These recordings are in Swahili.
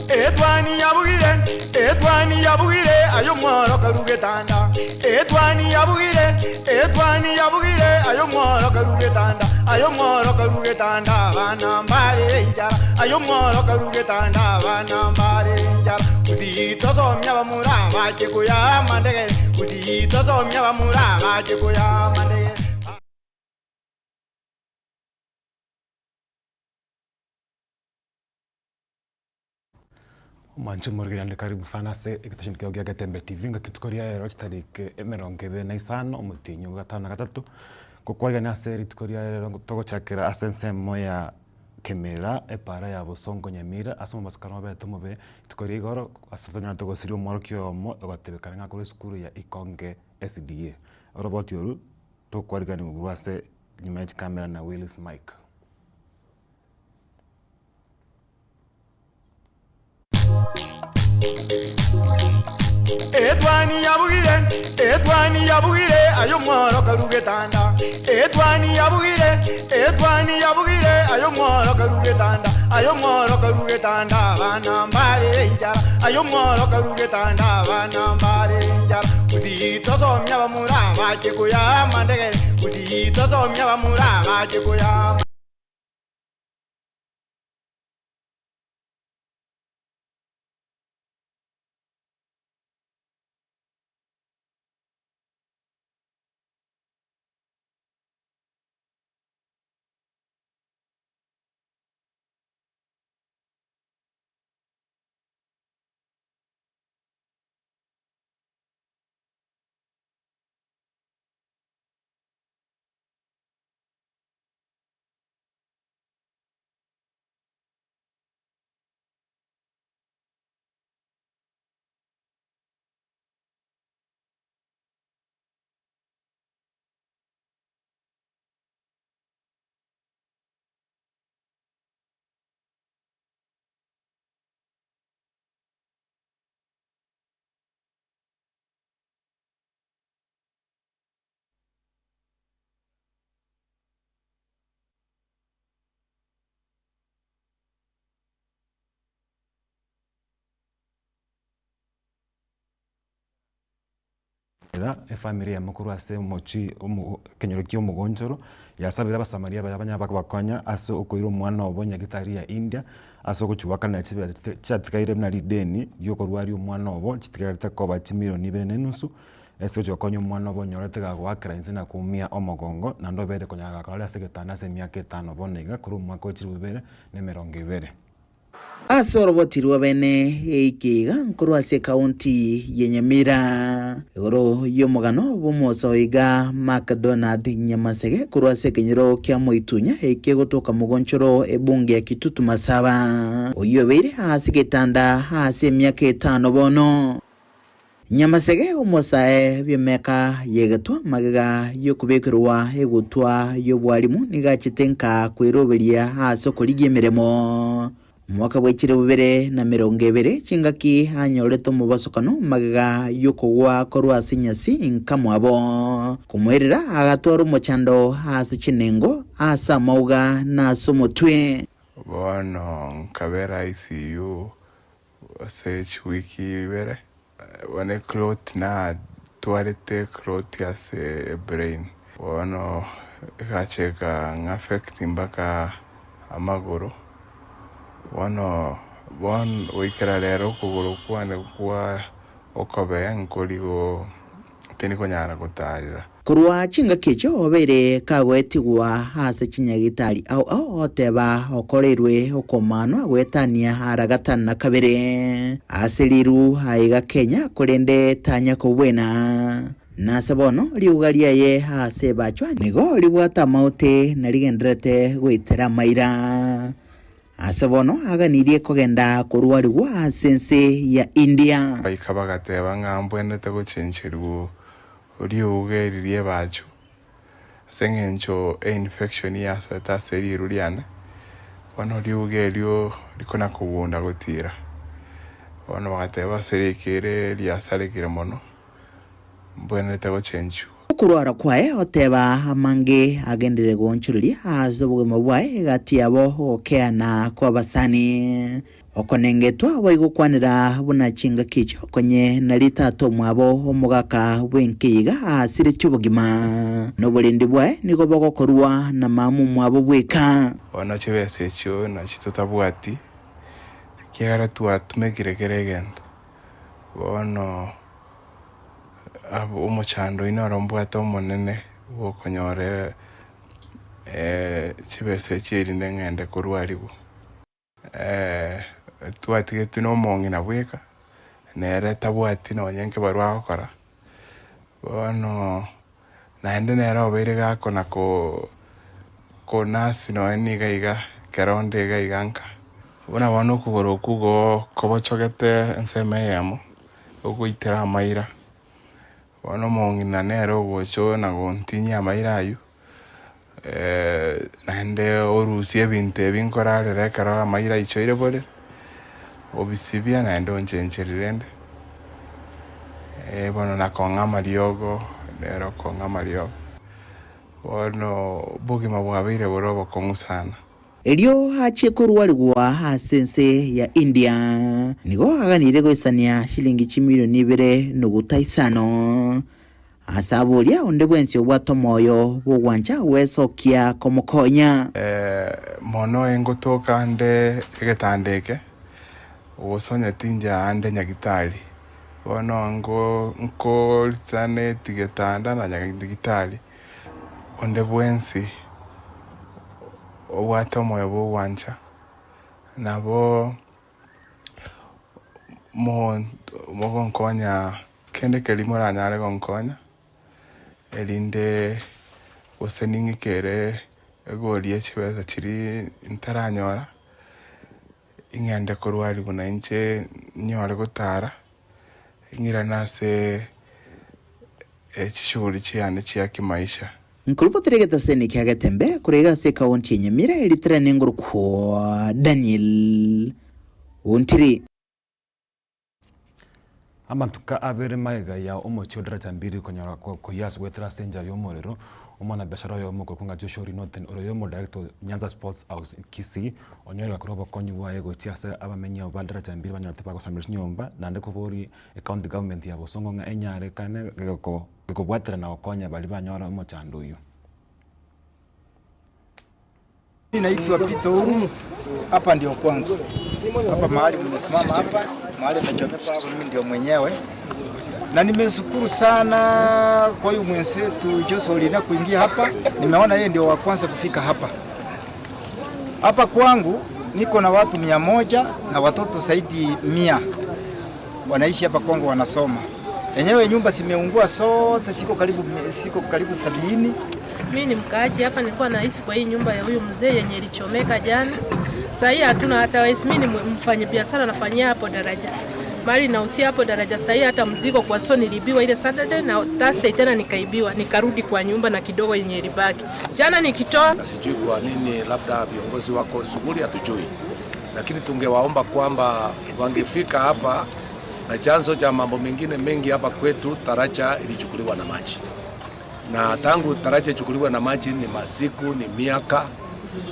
Edwani yabugire ayo mworo karugetanda. Edwani yabugire ayo mworo karugetanda. Ayo mworo karugetanda bana mbare njara. Ayo mworo karugetanda bana mbare njara. Uzito somya bamura baje kuya mandege. Uzito somya bamura baje kuya mandege. Mancho morgirande karibu sana se ikitashini kiogea Gatembe TV ngakitukoria ero chitarike emerongebe na isano umutinyo gatana gatatu kukwaiga na seri tukoria ero togochakira asensemo ya Kemera epara ya Bosongo Nyamira asomo basakano beto mobe tukoria igoro asatanya togosiri omorokyo omo agatebekana ngakore skuru ya Ikonge SDA robot yoru tokwariga ni ubase nyuma ya kamera na Willis Mike. Edwani yabugire ayo mworo karugetanda. Edwani yabugire ayo mworo karugetanda. Ayo mworo karugetanda bana mbare njara. Ayo mworo karugetanda bana mbare njara. Uzito somya bamura baje kuya mandege. Uzito somya bamura baje kuya. Efamily ya mukuru ase mochi kenyoroki omugonjoro yasabira basamaria banya bakonya aso okoiro mwana obonya gitari ya India aso kuchuwaka na chibe chatikaire na lideni yokorwari omwana obo chitikarete koba chimilioni 2.5 ese chokonyo mwana obo nyorete gagwakira inzina kumia omogongo na ndobere konyaga kale ase getana se miaka 5 bonega kuru mwaka ochirubere ne 20. Asorobotirwa bene eikiga nkuru ase county ya Nyamira igoro yomugano bomoso iga McDonald Nyamasege kuru ase kenyero kya moitunya eike gotoka mugonchoro ebunge ya Kitutu Masaba oyobere ase getanda ase miaka 5 bono Nyamasege omosae byemeka yegatwa magega yokubekirwa egutwa yobwalimu nigachitenka kweroberia ase koligemeremo mwaka bwekire bubere na 20 chingaki hanyoreto mubasokano magega yokogwa korwa sinyasi nkamwabo kumwerera agatwara umuchando hasi chinengo asa mauga na somotwe bono nkabera ICU sech wiki bere wane clot na tuarete clot ase brain bono gacheka ngafect mbaka amaguru One wikira lero kuguru kwane kwa okabe nkoligo teniko nyana kutarira kurwa chinga kecho obere kagwetigwa hase chinyagitari au oteba okorerwe okomano agwetania haragatana kabere aseliru haiga Kenya kurende tanya kobwena nasabono liugaria ye hase bachwa nigo libwata maute naligendrete gwitera maira asabono aganirie kogenda kurwarigwa sense ya India ikabagateba ngambwendete gucencherwa uriugeririe bacu sengencho infection ya sota seri ruriana wano riugerio rikona kugunda gutira wano bagateba serikire liasarekire mono mbwendete gucenchu kurwara kwae oteba amange agendere gonchuriri azobwe mabwae gati yabo okeana kwa basani okonengetwa waigukwanira buna chinga kicho konye narita to mwabo omugaka bwenkiga asire cyubugima no bulindi bwe niko bogokorwa na mamu mwabo bweka ono chibese cyo na chitotabwati kiara tumegire ono abo umuchando inorombwata omonene bokonyore chibese chiri ngende kurwaribu tuatige tuno mongi na bweka nere tabwati no nyenke barwa gukora ono naende nere obere gako na ko nasi no eniga iga keronde ga iganka bona bono kugoro kugo kobochogete nseme yamo oguitera amaira bono mongi na nere ogocho na gontinya amaira ayu naende orusie binte binkorare rekara amaira ichoire bole obisibia naende onchencherirende bono nakonga mariogo nero konga mariogo bono bugima bwabire borobo kongusana elio hache kurwaligwa hasense ya India nigo aganire goisania shilingi 2,200,000 nugutaisano asabulia onde bwensi obwato moyo bugwanja wesokia komokonya mono engotoka ande egetandeke ogosonya tinja ande nyagitari bono ngo tane tigetanda na nyagitari onde bwensi obwato moyo bugwanja nabo mogonkonya kende kelimo ranyare gonkonya elinde oseningikere egolie chibeza chiri ntaranyora ingende korwari buna inche nyore gutara ingira nase chishuri chiane chia kimaisha nkulupo teregeta seni kiagatembe kurega se kaunti Nyamira elitra nenguru kwa Daniel Untiri amantuka abere maiga ya omochodra tambiri konyara ko yas wetra senja yomorero omana beshara yo moko kunga Joshua Northern oroyomo director Nyanza Sports House Kisii onyora kuroba konywa yego chiasa abamenya obandra tambiri banyartepa ko samirish nyomba nande ko bori county government ya bosongo nga enyare kane ko bwatra na okonya bali banyora omochando yo. Naitwa Peter Uru, hapa ndio kwangu. Hapa mahali nimesimama hapa, mahali nimechokea hapa mimi ndio mwenyewe. Na nimeshukuru sana kwa huyu mwenzetu Joshua Lina kuingia hapa. Nimeona yeye ndio wa kwanza kufika hapa. Hapa kwangu niko na watu 100 na watoto zaidi 100. Wanaishi hapa kwangu wanasoma. Yenyewe nyumba zimeungua sote, siko karibu 70. Mimi ni mkaaji hapa, nilikuwa naishi kwa hii nyumba ya huyu mzee yenye ilichomeka jana. Sasa hii hatuna hata waisi, mimi ni mfanyabiashara nafanyia hapo daraja. Mali nausia hapo daraja sasa, hata mzigo kwa store nilibiwa ile Saturday na Thursday tena nikaibiwa, nikarudi kwa nyumba na kidogo yenye ilibaki. Jana nikitoa na sijui kwa nini, labda viongozi wako shughuli hatujui. Lakini tungewaomba kwamba wangefika hapa, na chanzo cha mambo mengine mengi hapa kwetu taracha ilichukuliwa na maji. Na tangu taracha ichukuliwa na maji ni masiku, ni miaka.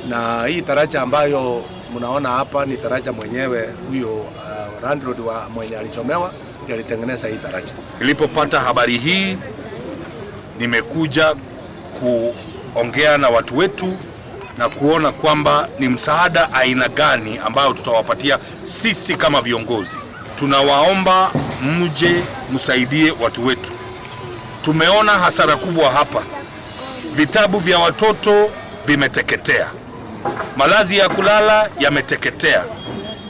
Na hii taracha ambayo mnaona hapa ni taracha mwenyewe huyo landlord wa mwenye alichomewa ndiye alitengeneza hii taracha. Nilipopata habari hii nimekuja kuongea na watu wetu na kuona kwamba ni msaada aina gani ambao tutawapatia sisi kama viongozi. Tunawaomba mje msaidie watu wetu. Tumeona hasara kubwa hapa. Vitabu vya watoto vimeteketea. Malazi ya kulala yameteketea.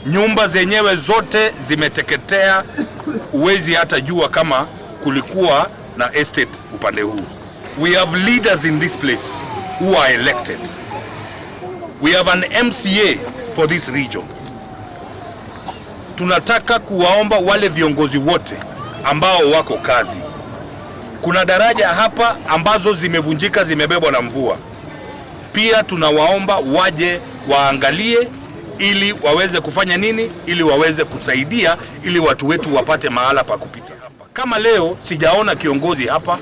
Nyumba zenyewe zote zimeteketea. Uwezi hata jua kama kulikuwa na estate upande huu. We have leaders in this place who are elected. We have an MCA for this region. Tunataka kuwaomba wale viongozi wote ambao wako kazi. Kuna daraja hapa ambazo zimevunjika, zimebebwa na mvua. Pia tunawaomba waje waangalie ili waweze kufanya nini, ili waweze kusaidia, ili watu wetu wapate mahala pa kupita hapa. Kama leo sijaona kiongozi hapa,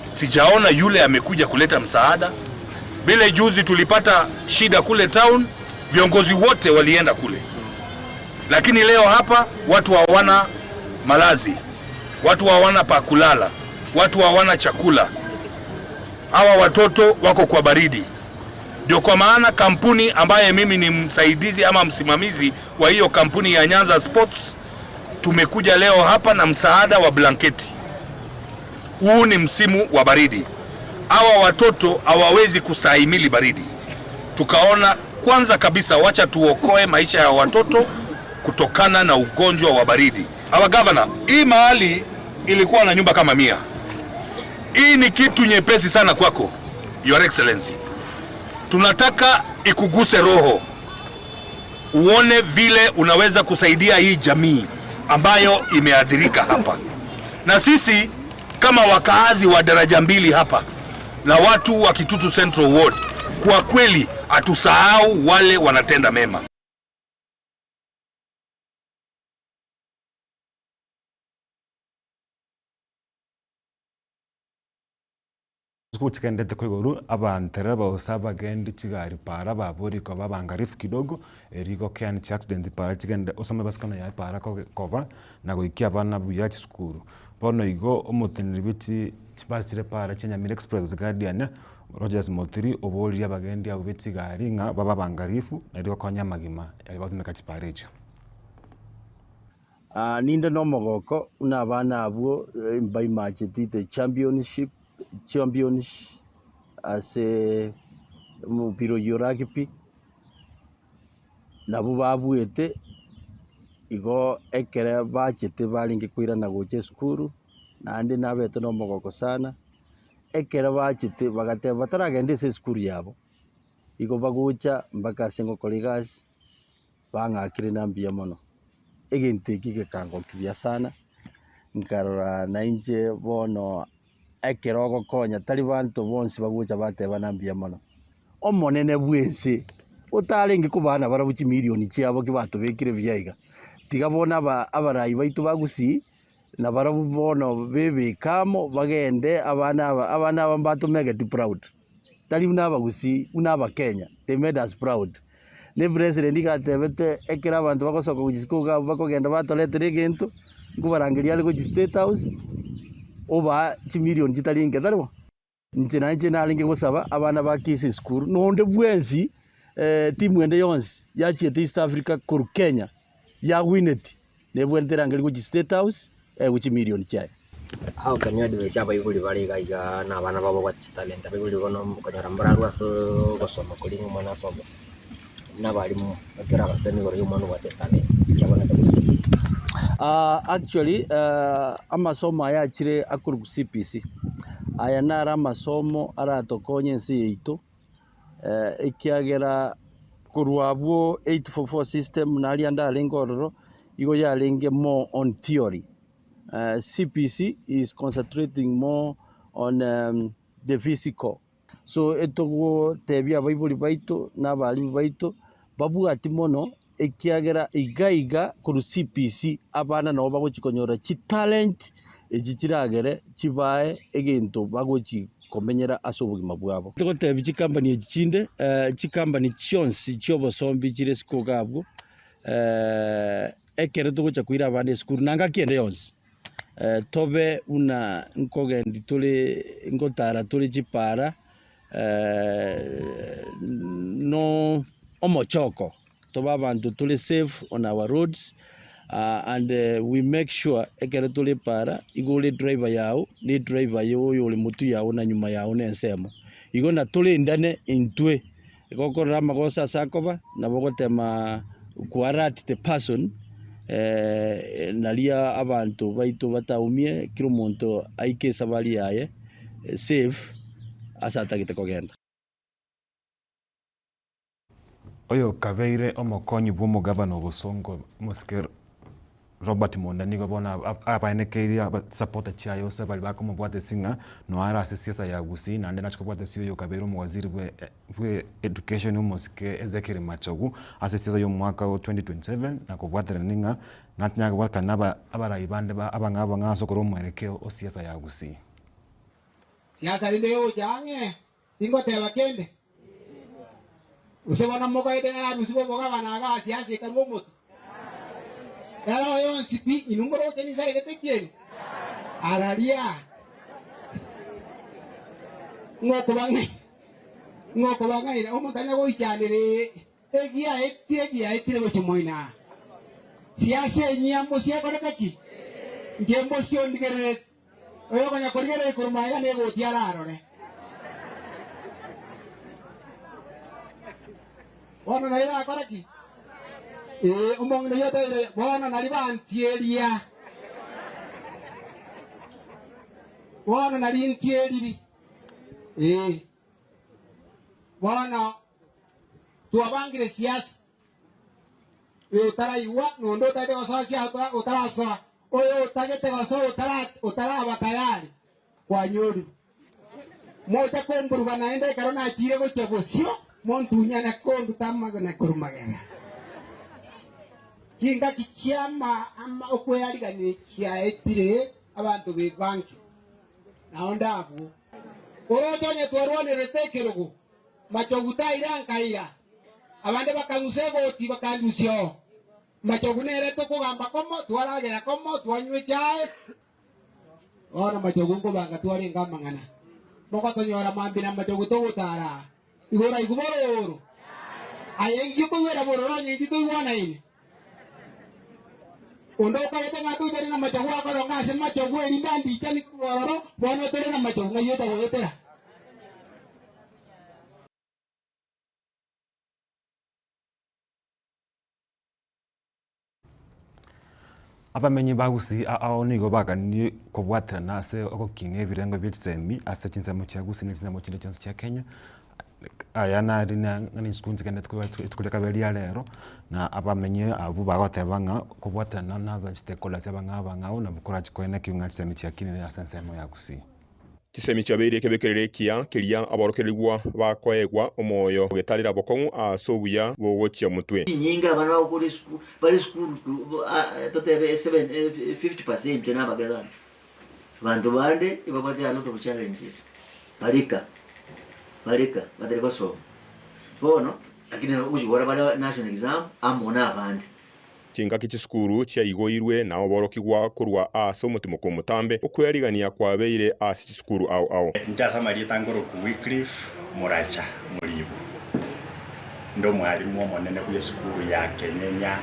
sijaona yule amekuja kuleta msaada. Vile juzi tulipata shida kule town, viongozi wote walienda kule. lakini leo hapa watu hawana malazi, watu hawana pa kulala, watu hawana chakula. Hawa watoto wako kwa baridi. Ndio kwa maana kampuni ambaye mimi ni msaidizi ama msimamizi wa hiyo kampuni ya Nyanza Sports, tumekuja leo hapa na msaada wa blanketi. Huu ni msimu wa baridi. Hawa watoto hawawezi kustahimili baridi. Tukaona kwanza kabisa wacha tuokoe maisha ya watoto kutokana na ugonjwa wa baridi. Our governor, hii mahali ilikuwa na nyumba kama 100. Hii ni kitu nyepesi sana kwako, Your Excellency. Tunataka ikuguse roho, uone vile unaweza kusaidia hii jamii ambayo imeathirika hapa. Na sisi kama wakaazi wa daraja 2 hapa na watu wa Kitutu Central Ward, kwa kweli hatusahau wale wanatenda mema. Tikendete kwa iguru abantere bausaba gendi chigari para baburi ko babangarifu kidogo eriko kiani cha accident para chigende osome baskana ya para ko koba na goikia bana buya skuru bono igo omuteniri biti chibasire para Nyamira Express Guardian Rogers Motiri oboli abagendi abo bitigari nga babangarifu eriko konya magima yabatumeka chiparecho ninde no mogoko una bana abo by match the champions ase mupiro yorakipi nabo babuete igo ekere bachete balinge kwira na goche skuru nande nabeto no mogoko sana ekere bachete bagate bataragende se skuru yabo igo bagucha mbaka sengo kolegas bangakire nambia mono egente kike kango kibya sana nkarora nainje bono ekerogo konya tari bantu bonsi bagucha bateba nambia mono omonene bwense utalingi kubana barabuchi milioni chiabo kibatubekire byaiga tiga bona abarayi baitu bagusi na barabu bono bebe kamo bagende abana bambatu megeti proud tari unabagusi unaba Kenya they made us proud ne president gatebete ekira abantu bakosoka kujisikuga bakogenda batoletere gento ngubarangiria ali ku State House oba chimilioni chitalinge darwa nje nalinge gusaba abana bakisi skuru nonde bwensi timu ende yonsi yachiete East Africa kuru Kenya ya wineti ne bwentera ngeli ku State House ku chimilioni chae how can you advise abayibuli baliga na abana babo kwa talent abayibuli bono konyara mbararwa so gosoma kuri mwana somo nabalimu bakira basemi gore y'umuntu wa talent cyabona tabusi actually amasomo ayachire akuru ku CPC aya nara amasomo aratokonye nsi yitu ikiagera kurwabwo 844 system nali andalengororo igo yalinge more on theory. CPC is concentrating more on the physical. So etogo tebya baibuli baito na bali baito babu atimono ekiagera igaiga kuru CPC abana no bagochikonyora chi talent ejichiragere chibae egento bagochi komenyera asobugima bwabo toko tebi chi company ejichinde chi company chionsi chiobo sombi chire sikogabwo ekere togocha kuira abana school nanga kiende yonsi tobe una nkogendi tole ngotara tole chipara no omochoko toba abantu tole safe on our roads and we make sure ekere tole para igole driver yao ni driver yo le mutu yao na nyuma yao nensemo igona tole ndane intwe ikokora magosa sakoba na bogotema kuarati the person nalia abantu baitu bataumie kiro muntu aike sabali yaye safe asata kitekogenda oyo kabeire omokonyi bwo gavana obusongo Musker Robert Monda nigo bona abanekeria support chayo se bali bakomo bwate singa no ara siasa ya gusi na ndena chikobwate siyo yo kabeiro mu waziri bwe education Musker Ezekiel Machogu asisiasa yo mwaka wa 2027 na kobwate ninga natnyaga wakana abarayibande abangaba ngasokoro mwerekeo o siasa ya gusi siasa leo jange ingo teba kende usebona moka ide na rusibo boga banaga siasa karumo Yaro yon sipi inungoro teni sare gete kien. Araria. Ngoko bangai na omo tanya go ichanere. Egia etire go chimoina. Siasa nyambo sia kore kaki. Ngembo sio ndigere. Oyo kanya korigere kurumaya ne go tiararo ne. Wana naliba koraki. Umong na yote wana naliba antieria. Wana nalintieri. Wana tuabangire siasa. Utaraiwa nondo tade wasasia utarasa. Oyo utagete waso utara batayari kwa nyori. Moja komburu banaenda karona achire go chebosio. Montunya na kondu tamaga na kurumagera. Kinga kichama ama okweyariganye kya etire abantu be banki. Naonda abu. Orotonye twarone retekerogo. Machoguta irankaira. Abande bakangusego oti bakandusio. Machogunere to kugamba komo twaragera komo twanywe chae. Ona machogungo banga twari ngamangana. Moko tonyora mambina machoguto gutara. Igora iguboro. Ayengi ko wera bororo nyi to iwana ini. Ondo ka yete ngatu tere na machagua ko nga se machagua ri bandi chani bororo bono tere na machagua yota go yotera. Abamenyi bagusi aonigo bagani kubwatira nase okokinga ebirengo by'ekisemi ase kinsemo kyagusi n'ekinsemo kindi kyonse kya Kenya. Aya nari ngani skunzi kende tukuleka belia lero na abamenye abu bagotebanga kubwatira na stakeholders abanga na bukora kikoene kiunga kisemi kya kinene asensemo yagusi. Kisemi kyabeire kebekerere kiria aborokererwa bakoegwa omoyo getalira bokongu asobuya bogokia mutwe. Nyinga abana bakuri school bali school totebe 50% na bagazana. Bantu bande ibabate a lot of challenges. Balika batereko so. Bono akine ujibora bala national exam amona abandi. Kinga kichikuru kya igoirwe na oborokigwa kurwa ase omutimo ko mutambe okwyarigania kwa beire ase kichikuru au. Njasa marita ngoro ku Wycliffe Muracha Muribu. Ndo mwalimu omonene ku school ya Kenyenya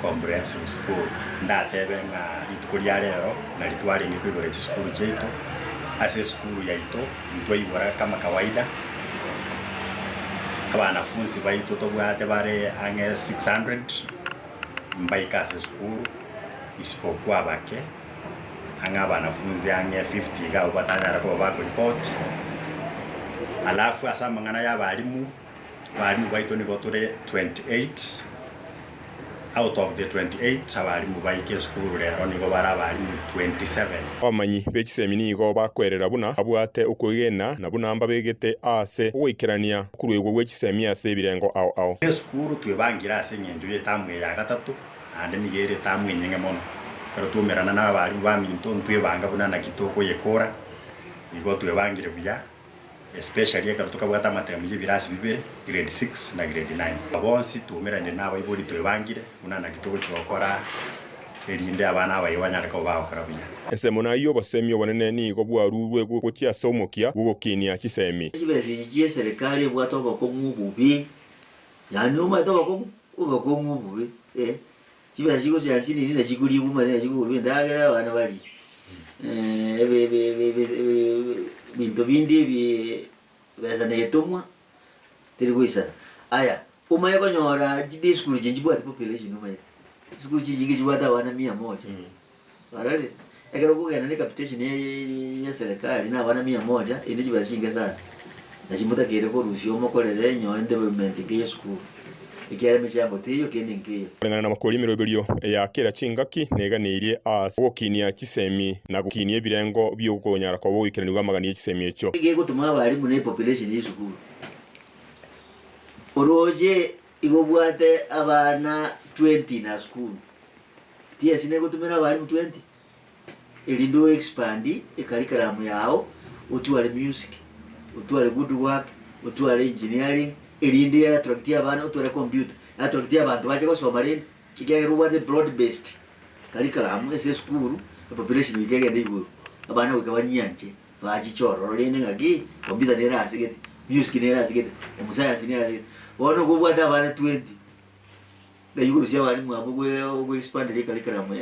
Comprehensive School. Ndatebe nga litukulia lero na litwali ngikugore kichikuru kyetu. Ase school yaito ntwaibora kama kawaida. Abanafunzi baito tobwate bare ange 600 mbaikase school isipokuwa bake anga banafunzi ange 50 ga ubatana ko ba report. Alafu asa mangana ya balimu baito ni gotore 28 out of the 28 abalimu baike school lero ni go bara balimu 27. Amanyi bekisemi ni go bakwerera buna abwate okugena na buna amba begete ase oikirania kurwego gwekisemi ase birengo au. School twebangira ase nyenjo yetamwe ya gatatu ande nigere tamwe nyenge mono karo tumerana na balimu baminto ntwebanga buna na kitoko yekora igo twebangire buya especially karo tukabwata matemu y'ibirasi bibere grade 6 na grade 9 abonsi tumerane nabo ibuli twebangire buna na kitoko cyokora erinde abana abayibanyara ko bakora buya esemona iyo basemi obonene ni go bwarurwe gukya somokia gugokinia kisemi kibezi serikali bwatoba ko mububi yani umatoba ko ubako mububi Chiba chigo chansini ni chikuri umane chikuri ndagera bana bali bintu bindi bezana yetomwa tiriguisa aya umaye banyora di school jinjibu ati population umaye school jinjibu ata bana 100 barale ekero kugenda ni capitation ya serikali na bana 100 indi chiba chinga sana na chimuta kire ko rusio mokorere nyo development ke school ikiare michambo tiyo keningiyo ngana na makori miroberio ya kera chingaki neganirie as wokinia kisemi na gukinie birengo by'ugonyara ko boikiranirwa magani y'ikisemi echo ige gutuma abarimu ne population y'isukuru oroje igobwate abana 20 na school tia sine gutumira abarimu 20 elindo expandi curriculum yao utwale music utwale good work utwale engineering elinde ya attractia abana utwale computer attractia abantu baje gusoma rero igihe ruwa the broad based curriculum ese skuru population igegende iguru abana ukabanyanje bachichoro rene ngaki kombita nera asigete music nera asigete omuscience nera asigete wono kubwata abana 20 na iguru sia bali mwabugwe expand le curriculum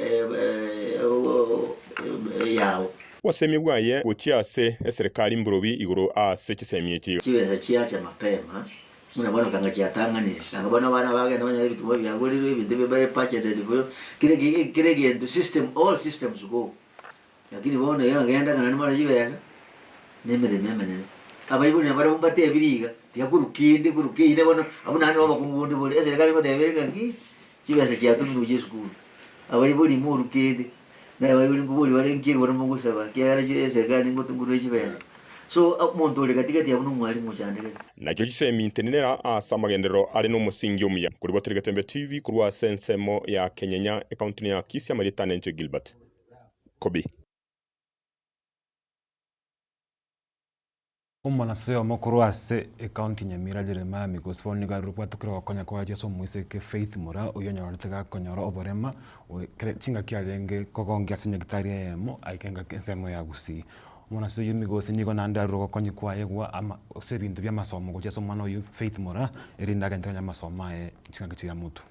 yao wasemi bwaye gukiase eserikali mburobi iguru ase kisemi ekiyo kibeza kiacha mapema muna bwana kanga kiatanganire kanga bwana bana bagenda banya ebintu byagorero ebintu bibare pacheted byo kirege into system all systems go yakini bona yagenda kana nimara jibeza nemere memene abayibuni abara bombate ebiriga tiyakurukinde kurukinde bona abunani baba kungundi bole eserikali ngo deberega ngi kibeza kiatunu ujeskuru abayibuni murukinde na abayibuni ngubuli balengiye bona mugusaba kiyara eserikali ngo tunguru ekibeza so muntu uri katikati ya mwalimu cyane nakyo kisemi intenera asa magendero ari no musingi umuya kuri Boteriga Tembe TV kurwa sensemo ya Kenyenya account ya Kisia Marita Nenche Gilbert Kobi Umanaseo mukuru ase account Nyamira Jeremiah Migosfoni garukwa tukira konya kwa Jesu Muiseke Faith Mura uyo nyorotega konyora oborema chinga kyalenge kogongia sinyagitari yemo aikenga kensemo ya gusi Mwana Migosi niko nanda roko konyi kwa yegwa ama sebintu bya masomo ko Jesu mwana uyu Faith Mura erinda gantanya masomo chinga kichira mutu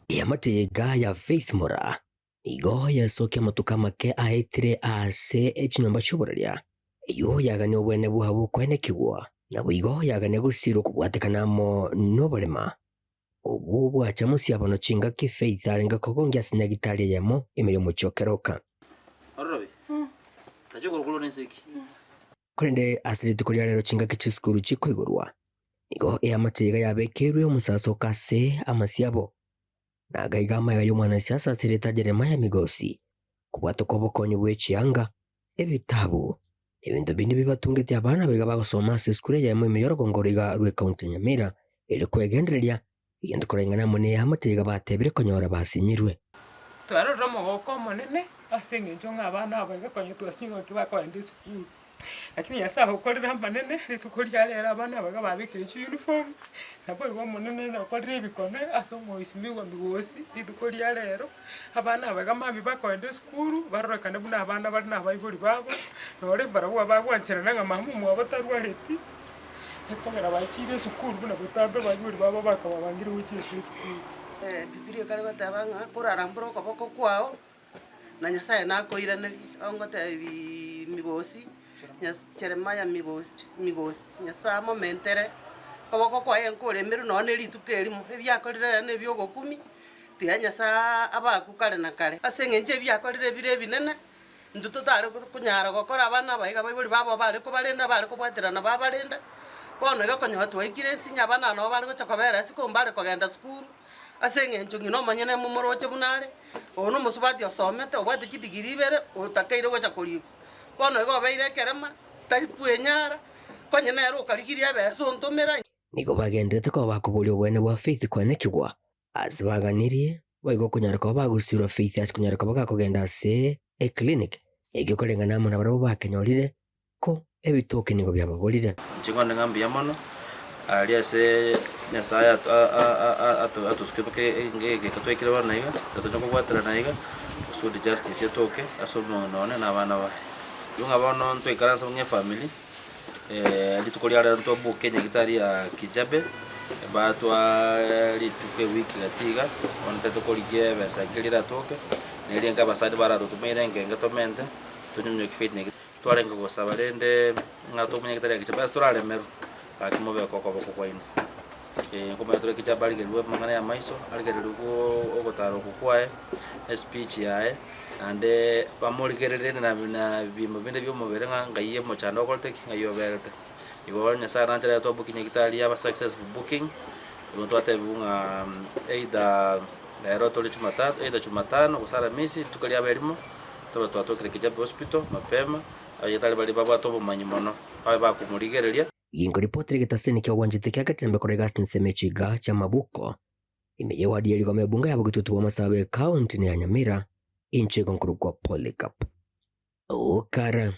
yamatega ya Faith Mura igo yasoke matuka make aitire ase echinyomba cy'uburarya iyo yagane obwene buhabo kwene kigwa nabo igo yagane gusiro kubwatekanamo noborema ubu bwacha musiabano chinga ki Faith arenga kogongia sinyagitari yemo emirimo cyokeroka Kurende asili tukulia lero chinga kichiskuru chiko igurwa. Nigo matega yabekerwe umusaso kase amasiabo. Na gaigama ya mwana siasa asireta Jeremiah Migosi. Kubwato kobokonyi bw'ekianga ebitabu. Ebintu bindi bibatungete abana bega bagosoma seskure ya mu miyorogo ngoriga rwe county Nyamira ili kwegendereria igende kurengana mune amatega batebire konyora basinyirwe. Twarora mogoko monene asenge njonga abana abaga konyo twasinga kibako ende school lakini yasa hokorera manene ritukoria lera abana abaga babikire chu uniform nabo rwo monene na koria bikone asomo isimiwa Migosi ritukoria lero abana abaga mabi bako ende school barora kana buna abana bari na bayiburi babo nore barabwa bagwanchana nga mamu mu abatarwa heti ekongera bakire school buna butambe bayiburi babo bakababangire uchi school Bibilia kare batabanga kuraramburo koboko kwao na Nyasaye nakoiranari ongote Migosi Jeremiah Migosi Nyasamo mentere koboko kwaye nkoremero none ritukerimo ebyakorire ne byogo 10 tiya Nyasa abakukare na kare asenge byakorire bire binene ndutotare kunyara gukora abana bayiga bayiburi babo bari ko barenda bari ko bwaterana babarenda bono gakonyo hatwaikire sinya abana no bari gucakobera sikombare kugenda school asenge ngino manyene mu moroche bunare ono musubati osomete obwate kidigiri bere utakaire gocha kuri bono ego beire kerema taipu enyara konyene ero karikiria beso ntomera Nigo bagendete ko bakubuli obwene bwa Faith kwene kigwa azibaganirie baigo kunyara ko bagusira Faith asikunyara ko bagakogenda ase clinic egyo kolengana mo nabaro bakenyorire ko ebitoke nigo byababolire Chingone ngambia mono aliase Nyasaya atuskipe ngeke katwekire bana iga katonyoko gwatera na iga so the justice yetoke asomo none na bana ba lunga bono ntwekaransa mu family litukoria lero ntobuke nyagitari ya Kijabe batwa lituke wiki gatiga onte tokorigie besa ngirira toke nelenga basadi barado tumire ngenga tomente tunyumye kifitne twarenga gosaba rende ngato munyagitari ya Kijabe astorale mero akimobe kokoboko kwaino kuma tore Kijabe aligerwe mangana ya maiso aligerwe ogotaro kukwae speech yae ande bamurigerere na bimo binde byo mubere ngaye mo chando okolte ngayo berete igo Nyasa ranjera to booking Nyagitari ya successful booking igo twate bunga either lero tole Jumatano kusala misi tukalia berimo tolo twatokire Kijabe hospital mapema ayetali bali baba to manyimono abe bakumurigereria Gingo ripoti gitaseni kya wanjite kya Katembe korega Semechiga cha Mabuko imeyewa dieli kwa mebunga ya bugututu wa Masawe county ni ya Nyamira inchi gonkuru kwa Polycarp Okara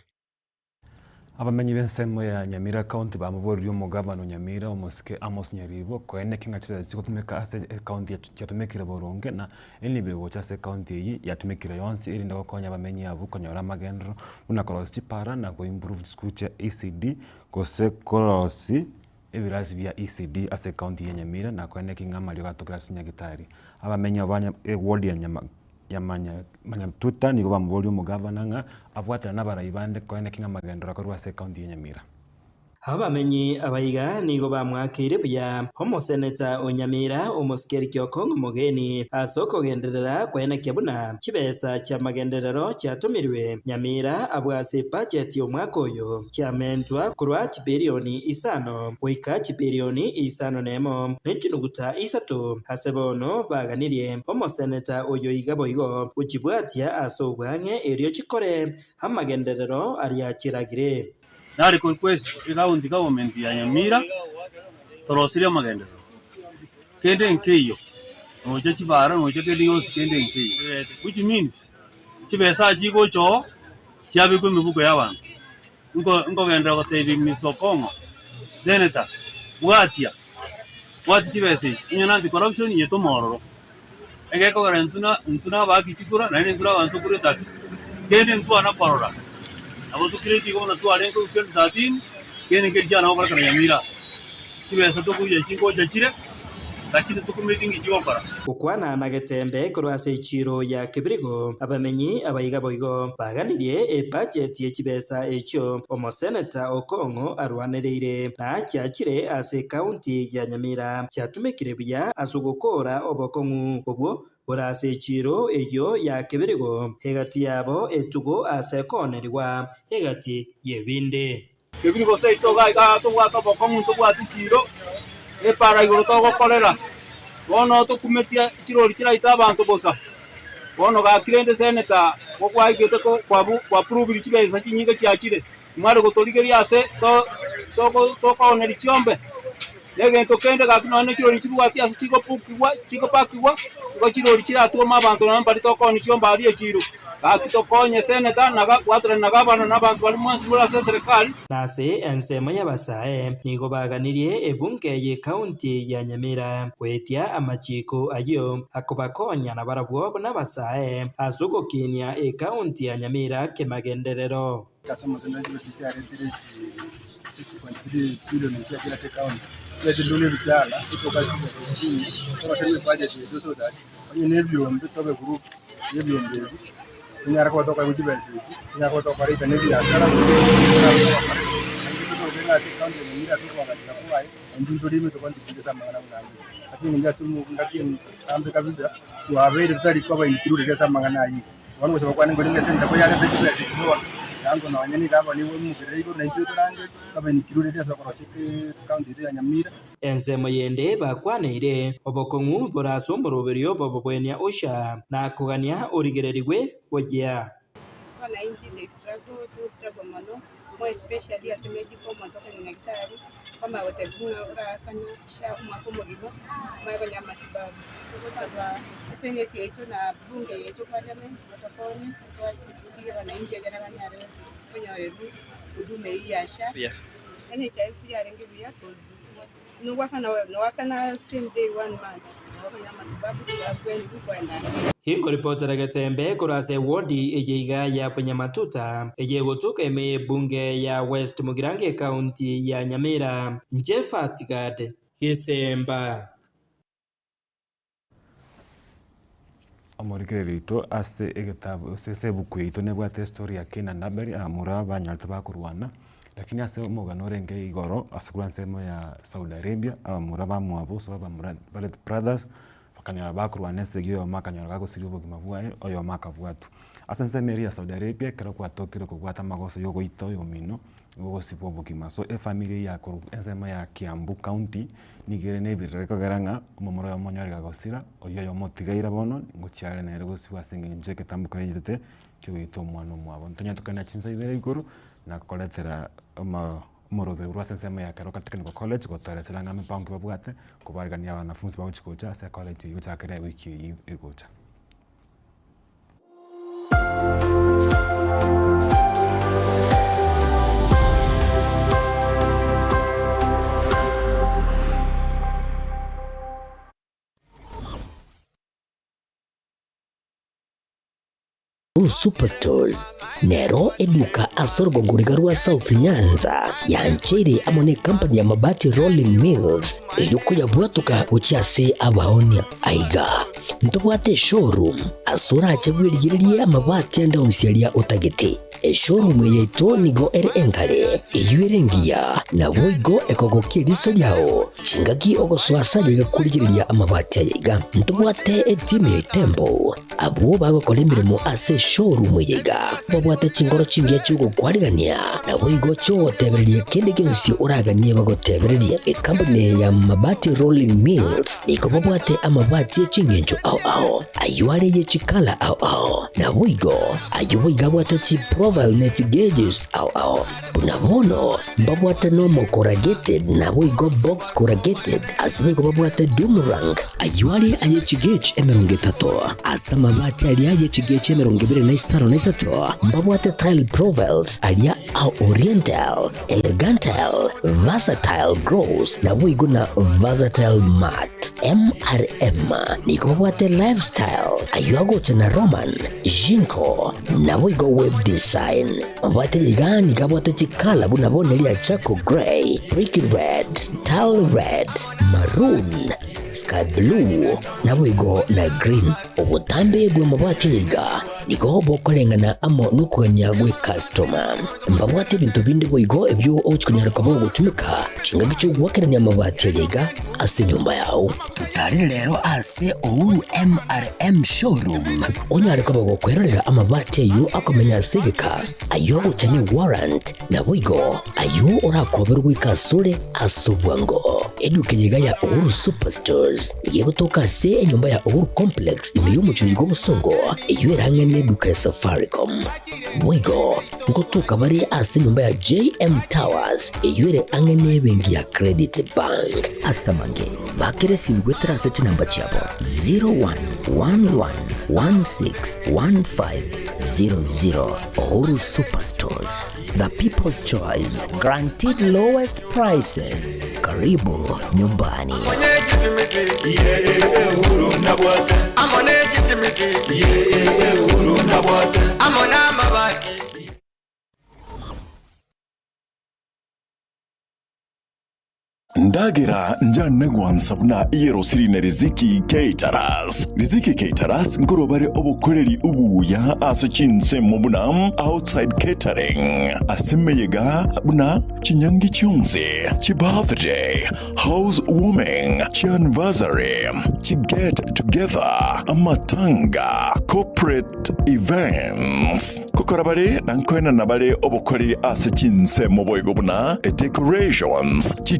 abamenyi b'ensemo ya Nyamira County bamuborire umugabano Nyamira omusike Amos Nyaribo koene kinga chira zikotumeka ase county yatumekire boronge na enibe chase county yi yatumekire yonsi iri ndako konya abamenyi abo konyora magendro una korosi para na go improve school cha ECD kose korosi ebirazi bya ECD ase county ya Nyamira na koene kinga mali gatokira sinyagitari abamenyi abanya ward ya Manyatuta nigo bamubori umugavana nga abwatira n'abarayibande koene kinga magendro akorwa se county ya Nyamira. Abamenyi abayiga nigo bamwakire bya homo senator Onyamira umusikeri Kyokongo Mugeni asoko genderera kwene kebuna kibesa kya magenderero kyatumirwe Nyamira abwase budget y'omwaka oyo kyamentwa kurwa bilioni 5 wika bilioni 5 n'ekinuguta 3 hasebono baganiriye homo senator oyo igabo igo ukibwatia asobwange eryo kikore hamagenderero aryakiragire nari request county government ya Nyamira torosire magendero kende nkeyo oje kibara oje kende yose kende nkeyo which means kibesa jigo cho kiabe ku mibugo y'abantu ngo gendera goteri Mr. Kongo senator bwatia kibese inyana anti corruption yeto mororo ege ko garantuna ba kitikura na ndura abantu kuri tax kende ntwana parora abo tukireti ko na tuare ko kel datin kene ke jana obara kana Nyamira kibesa to kuje kingo jachire lakini tukumeeting ikiwa para ukwana na getembe korwase ichiro ya Kibirigo abamenyi abayiga boigo baganiriye budget ye kibesa ekyo omoseneta Okongo arwanereire na cyakire ase county ya Nyamira cyatumekire bya asugukora obokongu obwo Borase chiro eyo ya Kibirigo hegati yabo etugo asekonerwa hegati yebinde Kibirigo se itoga to waka bokongu to watu chiro para igoro to gokorera bono to kumetia chiro kiraita abantu bosa bono ga kirende seneta kwa igete ko kwa prove kibeza kinyinga cyakire mwari gotoligeria ase to koneri chiombe nege to kende ga kinone chiro chibuati ase chiko pakiwa ngo chiro kiratuma abantu nambari to koni chiomba ari chiro akitokonye seneta naga kwatra naga bana nabantu bali mwansi muri serikali nase ensemo y'abasae nigo baganirie ebunge ye county ya Nyamira kwetia amachiko ayo akobakonya na barabwo n'abasae azugokinia county ya Nyamira kemagenderero kasoma zenda zibitiare 6.3 bilioni ya kila county ya dole bijala kutoka chini kwa sababu budget yetu so that kwenye nevyo mtobe group nevyo mbele nyara kwa toka kujibesi nyara kwa toka rita nevi ya sara kutoka county ya Nyamira tuko kwa ndio ndimi to kwandi kile sama na ngani asi ninga sumu ngaki ambe kabisa tu abere tutari kwa include ile sama ngana hii wangu sababu kwani ngoni ngese kwa yale kujibesi kwa yango na wanyani kama ni mugirego na hizo turange kama ni include ile sokoro sisi county ya Nyamira ensemo yende bakwaneire obokongu borasomboroberiyo bobobwenia osha na kugania origererigwe wojia wananchi they struggle mano more especially as a medical matoka ni daktari kama watabuna ora kana sha mwako mugimo mwa kwa matibabu kwa seneti yetu na bunge yetu parliament wataponi kwa sisi wananchi kana banyare kwenye huduma hii ya sha NHIF ya rengi bia kozi nwakana same day 1 month wakanya matibabu kwa kweli kwenda hingo reporter Getembe kurase wodi ejeiga ya Manyamatuta ejegotuka eme bunge ya West Mugirange county ya Nyamira Jeffat Gad Hisemba amorikerito ase egetabu sese bukwito nebwate story ya Kena Naberi amura banyalta bakurwana lakini ase mugano renge igoro asukura nsemo ya Saudi Arabia amura bamwabo so bamura brothers bakanya bakurwana segio makanya gago siribo bugimabwae oyo makabwatu ase nsemo ya Saudi Arabia kero kwatokire kugwata magoso yogo ito yomino gogo sipo bugima so family ya kuru nsemo ya Kiambu County nigere nebireko garanga umumuro yo monyari gagosira oyo yo motigaira bono ngocyare na rego siwa singe njeke tambukare yite cyo ito mwana mwabo ntonya tukana chinza ibere iguru na koletera umorobe rwasensema ya Karoka Technical College gotara selanga mipango babwate kubarigania wanafunzi bawo chikocha sa college yo chakere wiki igocha Superstores nero eduka asorgo ngurigarua South Nyanza yanchere amone company ya mabati Rolling Mills eyuko yabwatuka uchiase abaonia aiga ntobwate showroom asura achagwirigirie amabati anda umsialia utagete showroom yeito nigo ere engale eyuerengia na boigo ekogokie riso yao chingaki ogoswasa yiga kurigiriria amabati yiga ntobwate etime tembo abo bagokora imirimo ase showroom yiga babwate chingoro chingia chugo kwarigania na boigo cho tebererie kende kinsi uraganie bagotebererie company ya mabati Rolling Mills niko babwate amabati chingenjo ao ayuare ye chikala ao na boigo ayuiga bwate chi profile net gauges ao bunabono babwate no corrugated na boigo box corrugated asinigo babwate Dumarang ayuare aye chigage emerongetato asama mabati alia aye chigage emerongibire na isaro na isato babwate tile profiles alia au oriental elegantal versatile gross na boigo na versatile mat MRM niko babwate lifestyle ayuago chana Roman Jinko na boigo web design babwate ligani kabwate chikala bunabone lia chako gray brick red tile red maroon sky blue na boigo na green obutambe bwe mabwate liga niko bokolengana amo nukuganya gwe customer mbabwate bintu bindi boigo ebyo ochikunyara kabo gutumika chinga gicho gwakeranya mabwate liga ase nyumba yao tutari rero ase Uhuru MRM showroom onyare kabo gukwerera amabwate yu akomenya sigika ayo guchani warrant na boigo ayo urakoberwa ikasure asubwango eduke yiga ya Uhuru Superstores yegotoka se nyumba ya Uhuru Complex imiyumu chuyigo busongo eyuerangene duka ya Safaricom boigo ngotoka bari ase nyumba ya JM Towers eyuere angene bengi ya Credit Bank asamange bakere simgwetera seti namba chabo 0111161500 Uhuru Superstores, the people's choice, guaranteed lowest prices. Karibu nyumbani. Ndagira njane gwansabuna iyero sirine Riziki Caterers. Riziki Caterers ngorobare obukoreri ubuya asachinse mubuna outside catering. Asimeyega buna chinyangi chionze, chi birthday, housewarming, chi anniversary, chi get together, amatanga, corporate events. Kokorabare nankoena nabare obukoreri asachinse muboyego buna decorations, chi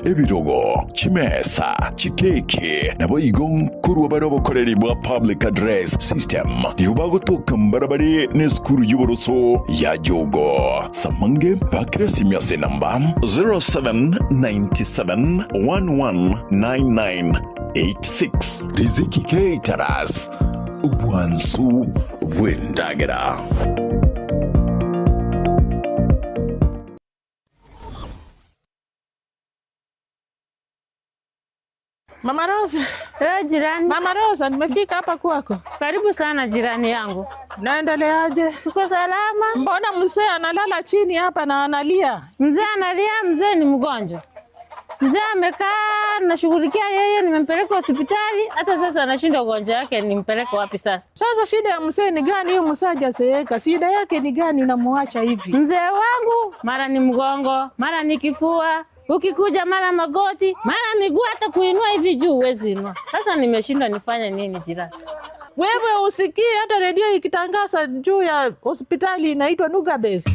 ebirogo chimesa chikeke nabo igonkuru barobo koreri bwa public address system yubagotoka mbarabari ne skuru yuboroso ya jogo samange bakresimya se namba 0797119986 Riziki Caterers ubwansu bwendagera. Mama Rosa. Jirani. Mama Rosa, nimefika hapa kwako. Karibu sana jirani yangu. Naendeleaje? Tuko salama. Mbona mzee analala chini hapa na analia? Mzee analia, mzee ni mgonjwa. Mzee amekaa nashughulikia yeye, nimempeleka hospitali, hata sasa anashinda ugonjwa wake, nimpeleke wapi sasa? Sasa shida ya mzee ni gani? Huyu mzee hajazeeka. Shida yake ni gani unamwacha hivi? Mzee wangu mara ni mgongo, mara ni kifua. Ukikuja mara magoti, mara miguu, hata kuinua hivi juu huwezi inua. Sasa nimeshindwa nifanye nini jirani? Wewe usikie hata redio ikitangaza juu ya hospitali inaitwa Nuga Best.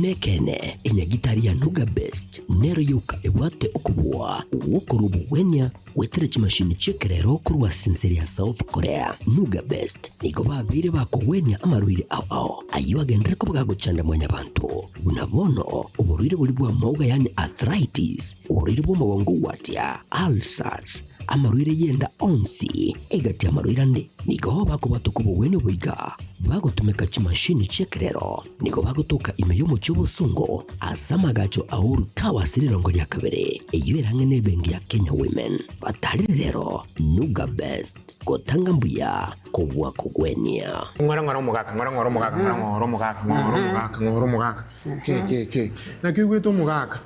Nekene inyagitari ya Nuga Best nero yuka ewate okubwa uwokorubu wenya wetere chimashini chekerero kurwa sinseri ya South Korea. Nuga Best niko babire bako wenya amarwire ao ayuagendere ko bagagucanda mwanya bantu unabono uburwire buri bwa mauga yani arthritis uburwire bwo mugongo watya ulcers amaruire yenda onsi egati amaruira ndi nigo bakubatuka ubugweni buiga bagutumika chimashini chekerero nigo bagutuka imeyo mu cy'ubusungu asamagacho ahuru tawa sirirongo lya kabere eyiberange nebengi ya Kenya Women batari rero Nuga Best gotanga mbuya kubwa kugwenia ngora mugaka ke na kigweto mugaka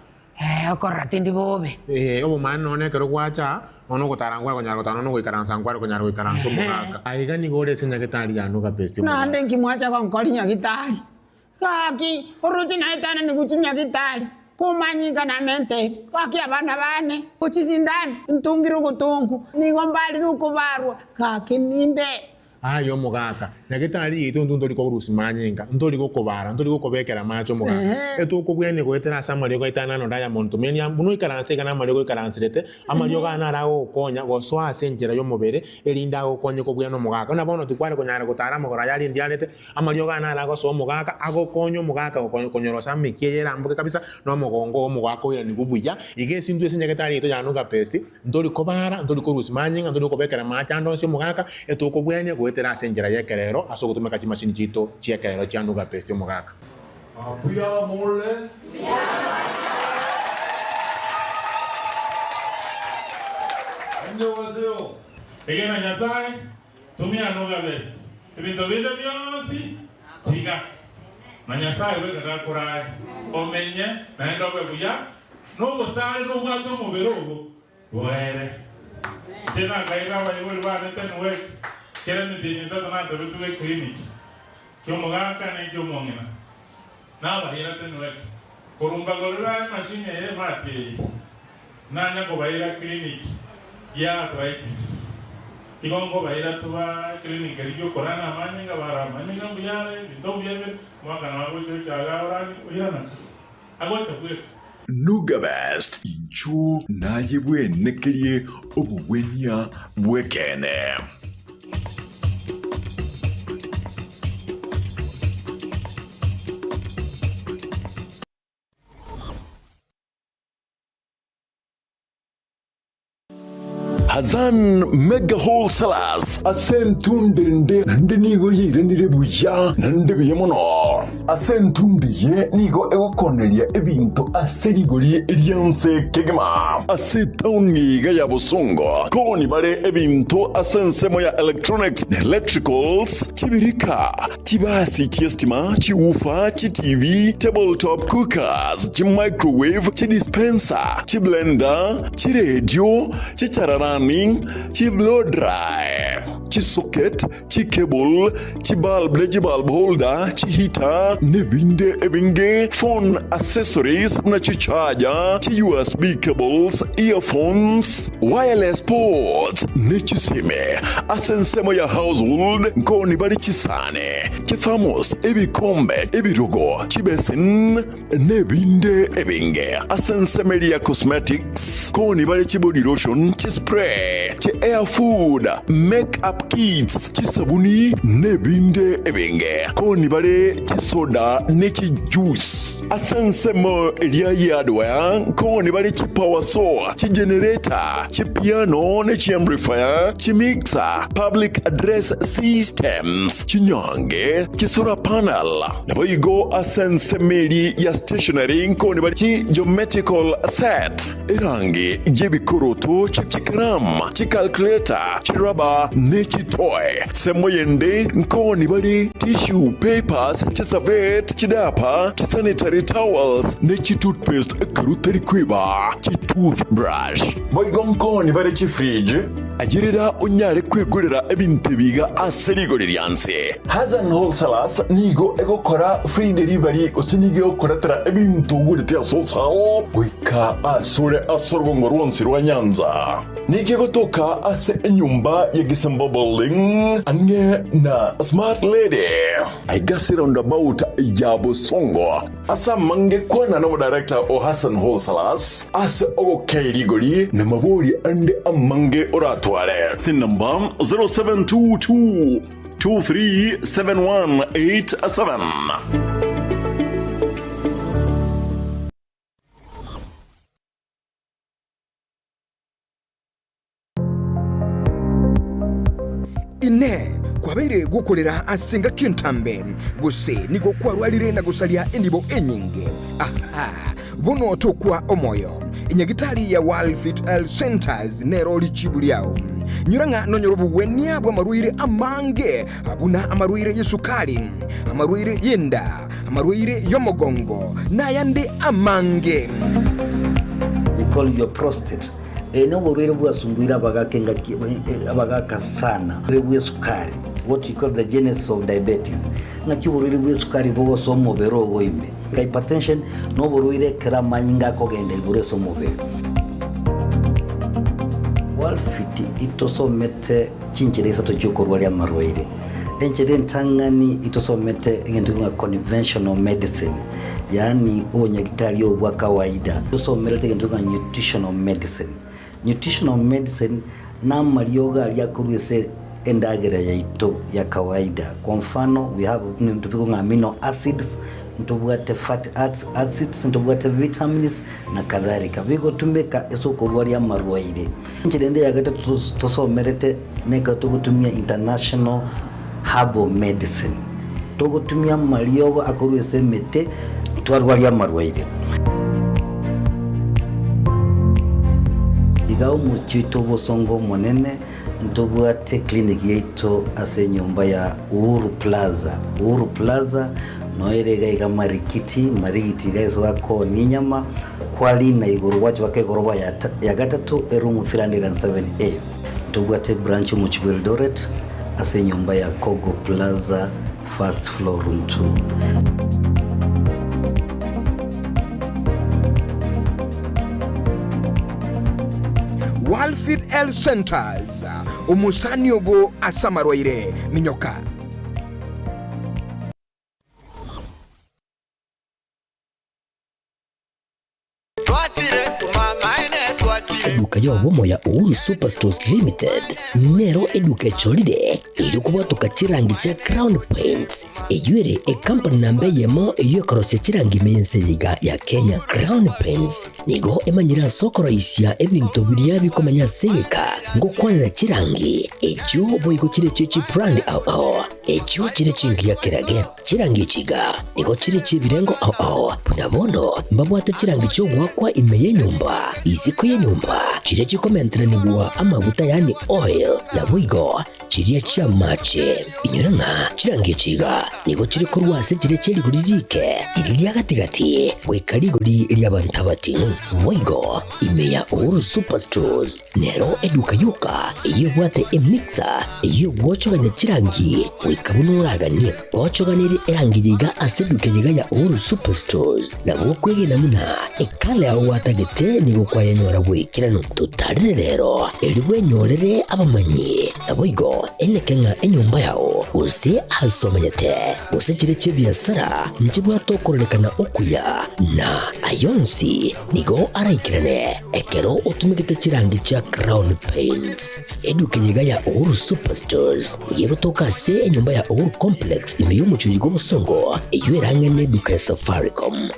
okorra tindi bobe obo mano one kero kwacha ono gotarangwa konyara gotano no goikaransa ngwara konyara goikaransa mugaka aiga ni gore senya getari ya Nuga Best nande nkimwacha konkori nyagitari kaki uruti na itana ni guchinya gitari kumanyika na mente kaki abana bane uchisindani ntungiro gutungu nigombali rukubarwa kaki nimbe ayo mugaka nagitari yitu ndori ko rusimanyinga ndori ko kobara ndori ko kobekera macho mugaka eto ko bwene ko etera samari ko itana no Diamond tumenya buno ikaranse kana mari ko ikaransirete amari ko anara ko konya go so asenjera yo mubere elinda ko konye ko bwene mugaka na bono tukware ko nyara gutara mugora yali ndialete amari ko anara ko so mugaka ago konyo mugaka ko konyoro sami kiyera mbuke kabisa no mugongo mugaka ira ni kubuya igesi ndwe senyagitari yitu ya Nuga Best ndori ko bara ndori ko rusimanyinga ndori ko bekera macho ndonse mugaka eto ko bwene ko tera senjera yekerero aso gutumika chimashini chito chekerero cha Nuga Best mugaka buya mole ndio wazeo egena nyasaye tumia Nuga Best ibintu binde byonsi tiga na nyasaye weka kurai omenye na ndo buya no sale no bwato muberogo were tena kaiga wali bana tenwe kera mitini ndo na ndo tuwe clinic kyo mugaka ne kyo mongena na bahira tenwe korumba golera machine ye mati nanya ko bahira clinic ya arthritis igongo bahira tuwa clinic riyo korana manyinga bara manyinga buyare ndo buyare mwaka na wago chaga orani uyana agocha bwe Nuga Best inchu naye bwenekerie obubwenia bwekene Hazan Mega Wholesalers asentundende nande nigo yirenire buya nande biyemono asentundiye nigo egokoneria ebinto aserigori erianse kegema asetauniga ya Busongo koni bare ebinto asensemo ya electronics and electricals chibirika chibasi chiestima chiufa TV tabletop cookers microwave dispenser blender radio chichararani chi blow dry chi socket chi cable chi bulb holder chi heater ne binde ebinge phone accessories na chi charger chi USB cables earphones wireless ports ne chi sime asensemo ya household nkoni bari chisane chi thermos ebikombe ebirugo chi basin ne binde ebinge asensemo ya cosmetics koni bari chi body lotion chi spray chi air food makeup kits chi sabuni ne binde ebinge koni bare chi soda ne chi juice asensemo elia hardware koni bare chi power saw chi generator chi piano ne chi amplifier chi mixer public address systems chi nyange chi solar panel na boyigo asensemeli ya stationery koni bare chi geometrical set irangi jebikoroto chi kram chi calculator chi rubber ne chi toy semoyende nkoni bali tissue papers chi serviette chi dapa chi sanitary towels ne chi toothpaste karutari kwiba chi toothbrush boygonkoni bali chi fridge ajirira unyare kwegurira ebintu biga aserigoririanse Hazan Wholesalers nigo egokora free delivery osinige okoratira ebintu gurite solsao wika asure asorgongo rwonsi rwa Nyanza nige gotoka ase enyumba ya Gisembo building ange na smart lady aigasi roundabout ya Busongo asa mange kwana no director o Hazan Wholesalers ase ogo kairigori na maburi ande amange oratware sin number 0722 237187. kwabaire gukorera asenga kintambe guse nigo kwarwalire na gusalia enibo enyinge buno tokwa omoyo inyagitali ya Walfit Health Centers nero lichibuliao nyuranga nonyorobu wenia bwa maruire amange abuna amaruire yesukali amaruire yenda amaruire yomogongo na yande amange. We call your prostate. Eno borwere bwa sungwira bagakenga abagaka sana. Bwe sukari. What you call the genesis of diabetes. Ngaki borwere bwe sukari bogo somo bero goime. Hypertension no borwere kera manyinga ko gende bure somo bero. Walfit itosomete chinchereza to chokorwali amarwaire. Enchede ntangani itosomete ngendu conventional medicine. Yani unyagitali obwa kawaida. Itosomete ngendu nutritional medicine. Nutritional medicine na marioga aliakuruese endagera ya ito ya kawaida. Kwa mfano we have amino acids, ntubwate fatty acids, ntubwate vitamins na kadhalika. Bigo tumeka eso kurwali amarwaire. Nchidende yagata tusomerete neka tukutumia international herbal medicine. Tukutumia mariogo akuruese mete twarwali amarwaire. Igao muchito bosongo monene ntobwate clinic yeito ase nyumba ya Uhuru Plaza. Uhuru Plaza noerega iga marikiti gaiso wako ninyama kwali na iguru wacho wake goroba ya gatatu erumu 307A. Ntobwate branch mu Eldoret ase nyumba ya Kogo Plaza first floor room 2. Walfit Health Centers umusani obo asamarwaire minyoka. Eduka yobomo ya Uhuru Superstores Limited nero eduka cholide ili kubatuka chirangi cha Crown Paints eyuere company nambe yemo iyo karose chirangi meyense yiga ya Kenya. Crown Paints nigo emanyira sokoro isya ebintu biriya bikomanya seka ngo kwanira chirangi ejo boyiko chire chichi brand ao ejo chire chingi ya kirage chirangi chiga nigo chire chibirengo ao punabondo mbabwata chirangi cyo gwakwa imeye nyumba iziko ye nyumba chire chikomentre nibwa amavuta yani oil ya buigo chiriya chia mache inyuranga chirangi chiga nigo chire kurwase chire cheri guririke iriya gatigati bwekarigori iriya bantabati buigo imeya Uhuru Superstores nero eduka yuka iyo bwate emixer iyo bwochoganya chirangi wikabunuraganye bwochoganire erangi yiga aseduke yiga ya Uhuru Superstores na bwokwege namuna ekale aho watagete nigo kwayanyora bwikirano tutarire rero eliwe nyorere abamanyi naboigo enekenga enyumba yao use hasomanyete use chire chibiasara nchibwa tokorolekana okuya na ayonsi nigo araikirane ekero utumikite chirangi cha Crown Paints eduke yiga ya Uhuru Superstores yego toka se enyumba ya Uhuru Complex imeyumu chuyigo musongo eyuerange neduka ya Safaricom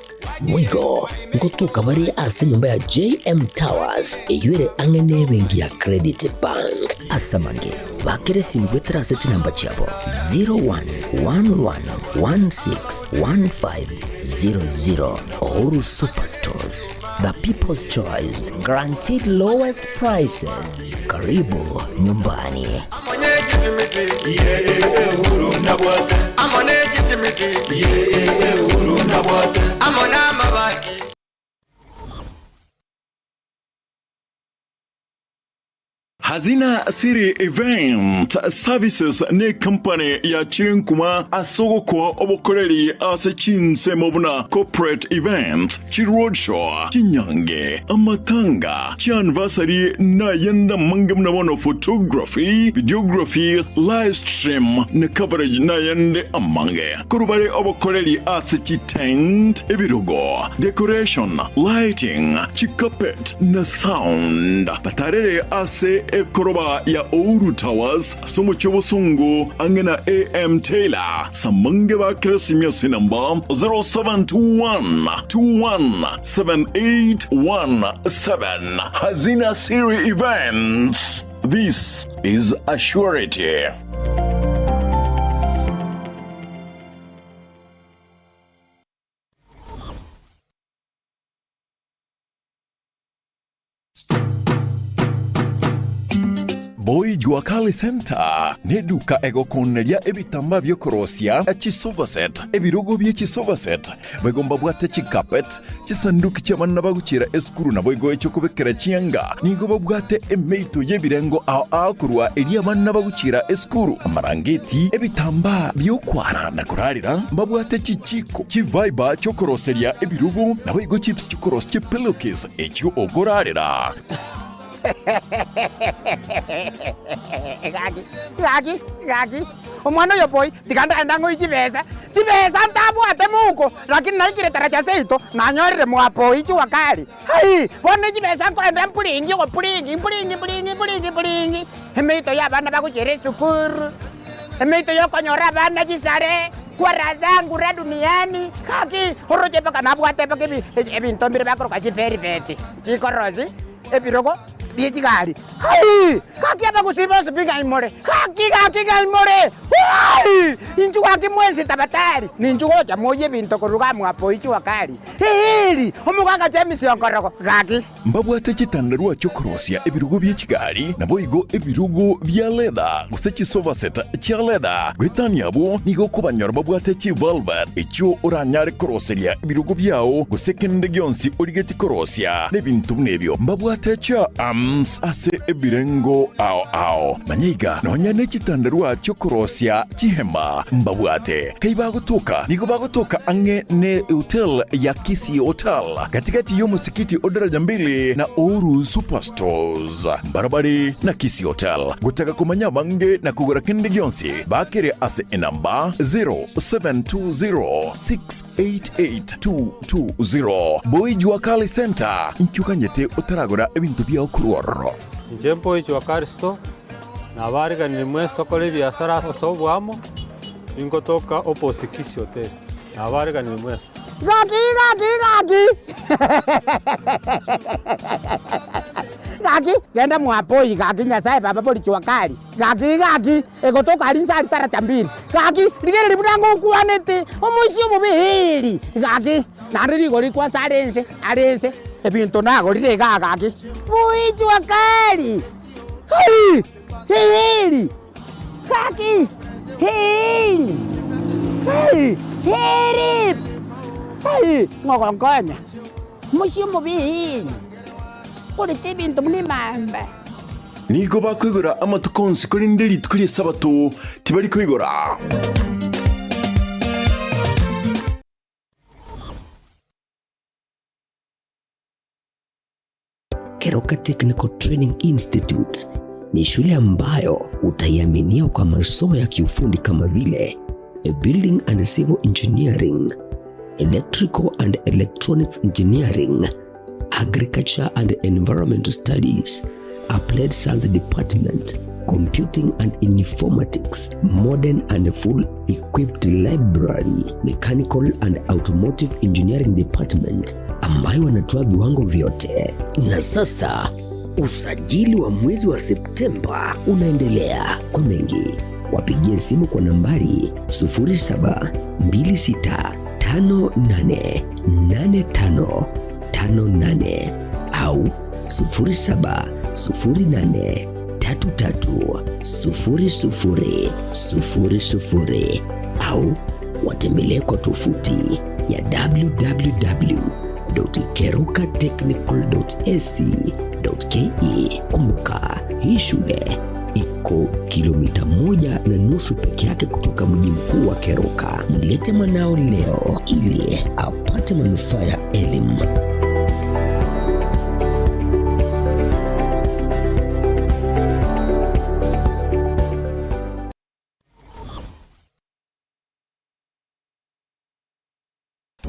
mwigo ngotuka bari ase nyumba ya JM Towers eyuere angene bengi ya Credit Bank asamange bakere simgwe traseti namba chabo 0111161500. Uhuru Superstores, the people's choice, guaranteed lowest prices. Karibu nyumbani. Hazina Siri Event Services ne company ya Chirinkuma asogoko obokoreri ase chinse mobuna corporate event chiroadshow chinyange amatanga chianniversary na yenda mangamna mono photography videography live stream ne coverage na yende amange kurubare obokoreri ase tent ebirogo decoration lighting chikapet na sound batarere ase ekoroba ya Uhuru Towers somo chobosungu angena AM Taylor samange ba kresimya sinamba 0721217817 Hazina Siri Events. This is a surety. Jua Kali Center neduka egokoneria ebitamba byokorosia chisovaset ebirogo bye chisovaset bagomba bwate chikapet chisanduki cy'abana bagucira eskuru na boygo echo kubekera chianga nigo babwate emeito yebirengo ao kurwa eri abana bagucira eskuru amarangeti ebitamba byokwara na kurarira babwate chichiko chiviber chokoroseria ebirogo na boygo chips chokoros chipillows echo ogorarira Gagi. Omwana yo boy, tikanda ndango ichibesa. Chibesa ntabwate muko, lakini naikire taracha seito, nanyorire mwapo Jua Kali. Hai, wone chibesa kwenda mpulingi go pulingi. Emeito ya bana bakuchere sukuru. Emeito yo konyora bana chisare. Kwara zangu ra duniani. Kaki, oroje paka nabwate paka ebinto mbire bakoro kwa chiferi beti. Chikorozi, ebirogo. Biechigari. Hai! Kaki apa kusiba sepinga imore. Kaki imore. Hai! Inchu kaki mwenzi tabatari. Ninchu gocha moye binto koruga mwapo Jua Kali. Hili, omuganga chemisi onkoroko. Kaki. Mbabwate chitandarua chokorosia ebirugo biechigari na boigo ebirugo bia leather. Gusechi sofa set chia leather. Gwetani abo nigo kubanyor babwate chi velvet. Echo oranyare koroseria ebirugo biao gusekende gionsi origeti korosia. Nebintu nebyo. Mbabwate cha ase ebirengo ao manyiga nonya nechitandarua chokorosia chihema mbabwate kaibagotoka nigo bagotoka ange ne hotel ya Kisii Hotel katikati yo musikiti odaraja mbili na Oru Superstores barabari na Kisii Hotel gutaka kumanya bange na kugura kende gionsi bakere ase enamba 0720688220 Boy Jua Kali Center inkyukanyete otaragora ebintu bya Kuroro. Njempo Jua Kali Store na bariga ni mwesto kole biashara osobwamo ingotoka opposite Kisii Hotel na bariga ni mwesto Gagi genda mwapoi gagi nyasaye baba boli Jua Kali gagi egotoka alinza alitara chambiri gagi ligere libudango kuanete omusio mubihili gagi nariri gori kwa sarense ebintu nago lire gagi Boy Jua Kali hai hili gagi hili hai ngogongonya musio mubihili kuri tibintu mlimamba nigo bakwigura amatukonsi kuri nderi tukuri sabato tibari kwigura Keroka Technical Training Institute ni shule ambayo utaiaminia kwa masomo ya kiufundi kama vile Building and Civil Engineering, Electrical and Electronics Engineering, Agriculture and Environmental Studies, Applied Science Department, Computing and Informatics, Modern and Full Equipped Library, Mechanical and Automotive Engineering Department, ambayo wanatoa viwango vyote. Na sasa usajili wa mwezi wa Septemba unaendelea. Kwa mengi wapigie simu kwa nambari 0726588558 au 0708330000 au watembelee kwa tovuti ya www.kerokatechnical.ac.ke. Kumbuka, hii shule iko kilomita 1.5 peke yake kutoka mji mkuu wa Keroka. Mlete mwanao leo ili apate manufaa ya elimu.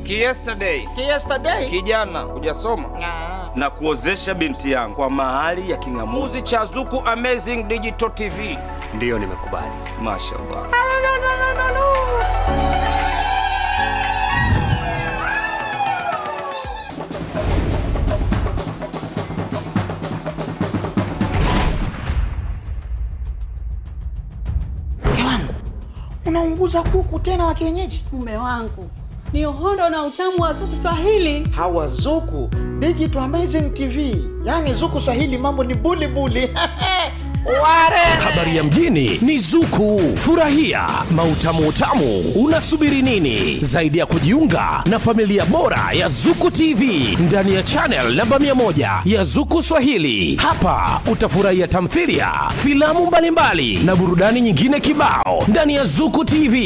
Yesterday. Kijana, hujasoma? Na kuozesha binti yangu kwa mahali ya kingamuzi cha Zuku Amazing Digital TV. Ndiyo, nimekubali. Mashallah. Kewangu, unaunguza kuku tena wa kienyeji? Mume wangu, ni uhondo na utamu wa Zuku Swahili. Hawa Zuku Digital Amazing TV. Yani Zuku Swahili mambo ni buli buli. Habari ya mjini ni Zuku. Furahia mautamu utamu. Unasubiri nini? Zaidi ya kujiunga na familia bora ya Zuku TV ndani ya channel namba 100 ya Zuku Swahili. Hapa utafurahia tamthilia, filamu mbalimbali na burudani nyingine kibao ndani ya Zuku TV.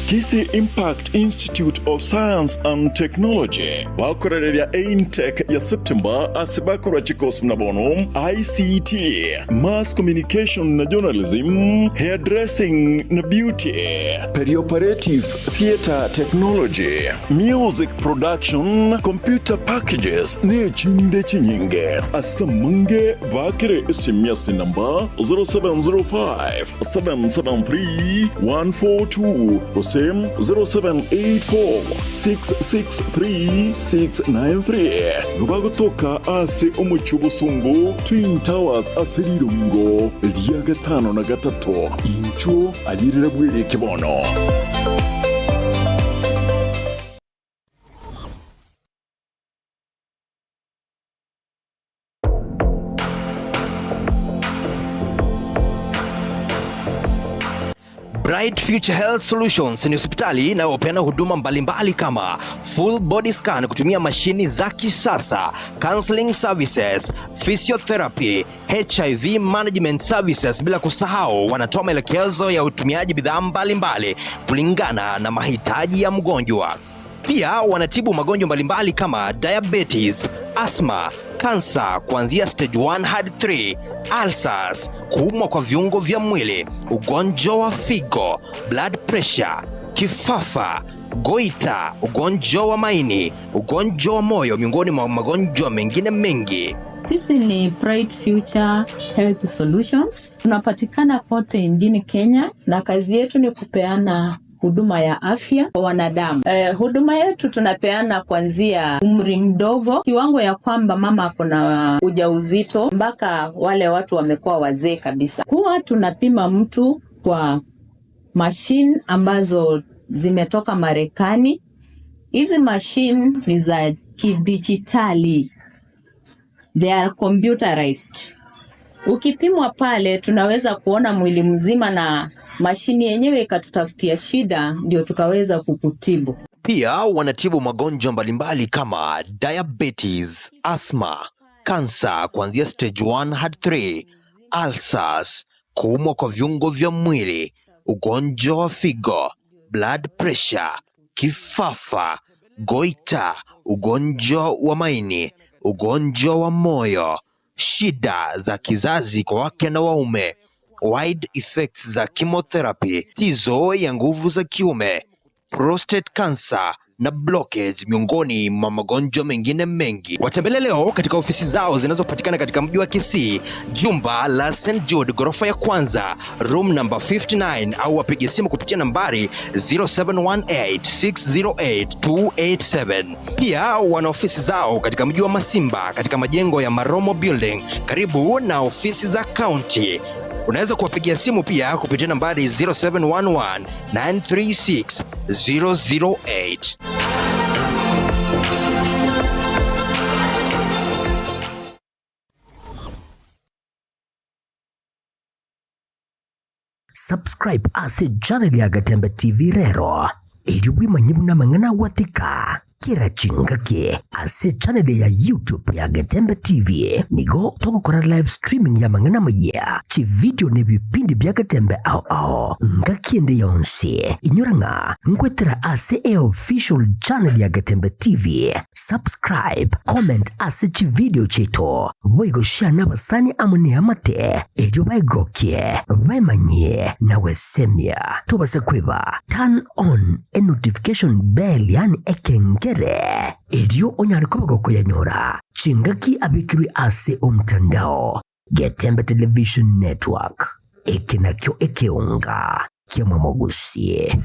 Kisii Impact Institute of Science and Technology bakorereria AINTEC ya September asibakora chikos mnabono ICT, Mass Communication na Journalism, Hairdressing na Beauty, Perioperative Theatre Technology, Music Production, Computer Packages ne chinde chinyinge. Asamange bakire simyasi namba 0705 773 142 0784-663-693 nubagotoka ase umucubusungu Twin Towers asirirungo liya 5 na 3 incho alirira bwere kibono. Bright Future Health Solutions ni hospitali inayopeana huduma mbalimbali kama full body scan kutumia mashini za kisasa, counseling services, physiotherapy, HIV management services, bila kusahau wanatoa maelekezo ya utumiaji bidhaa mbalimbali kulingana na mahitaji ya mgonjwa. Pia wanatibu magonjwa mbalimbali kama diabetes, asthma, kansa kuanzia stage 1 hadi 3, ulcers, kuumwa kwa viungo vya mwili, ugonjwa wa figo, blood pressure, kifafa, goita, ugonjwa wa maini, ugonjwa wa moyo, miongoni mwa magonjwa mengine mengi. Sisi ni Bright Future Health Solutions. Tunapatikana kote nchini Kenya na kazi yetu ni kupeana huduma ya afya kwa wanadamu. Huduma yetu tunapeana kuanzia umri mdogo, kiwango ya kwamba mama akona ujauzito, mpaka wale watu wamekuwa wazee kabisa. Huwa tunapima mtu kwa machine ambazo zimetoka Marekani. Hizi machine ni za kidijitali. They are computerized. Ukipimwa pale tunaweza kuona mwili mzima na mashini yenyewe ikatutafutia shida ndio tukaweza kukutibu. Pia wanatibu magonjwa mbalimbali kama diabetes, asthma, kansa kuanzia stage 1 hadi 3, ulcers, kuumwa kwa viungo vya mwili, ugonjwa wa figo, blood pressure, kifafa, goita, ugonjwa wa maini, ugonjwa wa moyo, shida za kizazi kwa wake na waume, wide effects za chemotherapy, tizo ya nguvu za kiume, prostate cancer na blockage, miongoni mwa magonjwa mengine mengi. Watembele leo katika ofisi zao zinazopatikana katika mji wa Kisii, jumba la St. Jude, ghorofa ya kwanza, room number 59, au wapige simu kupitia nambari 0718608287. Pia wana ofisi zao katika mji wa Masimba katika majengo ya Maromo Building karibu na ofisi za county. Unaweza kuwapigia simu pia kupitia nambari 0711-936-008. Subscribe ase channel ya Gatembe TV rero ili wimanye na mangana watika kira chingake ase channel ya YouTube ya Gatembe TV nigo toko kora live streaming ya mangana maya chi video ne bipindi bya Gatembe ao ngakiende yonse inyoranga ngwetera ase official channel ya Gatembe TV. Subscribe, comment ase chi video cheto boigo share na basani amone amate ejo baigokie baimanye na wesemia tubase kweba turn on a notification bell yani ekengere ejo onyari koboko yanyora chingaki abikiri ase omtandao Gatembe Television Network ekinakyo ekeunga kiama mogusie.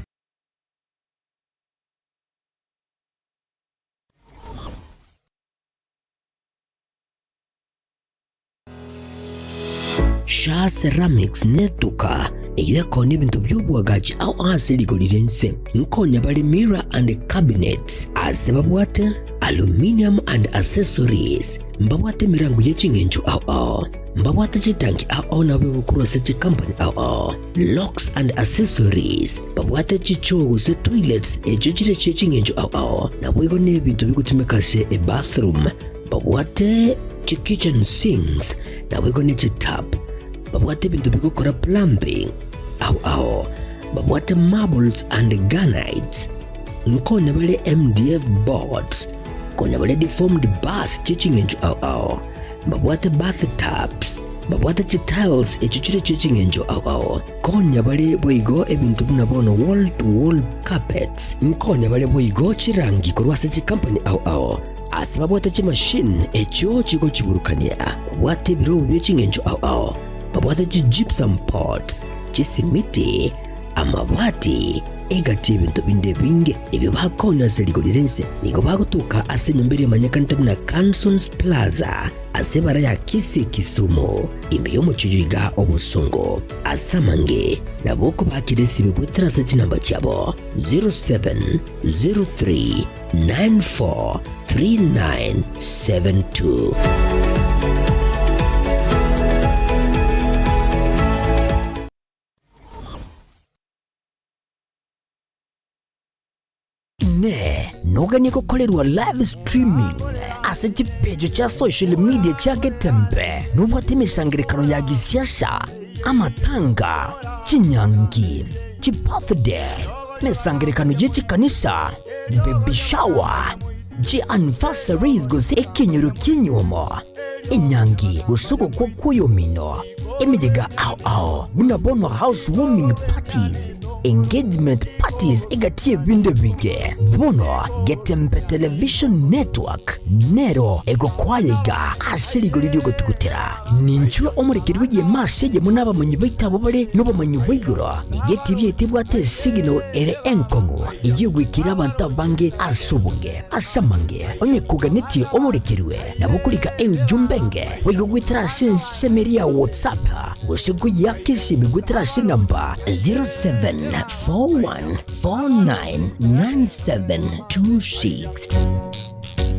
Sha Ceramics netuka iyo ekoni ebintu by'obwagaji au asiligolinse nkonya bali mirror and cabinets ase babwate aluminium and accessories mbabwate mirango y'echingenjo au mbabwate chitangi au na bwe kurose chi company au locks and accessories mbabwate chichogo se toilets echichire chechingenjo au na bwe gone ebintu bikutumika se e bathroom mbabwate chi kitchen sinks na bwe gone chi tap mbabwate ebintu bikukora plumbing au mbabwate marbles and granites nkone bale MDF boards kone bale deformed bath chichingenjo au mbabwate bathtubs mbabwate tiles echichire chichingenjo au kone bale boigo ebintu bunabono wall to wall carpets nkone bale boigo chirangi korwase chi company au asibabwate chi machine echo chiko chiburukania mbabwate biro byechingenjo au mbabwate chi gypsum pots chisimiti amabati egati ebintu binde binge ebyo bakona seligolirense niko bagutuka ase nyombere manyakanta na Cansons Plaza ase bara ya Kisi Kisumu imbeyo muchuyiga obusungo asamange naboko bakiresi bibutira se namba cyabo 0703943972. Noganye kukolerwa live streaming ase chipejo cha social media cha Getembe nubwate misangirikano ya gisiasha amatanga chinyangi chibirthday misangirikano yechikanisa baby shower anniversaries gozi ekinyoro kinyomo inyangi gusuko kwa kuyomino emijega au bunabono housewarming parties engagement parties egatie binde bige bono Getembe television network nero ego kwayega asirigolidio gotukutera ninchwe omurikirwe ye masege munaba munyibaita bobale nobo manyibigoro nigeti byetibwate signal ere enkongo igwikira abantu bange asubunge asamange onye kuganiti omurikirwe nabukulika jumbenge wego gwitira semeria WhatsApp gosigu yakisi migwitira namba 0741499726.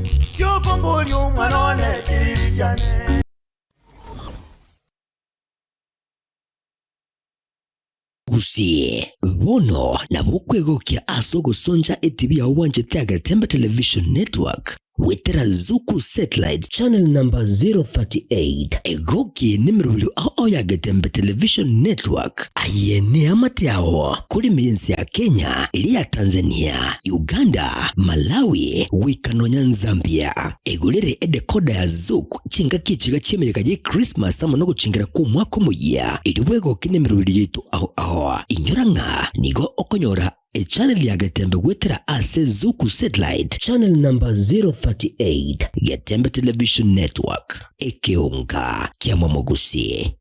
Gusi bono na bukwegokia asogo sonja etibi ya wanje Getembe television network wetera Zuku satellite channel number 038 egoki nimrulu au ya Getembe television network ayene amati yao kuli miensi ya Kenya ili ya Tanzania Uganda Malawi wikanonya Zambia egulere edekoda ya Zuku chinga kichiga chemereka je Christmas amono guchingira ku mwaka muya iliwego kinemrulu yetu au inyoranga nigo okonyora a channel ya Getembe wetera ase Zuku satellite channel number 038 Getembe television network ekeonga kia Mwamogusi.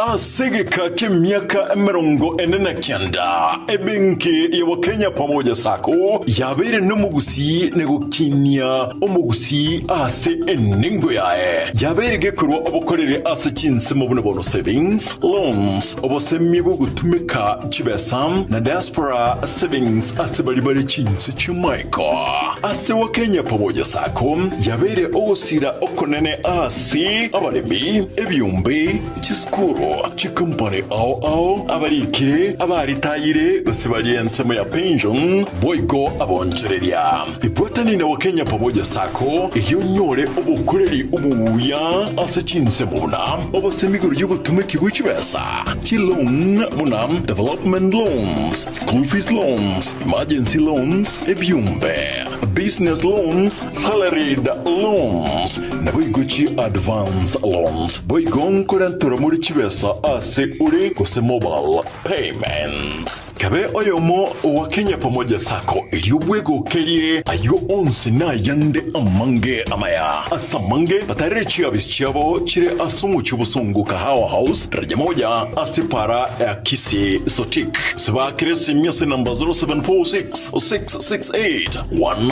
Asegeka k'emyaka 49 ebenki ya Wakenya pamoja sako yabere n'omugusi negukinya omugusi ase eningo yae yabere gekurwa obukorere ase chinsemo buno savings loans obosemi bugutumika chibesam na diaspora savings ase bali chinse chimaiko ase Wakenya pamoja sako yabere ogusira okonene ase abalemi ebyumbe chiskuru chikumpane au abarikire abaritayire gusibali ensemo ya pension boygo abonchereria ibotani na Wakenya pamoja sako iyonyore obukureri ubuya ase chinsemo buna obosemiguru yugutumiki bw'ikibesa chilon buna development loans school fees loans emergency loans ebyumbe business loans salaried loans na boygochi advance loans boygon korantura muri kibesa ase uri kuse mobile payments kabe oyomo Wakenya pamoja sako iliyobwego kerie ayo onsi na yande amange amaya asamange batarechi abisichabo chire asumu chubusungu kahawa house raja moja asipara ya Kisi Sotik siba kiresi miasi namba 0746 668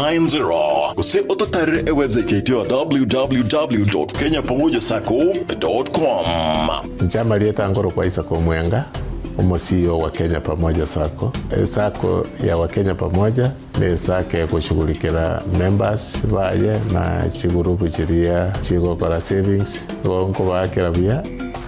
0790 kuse ototare website yetu www.kenyapamojasacco.com. Njama lieta ngoro kwa Isako Mwenga, CEO wa Kenya Pamoja Sacco. Sacco ya Wakenya Pamoja ni sacco ya kushughulikia members baye na chigurupu chiria chigokora savings wonko bakira bia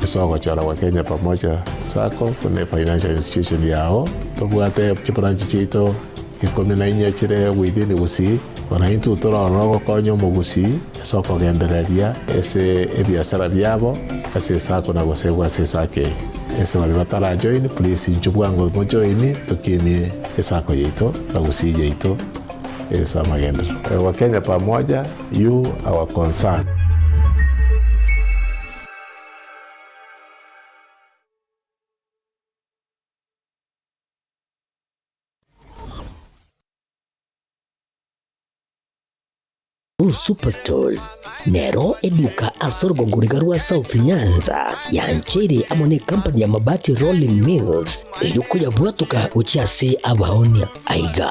isoko chora Wakenya Pamoja Sacco kuna financial institution yao tobwate branch chito ikome na inya chire within Gusii wanaintu torono konyo mugusi soko gendereria ese ebiashara byabo ase sacco na gosegwa ase sake ese wale batara join please njubwango mo join tukini esako yeito na Gusii yeito esa magenda Wakenya Pamoja you our concern. Superstores nero eduka asorgo ngurigarua South Nyanza ya nchiri amone company ya mabati Rolling Mills ilikuya bwatuka uchiase abaonia aiga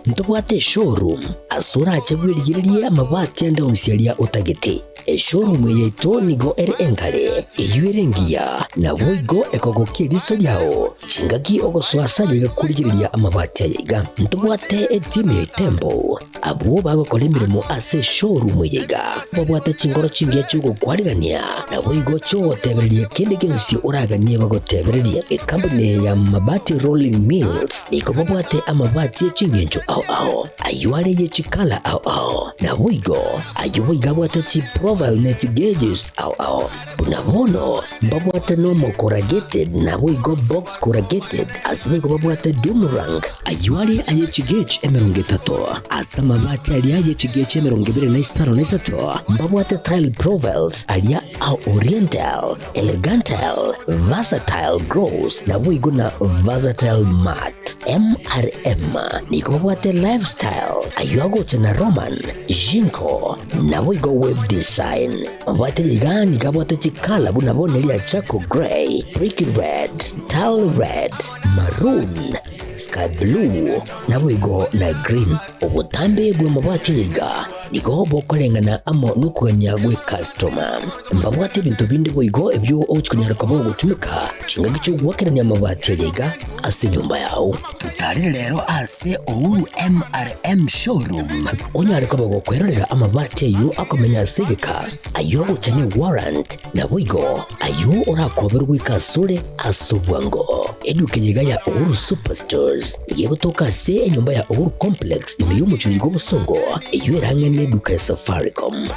ntobwate showroom asura achebwirigirie amabati ande usialia utagete showroom yeito nigo engale iyuerengia na boigo ekogokiriso yao chingaki ogoswasa yiga kurigiriria amabati aiga ntobwate team tembo abo bagokora imirimo ase showroom yiga babwate chingoro chingia chugo kwarigania na boigo cho tebererie kende gensi uraganie bagotebererie company ya mabati Rolling Mills niko babwate amabati chingenjo ao ayuare ye chikala ao na boigo ayuiga bwate chi profile net gauges ao unabono babwate normal corrugated na boigo box corrugated asime babwate Dumarang ayuare aye chigage emerongetato asama mabati aliaye chigage emerongebe na isaro na isato babwate tile profiles alia au oriental elegantal versatile gross na boigo na versatile mat MRM niko babwate lifestyle ayuago chana Roman Jinko na boigo web design babwate ligani kabwate chikala bunabone lia Chaco Grey Brick Red Tile Red Maroon Sky Blue na boigo na green ubutambe bwe mabwate liga niko bokolengana amo nukuganya gwe customer mbabwate bintu bindi boigo ebyo ochikunyara kabo gutumika chinga gicho gwakiranya mabwate liga ase nyumba yao tutari rero ase Uhuru MRM showroom onyare kabo gukwerera amabwate yu akomenya segeka ayo uchanye warrant na boigo ayo urakoberwa ikasure asobwango edukenyiga ya Uhuru Superstores yegotoka se nyumba ya Uhuru Complex imiyumu chuyigo busongo eyuerangene duka ya Safaricom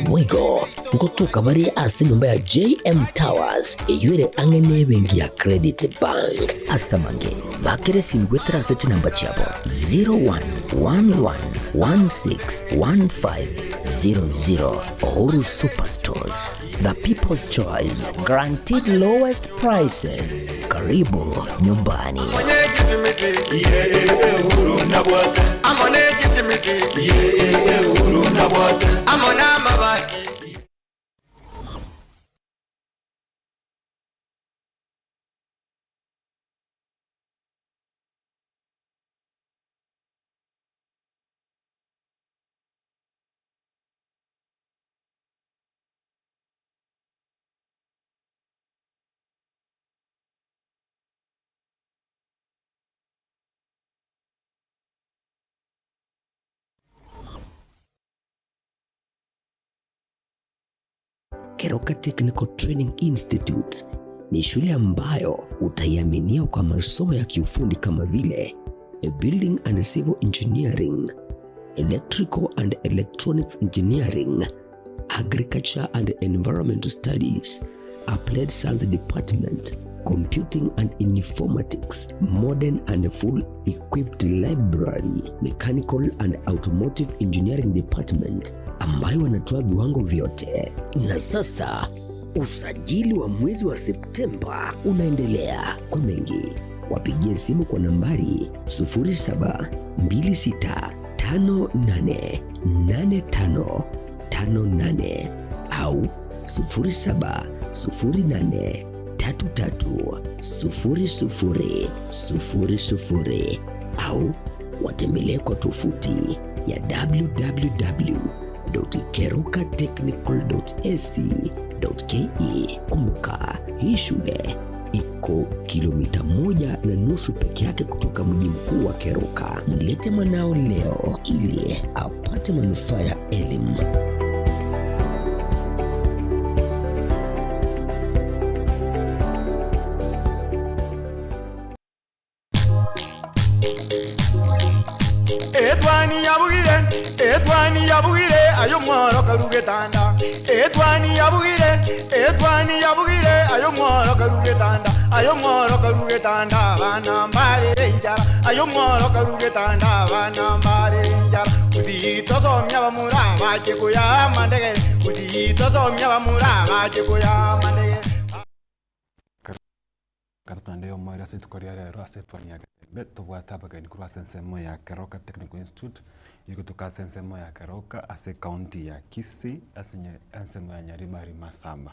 boigo ngotoka bari ase nyumba ya JM Towers eyuere angene bengi ya Credit Bank asamange bakere simgwetera seti namba chabo 0111161500 Uhuru Superstores, the people's choice, guaranteed lowest prices. Karibu nyumbani. Keroka Technical Training Institute ni shule ambayo utaiaminia kwa masomo ya kiufundi kama vile Building and Civil Engineering, Electrical and Electronics Engineering, Agriculture and Environmental Studies, Applied Science Department, Computing and Informatics, Modern and Full Equipped Library, Mechanical and Automotive Engineering Department, ambayo wanatoa viwango vyote. Na sasa usajili wa mwezi wa Septemba unaendelea. Kwa mengi wapigie simu kwa nambari 0726588558 au 0708330000 au watembelee kwa tovuti ya www.kerukatechnical.ac.ke. Kumbuka, hii shule iko kilomita 1.5 peke yake kutoka mji mkuu wa Keruka. Mlete mwanao leo ili apate manufaa ya elimu. Etwani yabugire ayo mwaro karugetanda. Etwani yabugire ayo mwaro karugetanda. Ayo mwaro karugetanda bana mbale njara. Ayo mwaro karugetanda bana mbale njara. Uzito somya bamura baje kuya mandege. Uzito somya bamura baje kuya mandege. Kartandeo moira sit koriare rase twani yake. Beto bwata bagani kura sensemo ya Keroka Technical Institute. Yuko tuka sensemo ya Keroka ase county ya Kisii asinye sensemo ya Nyaribari Masamba.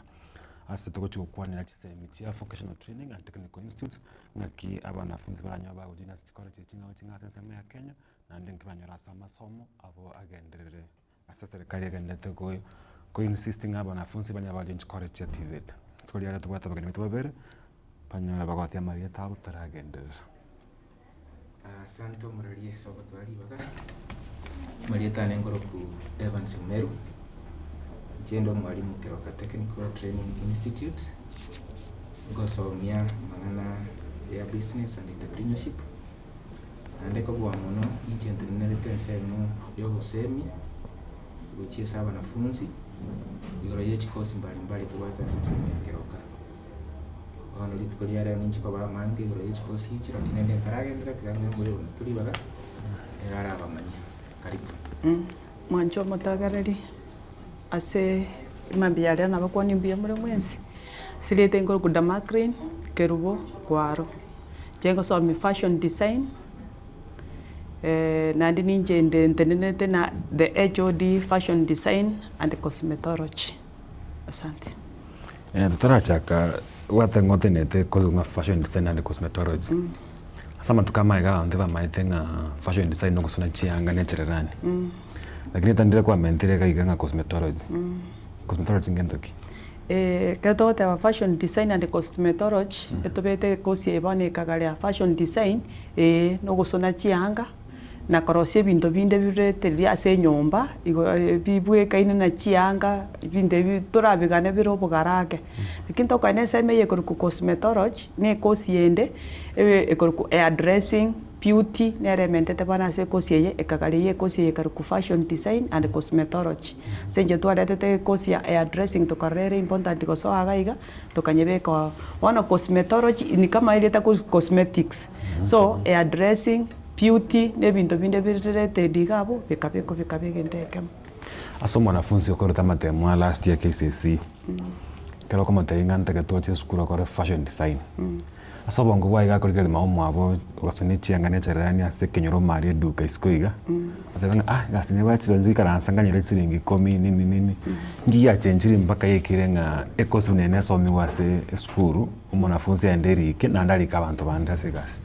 Ase tuko chukwani na chisemiti ya vocational training and technical institutes ngaki abanafunzi baranya ba ujina college chinga sensemo ya Kenya na ndinki banyora masomo abo agenderere ase serikali agendete ko insisting abanafunzi banya ba college ya TVET. Skoli ya tubata bagani tubabere panyora bagwatia maria tabu taragenderera. Santo murarie soko twali baga Marieta Nengoroku Evans Umeru Jendo mwalimu Keroka Technical Training Institute gosomia manana ya business and entrepreneurship andeko bwa muno agent nnerete seno yo husemi guchisa wanafunzi yoroye chikosi mbalimbali tuwata sasa ya Keroka ono litkolia leo ninchi kwa bamangi yoroye chikosi chiro kinende tarage ndira tiganga muri tuli baga erara bamanya karibu mwancho mutagarari ase mambiaria na bakwani mbia muri mwensi silete ngoro kudama green kerubo kwaro jengo so mi fashion design na ndini njende ntenete na the HOD fashion design and cosmetology. Asante. Tutara chaka wata ngote nete ko fashion design and cosmetology. Sama tukama iga ndeva maitenga fashion design no kusuna chianga nechererani. Lakini tandire kwa mentere kaiga cosmetology. Cosmetology ngendoki. Kato te fashion design and cosmetology etobete kosi ebane kagalia fashion design no kusuna chianga na korosie bintu binde bireteria ase nyomba igo bibwe kaine na chianga binde turabigane biro bugarake lakini to kaine seme ye ku cosmetology ne kosi ende ku hairdressing beauty ne rementete bana se kosi ye ekagale ye kosi ye ku fashion design and cosmetology senje to alete kosi ya hairdressing to karere important ko so agaiga to kanyebe ko one cosmetology ni kama ile ta cosmetics so hairdressing beauty ne bintu binde birete digabo bikabege ndeke aso mwanafunzi okorota matemwa last year KCSE kero kama tainganta katoche skura kore fashion design aso bongo bwa iga korikele maomo abo wasoni chianga ne cherani ase kenyoro mari duka iskoiga atanga gasine bachi benzi karansanga nyere siringi komi nini ngiya chenjiri mpaka yekirenga ekosunene somi wase skuru mwanafunzi anderike na ndari kabantu bandase gasi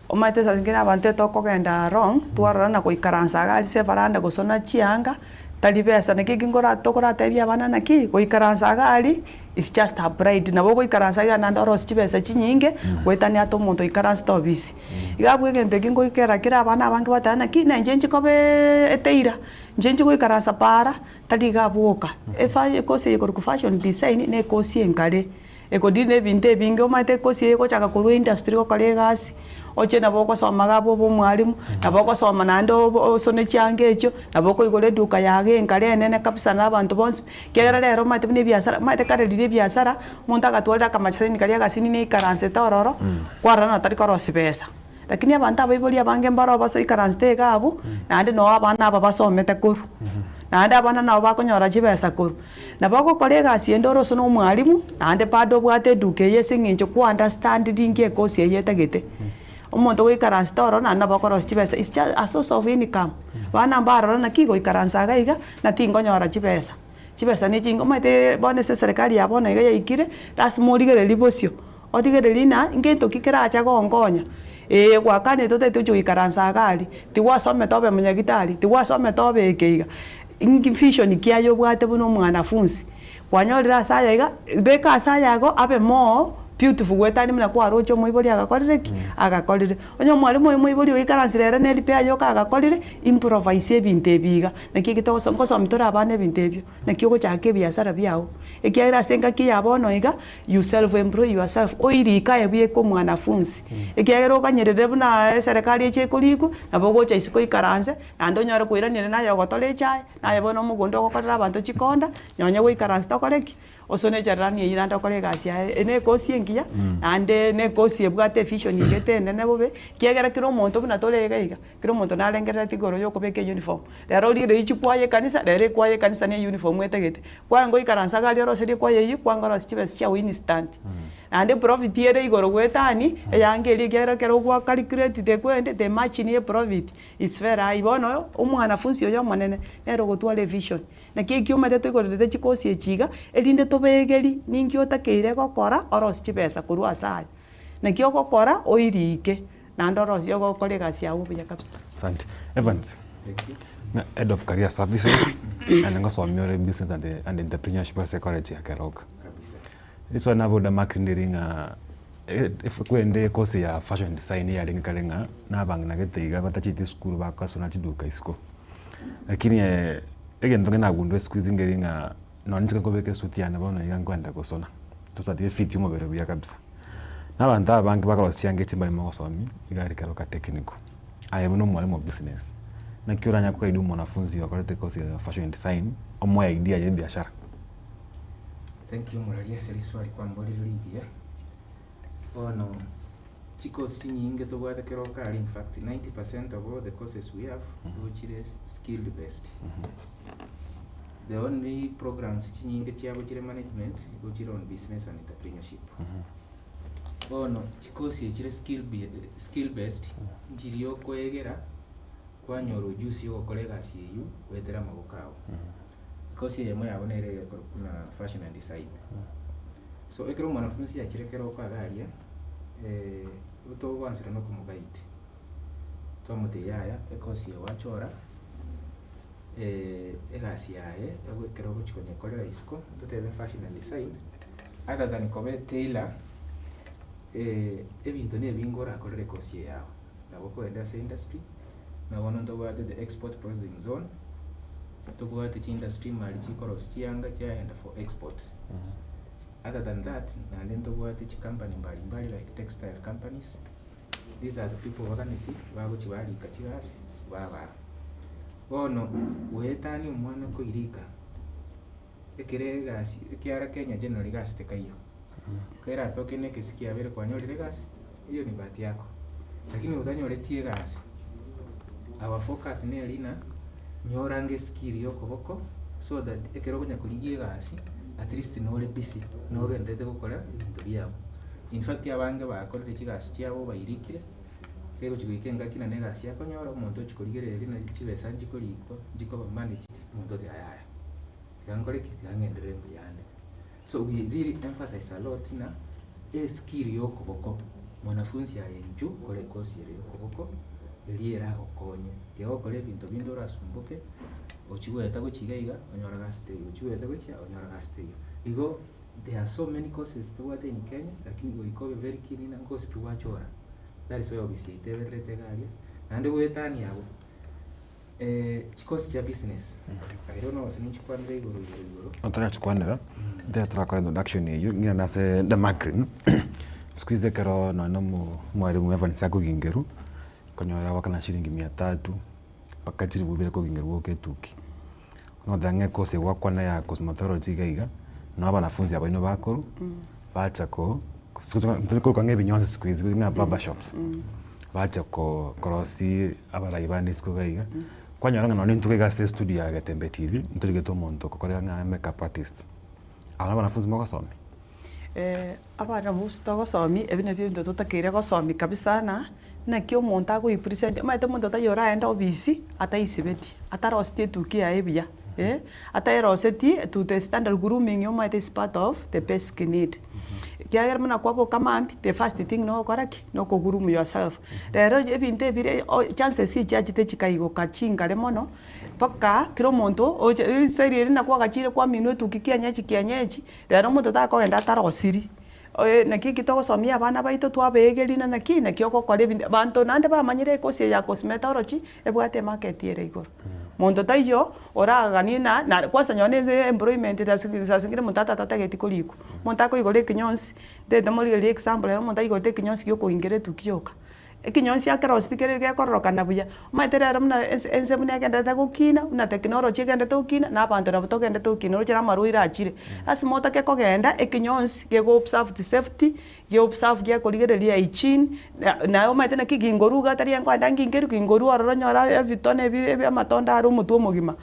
omate sasingina bante toko genda wrong twarora na kuikaransa gali se faranda gusona chianga talibesa nekingora tokora tebya bana naki kuikaransa gali is just a bride na bogo ikaransa ya nanda ros chibesa chinyinge wetani ato muntu ikaransa tobisi igabwe gente kingo ikera kira bana bange batana ki na njenji kobe eteira njenji kuikaransa para taliga buoka efa kosi ku fashion design ne kosi engale ekodine vinte binge omate kosi eko chaka ku industry ko kale gasi oche na boko soma gabo bo mwalimu na boko soma nando sone change echo na boko igole duka yage ngale nene kabisa na abantu bonse kera lero mate bine biasara mate kare dire biasara monta gatwala kama chani kali gasini ne ikaranse tororo kwara na tari korosi pesa lakini abantu abayiboli abange mbaro baso ikaranse gabo na ande no abana aba basomete kuru na ande abana na bakonyora chibesa kuru na bako kole gasi endoro sono mwalimu na ande pado bwate duke yesingincho ku understand dinge kosi yetagete omuntu goikaransa toro na nabakoro chibesa is just a source of income bana mbaro na kigo ikaransa gaiga na tingonyora chibesa ni chingo mate bone se serikali yabona iga ikire lazima odigere libosio odigere lina ingento kikira acha gongonya gwakane tote tucho ikaransa gari tiwasome tobe munyagitari tiwasome tobe ekeiga ingi vision kiayo bwate buno mwanafunzi kwanyorira saya iga beka saya go abe mo beautiful wetani mna kwa rocho moibori agakorire agakorire onyo mwalimu moibori oikaransirere neri pe ayo agakorire improvise ebinte biga naki gito sonko somtora abane ebinte ebyo naki ogo chake biasara biao ekiaira senga kiyabono iga you self employ yourself oirika ebye ko mwanafunzi ekiaira okanyerere buna serikali eche kuliku nabogo cha isiko ikaranse nando nyore kuiranire nayo gotole chai nayo bono mugondo gokorera abantu chikonda nyonye go ikaranse tokoreki osone charani iranda kole gasia ene kosi engia ande ne kosi ebwate vision igete nene bobe kiagera kiro monto buna tole gaiga kiro monto na lengera tigoro yoko beke uniform lero lire ichupwaye kanisa lere kwaye kanisa ne uniform etegete kwango ikaransa gali ro seri kwaye yi kwango ro chibes cha instant ande profit yere igoro gwetani eyangeli gero kero kwa calculate de kwende de match ni profit is fair ibono umwanafunzi yo manene nero gotwale vision na kiki umate tuikorete chikosi echiga elinde tobegeri ningi otakeire gokora oros chibesa kurwa asaya na kio gokora oirike na ndoro sio gokore gasi yawo buya kabisa. Asante. Evans. Na head of career services and also business and entrepreneurship psychology ya Keroka. This one about the marketing if kwende kosi ya fashion design ya linkalenga na bang na geteiga batachiti school bakasona chiduka isiko. Lakini again tongena gundwe squeezing ngeringa nonitse ko beke sutiana bona yangwanda gosona tusati fit yumo bere buya kabisa n'abantu abangi bakalosiyange timbali magosomi igari Keroka technical I am no mwalimu of business na kioranya kwa idu mwanafunzi wakolete kosi ya fashion design omo idea ya biashara. Thank you Muralia seriswali kwa mboli lidia ono chikosi nyingi tobwate Keroka in fact 90% of all the courses we have which is skill based. The only programs nyingi chiabo chire management which on business and entrepreneurship. Ono chikosi chire skill based njiriyo kwegera kwanyoro ujuzi yo kolega siyu wetera magokao. Kosi yemo yabonere kuna fashion and design. So ekero mwanafunzi yakire Keroka garia uto wansira no kumugaiti. Tomote yaya ekosi wachora egasi yae egwekera guchikonye kolera isiko tutebe fashion and design other than kobe tailor ebintu ne bingora kolere kosi yawe nabo ko endase industry nabo ndo wate the export processing zone to go at the industry mali chikoro stianga chaenda for export. Other than that na ndento go at the company mbali like textile companies. These are the people wakaniti bago chibali kachirasi baba ono wetani umwana ko irika ekere gasi ekiara Kenya generally gas tekayo kera tokene kisikia bere kwanyorire gas hiyo ni bahati yako lakini utanyoretie gas our focus ne lina nyorange skill yoko boko so that ekero kunya kurigie gas at least no le busy no gendete gukora ibintu byabo in fact abange bakorere kigas cyabo bayirikire kego chikuikenga kina negasi yako nyora umuntu chikorigere lina chibesa njikoriko njiko manage umuntu de aya yangore kitangendere mbiyane. So we really emphasize a lot na skill yoko boko mwanafunzi ayenju kole kosi yoko boko eliera okonye teo kole bintu bindora sumbuke ochiweta gochigaiga onyora gaste ochiweta gocha onyora gaste igo there are so many courses to what in Kenya lakini go ikobe very keen na course kiwachora. That is why obviously teverete galia and wetani yabo chikosi cha business I don't know wasini chikwande igoro otara chikwande the track introduction you ngina nase the macrin squeeze kero no mwalimu Evans akogingeru konyora wakana shilingi 300 pakachiri bubere ko gingeru oketuki no dange kose wakwana ya cosmetology gaiga no abanafunzi abano bakuru bachako ntiko kange binyonse squeeze na barber shops bachako krosi abarayibani siko gaiga kwanyora ngano nintuke gaste studio ya Gatembe TV nturige to monto kokore nga makeup artist ala banafunzi mwasomi abana musto gosomi ebine bintu tutakire gosomi kabisa na kio monta go ipresent maite monto tayora enda obisi ataisibeti atarosti tukia ebia atairoseti to the standard grooming you might is part of the basic need kiagera muna kwabo kamambi the first thing no koraki no kugurumu yourself rero ebintu ebire chances si chachite chikaigo kachingare mono paka kiro monto oje seri na kwa gachire kwa minutu kikianyechi rero monto takogenda tarosiri naki kitogosomia abana baito twabegerina naki okokora ebintu banto nande bamanyire ekosi ya cosmetology ebwate market ere igoro monto taiyo oraganina na kwanza nyoneze employment tasingire mutata tatageti kuliko monta ko igore kinyonsi de muri example rero monta igore kinyonsi gyo kuingere tukioka ekinyonsi akero stikere gekororoka na buya maeterera muna ense muna agenda gukina una technology agenda tukina na abantu rabo togenda tukina urukira maruira achire asimota ke kogenda ekinyonsi gego observe the safety ge observe ge korigereria hygiene na maetena kigingoruga tari enkwanda ngingeru kingoru oronyora evitone ebi amatonda ari omutu omogima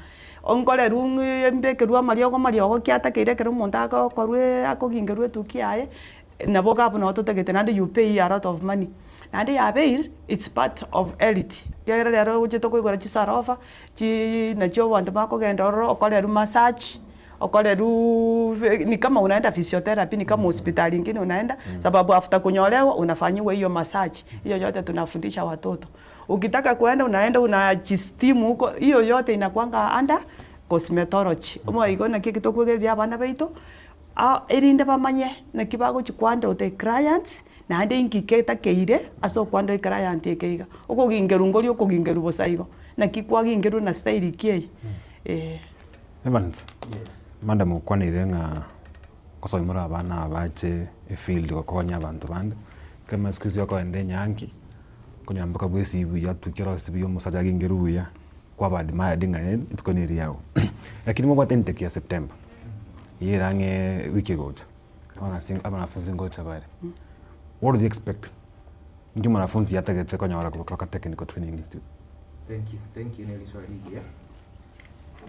onkore rungu embekerwa mariogo kiatakeire kero omonto akokorwe akogingerwa etuki yaye nabo gabu no totagete nande you pay a lot of money nande yabeir it's part of elite gere rero ujito koigora chisarofa chi nacho bantu bakogenda oro okoreru massage okoreru ni kama unaenda physiotherapy ni kama hospitali nyingine unaenda sababu after kunyolewa unafanyiwa hiyo massage hiyo yote tunafundisha watoto ukitaka kuenda unaenda unajistimu huko hiyo yote inakuanga under cosmetology omo igona kiki kugeria abana baito erinde bamanye nakibago chikwanda ote clients na ande inkiketa keire aso kwanda client ekeiga okogingeru ngori okogingeru bosaigo nakikwagingeru na style kiei Evans madam ukwanire nga kosoimura abana abache efield kokonya abantu bande kama skuzi yako ende nyangi kunyambuka bwesi ibu yatukira sibi yo musaja gingeru ya kwa bad ma dinga itkoniri yao lakini mwa tente ya September yirange wiki goja ona sing abanafunzi ngocha bare what do you expect ndio mwanafunzi yatagete konyora kutoka technical training institute thank you Nelly swali here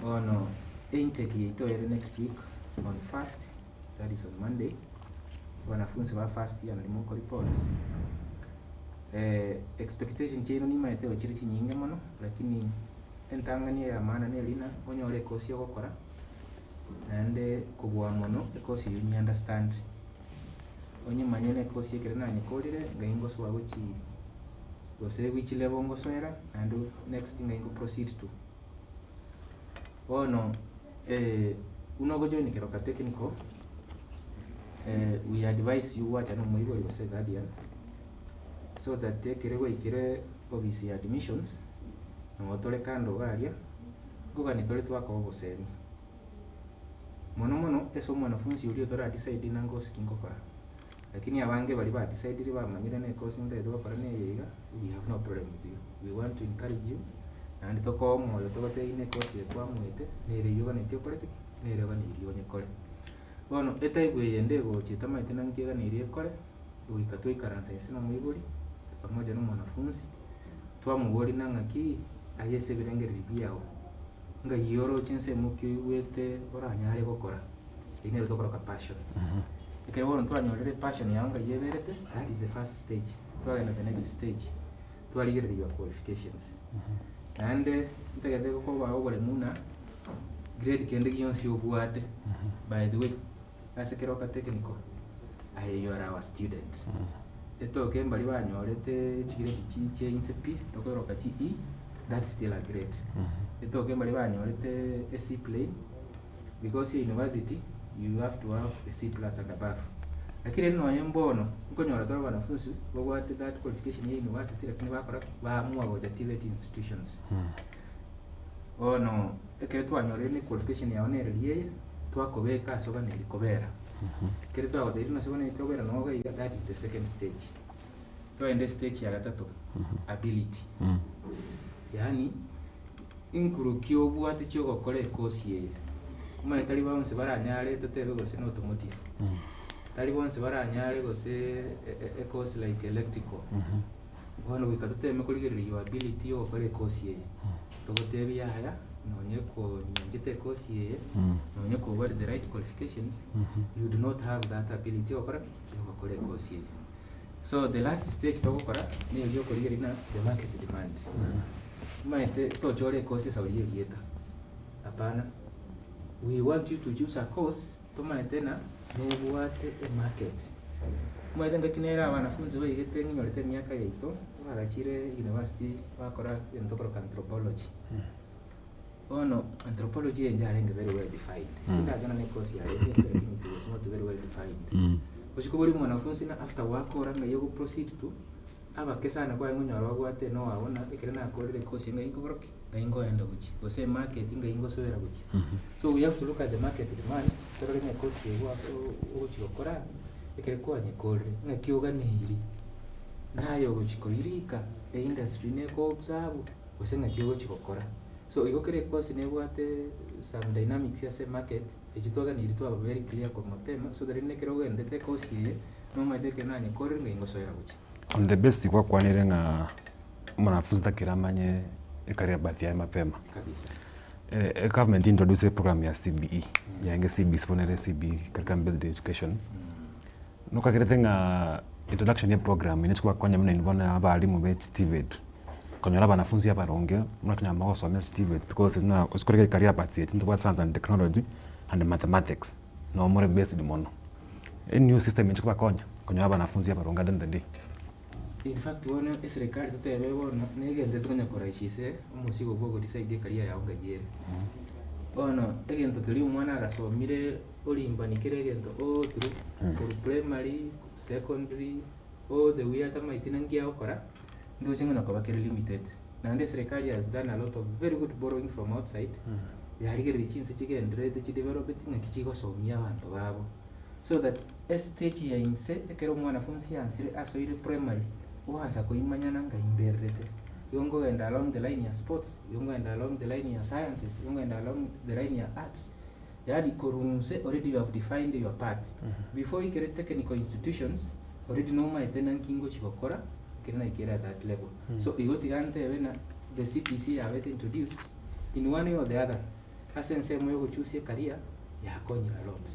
ono intake itoere next week on first that is on Monday wanafunzi wa first year na moko reports expectation chino ni maiteo chiri chinyinge mono lakini entangania ya maana ne lina onyore kosi yokora ande kubwa mono kosi you understand onye manyene kosi ekere nanye kolire ngaingo swa wichi gose wichi level ngo swera and next thing ngaingo proceed to ono unogo join keroka technical we advise you what anu moibo yose guardian so that take away kire obviously admissions no tole kando garia goga ni tole twako obosemi mono eso mwanafunzi uli otora decide nango skingo kwa lakini abange bali ba decide bamanyire ne course nda edo bakora ne yiga we have no problem with you we want to encourage you and to ko moyo to bate ine course kwa mwete ne re yoga ne tio politics ne re bani rio ne kore bono etaigwe yende go chitama itena nkiga ne rie kore uikatoi karansa isina muiburi pamoja na mwanafunzi twamugori nangaki ayese birengere bibyao nga yoro chense muki wete oranyare gukora ingere tokora ka passion ikere wono twanyorere passion yanga yeberete that is the first stage twagenda the next stage twaligere your qualifications and ntegete ko bawo muna grade kende yonsi obwate by the way as a keroka technical you are our students etoke mbali banyorete chigire chiche insepi tokoroka chi that's still a grade etoke mbali banyorete a C plane because in university you have to have a C+ and above lakini no yembono ukonyora toro banafunzi bogwate that qualification ya university lakini bakora baamua goja TVET institutions ono eketu anyorene qualification ya onere liye twakobeka soga ne likobera kile twagote ino soga ne likobera no ga that is the second stage twaende stage ya gatatu ability yani inkurukio obwate cyo gokore course ye kuma itali bonse baranyare totebe gose no automotive tali bonse baranyare gose a course like electrical wano wikatoteme kuligirira your ability yo gokore course ye togotebi ya haya nonye ko njite course ye nonye ko what the right qualifications you do not have that ability yo gokore course ye so the last stage to gokora ni yo kuligirira the market demand maite to chore courses awaliye lieta hapana we want you to choose a course to maitena no what a market Mwaite ngakinera wanafunzi baigete nginyorete miaka yaito bagachire university bakora into anthropology. No, anthropology is very well defined. It was not very well defined. Ushikuburi mwanafunzi na after work ora ngayo proceed to abakesa na kwa ngunya rwagwate no abona ikirena akorere course nga ingoroki nga ingoenda guchi gose market nga ingosowera guchi. So we have to look at the market demand torore nga course yewa uchi okora ikire kwa nyekore nga kiuga nihiri nayo guchi koirika e industry ne ko observe gose nga kiuga chikokora. So igokere course nebwate some dynamics ya market ejitwaga ni ritwa very clear kwa mapema so that inekero gendete course ye no maiteke nanye kore nga ingosoera guchi. On the best kwa kwanire nga mwanafunzi takiramanye ekaria bathi ya mapema kabisa. Government introduce program ya CBE ya CBE sponere CBE curriculum based education. Nuka kirete nga introduction ya program inachukua kwanya mna inbona abalimu be TVET. Konyora banafunzi abaronge mnakanya magosomea TVET because na usikoreke career paths yetu ntwa science and technology and mathematics no more based mono. A new system inachukua konyora banafunzi abaronga ndende. In fact, one serikali tutebe bona negende tunya koraishise umusigo bwo decide career yawe ngayere. Ono egento kiri umwana agasomire olimbani kire egento all through for primary, secondary, all the way ata maitina ngia okora ndo chenga kwa bakere limited. Na ande serikali has done a lot of very good borrowing from outside. Yarigere chinse chigendere to develop nga kichiko somia abantu babo. So that stage ya inse ekero mwanafunzi ansire asoire primary uhaza kuimanyana nga imberete yongo enda along the line ya sports yongo enda along the line ya sciences yongo enda along the line ya arts yadi korunse already you have defined your path before you get technical institutions already no maitena kingo chikokora kirena ikira that level so igotigante evena the CPC have introduced in one way or the other asense moyo kuchusie career ya konyira lot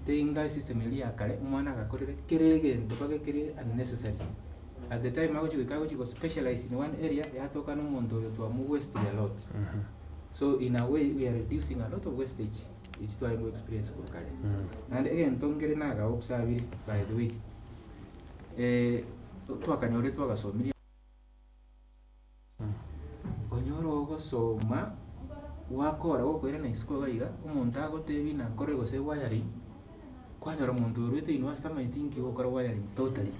tenga system ili akale mwana gakorere kirege ndopake kire unnecessary. At the time I was specialized in one area, I had to come to waste a lot. So in a way we are reducing a lot of wastage. It's to our experience for career. And again, tongere naga observe by the way. Twakanyore twagasomira. Onyoro ogosoma wakora wokwera na isiko gaiga umuntu agotebi na nkore gose wiring. Kwanyora umuntu urwete university maitingi gukora wiring totally.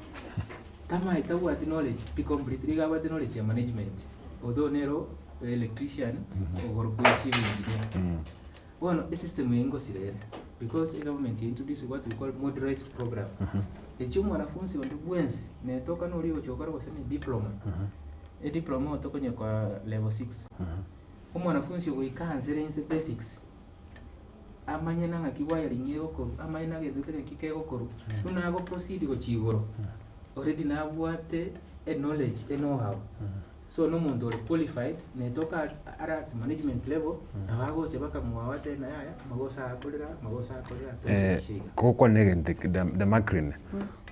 Kama itabu ati knowledge be completely gaba ati knowledge ya management although nero electrician or kuachieve engineer the system yengo sirere because the government introduced what we call modernized program echumu wanafunzi onde bwenzi ne toka no rio chokara kwa sema diploma diploma otokonya kwa level 6 wanafunzi uikanzire in basics amanya nanga kiwiring yego amanya nanga ndutene kikego koru tunago proceed go chigoro already na what a knowledge a know-how so no muntu qualified ne toka at management level na wago tebaka muwate na yaya magosa akolera koko negende the macrin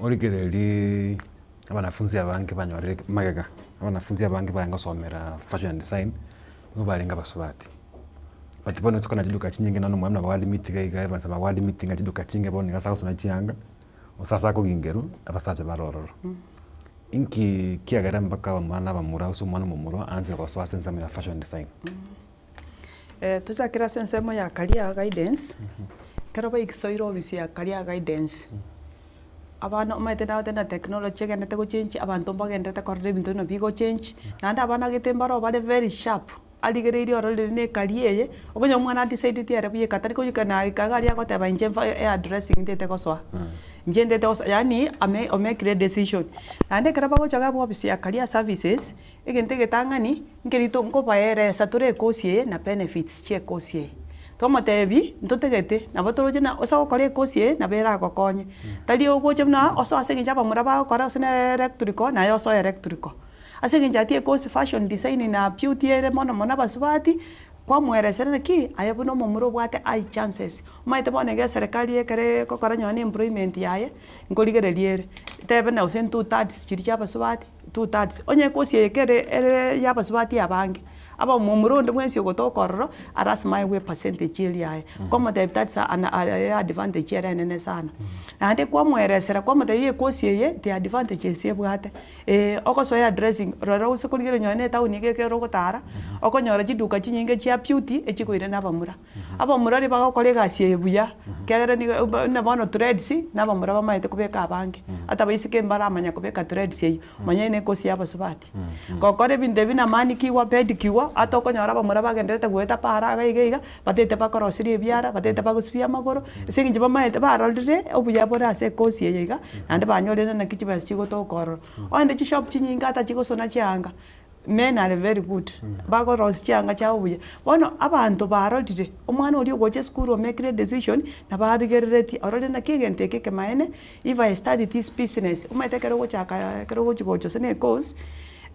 origereri abanafunzi abange banyorere magega abanafunzi abange bayangosomera fashion design no balenga basubati but bono tukana jiduka chinyenge nano mwamna bawali meeting ga banza bawali meeting jiduka chinge bono ngasa usona chianga osasa ko gingeru abasaje barororo inki kiagara mpaka mwana bamura uso mwana mumuro anze ko so sense ya fashion design tutakira sense ya career guidance kero ba ikisoiro obisi ya career guidance abana omaitena tena technology gendete go change abantu bagendete korre bintu no bigo change nanda abana getembaro bale very sharp aligereiri orole ne career obonya mwana decide tiare buye katari ko yukana ikagari akoteba nje addressing ndete ko so nje ndete ko yani ame create decision ande karaba ko chaga bo bisi ya career services igente getangani ngerito ngo baere sature kosie na benefits che kosie tomatebi ntotegete na batoroje na osa ko kosie na bera ko konye tali ogo chemna oso asenge jaba muraba ko ra osene electrical na yo so electrical asenge njati course fashion design na beauty ere mono basubati kwa mweresere ki ayabuno momuro bwate ai chances maite bonege serikali ekere ko koranyone employment yaye ngoligereriere tebe na usen 2/3 chiri chaba subati 2/3 onye course ekere ere yaba subati abange aba mumurundi mwensi ogotokororo arasima we percentage ili yae kwa mate that's an advantage ya nene sana ande kwa mweresera kwa mate ye kosi ye the advantages ye bwate okoso ya dressing roro usekulire nyone tauni geke rogotara okonyora chiduka chinyinge chia beauty echikoire nabamura abamura ri bagokore gasi ebuya kegere ni na bono threads nabamura bamaite kubeka abange ata baisike mbara amanya kubeka threads ye manya ne kosi ya basubati kokore binde bina mani kiwa bed kiwa atokonyora bamura bagenderete gweta para gaiga batete bakorosiri ebyara batete bagusipia magoro singi bamaite barolire obuya bora ase kosi yega ande banyorene na kichibas chigotokoro oende chishop chinyinga ata chigosona chianga men are very good bago ros chianga cha obuya bono abantu barolire omwana oli ogoche school o make a decision na barigereti orole na kigente keke maene if I study this business umetekero gochaka kero gochigocho sene course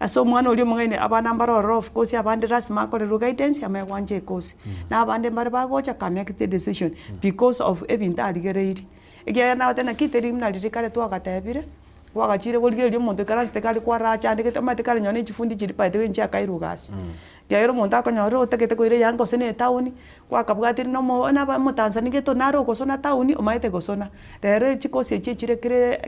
aso mwana oli omongene abana mbaroro of course abande rasma akore guidance amegwanje course na abande mbare bagocha make the decision because of ebinta arigereiri egia na tena kiteri mna lirikare twagatebire wagachire golgerio muntu karasite kali kwa racha ndikete matikale nyone chifundi chiripa tewe nchi akairugasi yaero muntu akonyoro utekete koire yango sene tauni kwa kabwatiri no mo na mu Tanzania geto naro gosona tauni omaite gosona rero chikosi chichire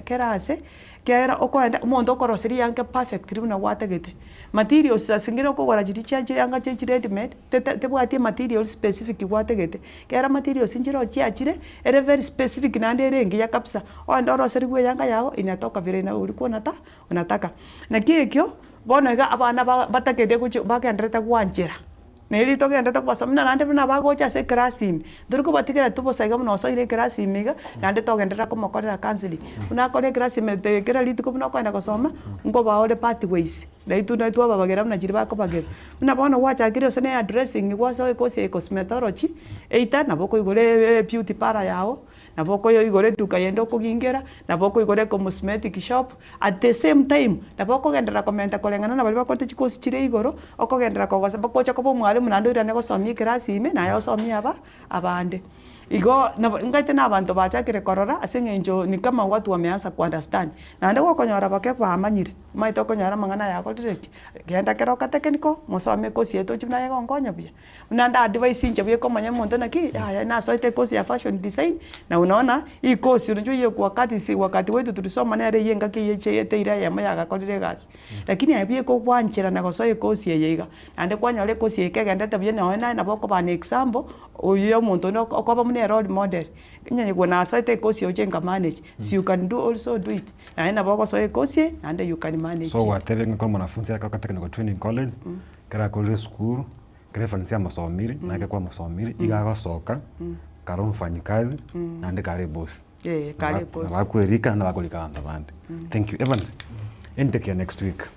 kerase kera okwenda muntu okoroseri yange perfect ribuna wategete materials asingiro kogora chiri chiachire yanga chichire ready made tebwati materials specific wategete kera materials injiro chiachire ere very specific nande erengi ya kapsa ondoro serigwe yanga yao inatoka vile na ulikuwa unataka na kikyo bono ga abana batakete kucho bagendreta kwanjira neli to gendreta kwa samna nande bina bagocha se krasim durko batikira tubo saiga mno so ile krasim ga nande to gendreta ko mokorera counseling una kore krasim te kera litu ko mno kwenda kusoma ngo baole pathways laitu na tu abagera mna jiri bako bagera mna bono wacha kire sene addressing kwa so ko cosmetology eita na boko igore beauty para yao na boko yo igore duka yendo kugingera na boko igore cosmetic shop at the same time na boko gendera komenta kolengana na bali bakote chikosi chire igoro okogendera ko gosa bako cha ko mwalimu nandura ne gosomi class ime na yo somi abande igo ngaite na abantu bachakire korora asengenjo ni kama watu wameanza ku understand na ndio konyora bake kwa amanyire maito konyora mangana yako direct genda keroka technical musome kosi yeto chimna yego ngonya buya unanda advice inje buye komanya muntu na ki ya na soite kosi ya fashion design na unaona hii kosi unajua hiyo kwa wakati wetu tulisoma na ile yenga ki yeche yete ira ya maya gakorire gas lakini abiye ko kwanchira na gosoye kosi yeyega ande kwanyore kosi yeke genda tabiye na boko ba example uyo muntu no okoba mune role model nyanye kuona soite kosi ojenga manage so you can do also do it na ina boko soite kosi and you can manage so whatever ngako mwanafunzi akaka technical training college kera college school kera fansia masomiri na kwa masomiri igaga soka karo mfanyikazi na ndi kare boss kare boss na bakwirika na bakulika anda bande thank you Evans endeke next week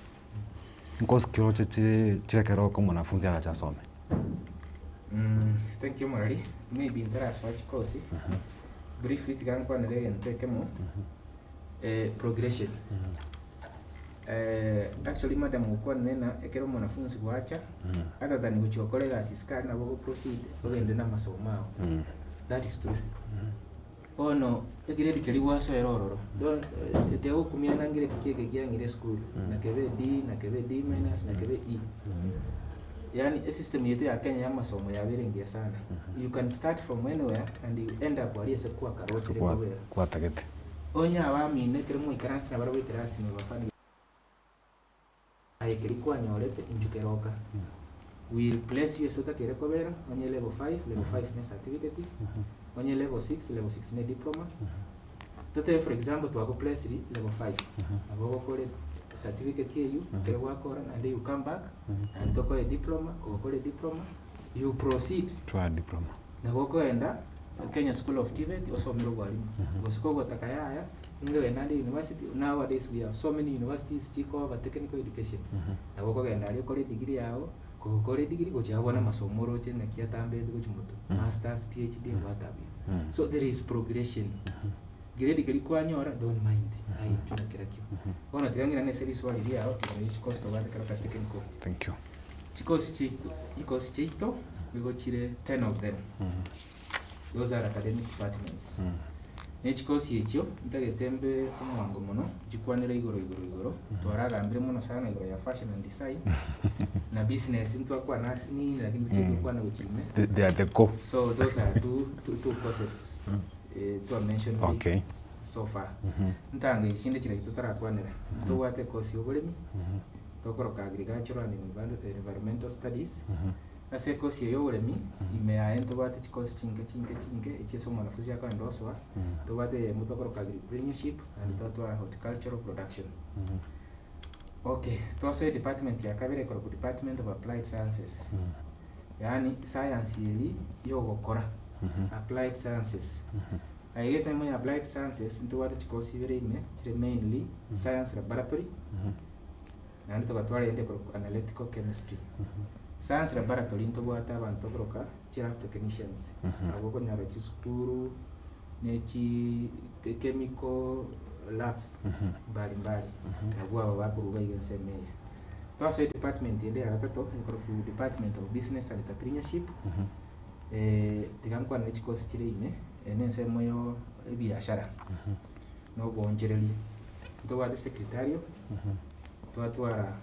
because kyo chirekero kwa mwanafunzi akachasome thank you Morali maybe interest watch course briefly tiganko na rege ntekemo progression actually madam ukwa nena ekero mwanafunzi wacha other than kuchokole gasiskari na boko proceed ogende na masomo mao that is true ono ekiredi kali waso erororo don teteo kumiana ngire kike gyangire school na kebe D na kebe D- na kebe E yani system yetu ya Kenya ya masomo ya birengia sana you can start from anywhere and you end up wali ese kwa karoti kwa tagete onya abami ne kire mu ikarasi na barawe ikarasi ne bafani ai kiri kwa nyorete injukeroka we place you sota kire kobera onye level 5 ne certificate onye level 6 ne diploma tote for example to ako place level 5 abo kore certificate here you kire wakora and you come back and toko a diploma or kore diploma you proceed to a diploma na boko enda Kenya School of TVET also miro walimu wasiko takayaya ingewe nandi university nowadays we have so many universities chiko over technical education na boko enda ali kore degree yao kore degree gochabo na masomo roche na kiatambe gochimoto masters PhD whatever so there is progression grade kali kwa nyora don't mind ai tuna kila kitu ona tigangira ne series swali yao ni cost of the technical thank you chikosi chito we chire 10 of them those are academic departments chikosi echo ntagetembe kumwango muno jikwanira igoro twaraga mbere muno sana igoro ya fashion and design na business into kwa nasini lakini kitu kwa na uchime. They are the core. So those are two courses to mention so far. Ntange ishinde kile kitutara kwanera. To wate course y'uburimi. To koroka agricultural and environmental studies. Ase course y'uburimi imeaento wate course chinge ichiso mwanafunzi akandoswa. To wate mutokoroka agripreneurship and to horticultural production. Okay, tuwase department ya kabire kwa department of applied sciences. Yani science yeli yo gukora. Applied sciences. Aigese mo applied sciences nto wate chikosi bire ime chire mainly science laboratory. Nandi to batwara ende kwa analytical chemistry. Science laboratory nto wata abantu broka chira technicians. Abo nyaro chisukuru nechi chemical labs mbalimbali nabo abo bakuru bayigensemeye twaso department ende agatatu ikora ku department of business and entrepreneurship tigankwa n'iki course kire ime n'ensemo yo ebiashara no bongereri ntwa de secretario twatwara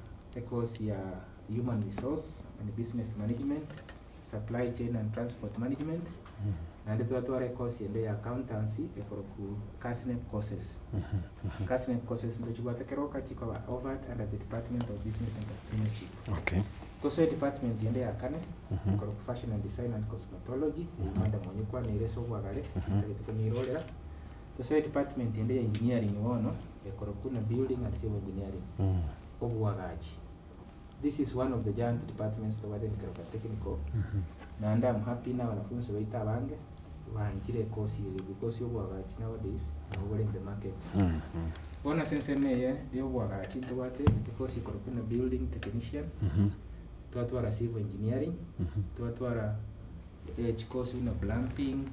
course ya human resource and business management, supply chain and transport management, and twatwara course ende ya accountancy ekoro ku CASNEP courses. CASNEP courses ndo chibatekeroka chikwa offered under the Department of Business and Entrepreneurship. Okay. Toso department ende ya kane ekoro ku fashion and design and cosmetology imanda mwenye kwa ni reso bwagale teketiko ni rolera. Toso department ende ya engineering wono ekoro ku na building and civil engineering. Obwagaji. This is one of the giant departments to wade nikoroka technical. Na and I'm happy now wanafunzi waita bange wanjire course ile because obwagaji nowadays are in the market. Ona sense meye obwagaji to wate because ikoroka na building technician. Twatwara civil engineering, twatwara course in plumbing,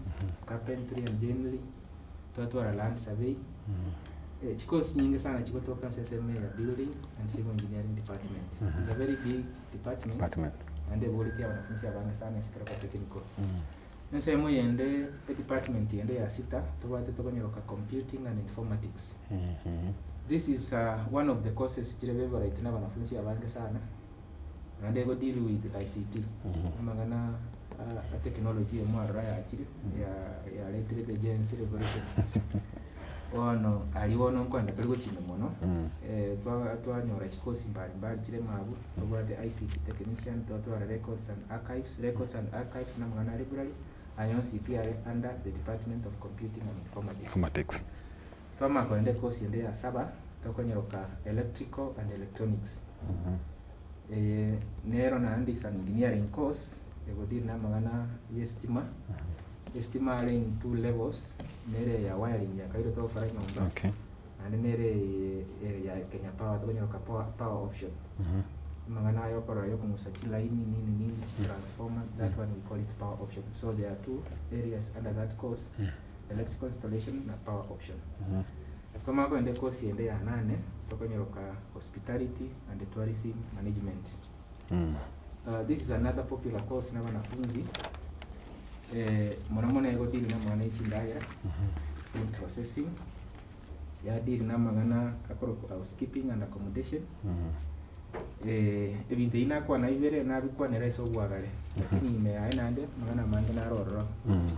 carpentry and joinery, twatwara land survey. Course nyingi sana chikotoka SSMA ya building and civil engineering department. It's a very big department. And they will pia wanafunzi abanga sana sikoroka technical. Nse mo yende department yende ya sita tubate tokonyoroka computing and informatics. This is one of the courses chirebe right na wanafunzi abanga sana. And they go deal with ICT. Mangana a technology mo araya chiri ya electric agency revolution. Ono aliwono kwanda tuli kuchina mono twa nyora chikosi mbali chile mabu twa the ICT technician twa records and archives na mwana library anyonsi pia under the Department of Computing and Informatics. Twa makwende course ende ya saba twa nyoroka electrical and electronics. Nero na andi san engineering course egodi na mwana yestima in 2 levels. Nere ya wiring ya kairo to fara nyonga. Okay. And nere ya Kenya Power to nyoka power option. Mangana yo kora yo kumusa line nini transformer, that one we call it power option. So there are 2 areas under that course. Electrical installation and power option. Kama ko ende course ende ya 8 to nyoka hospitality and tourism management. This is another popular course na wanafunzi. Mwana ego dili na mwana ichindaya food processing ya dili na magana akoro housekeeping and accommodation ebinte ina kwa na ivere na bikwa ne reso bwagale lakini me aina ande magana mande na roro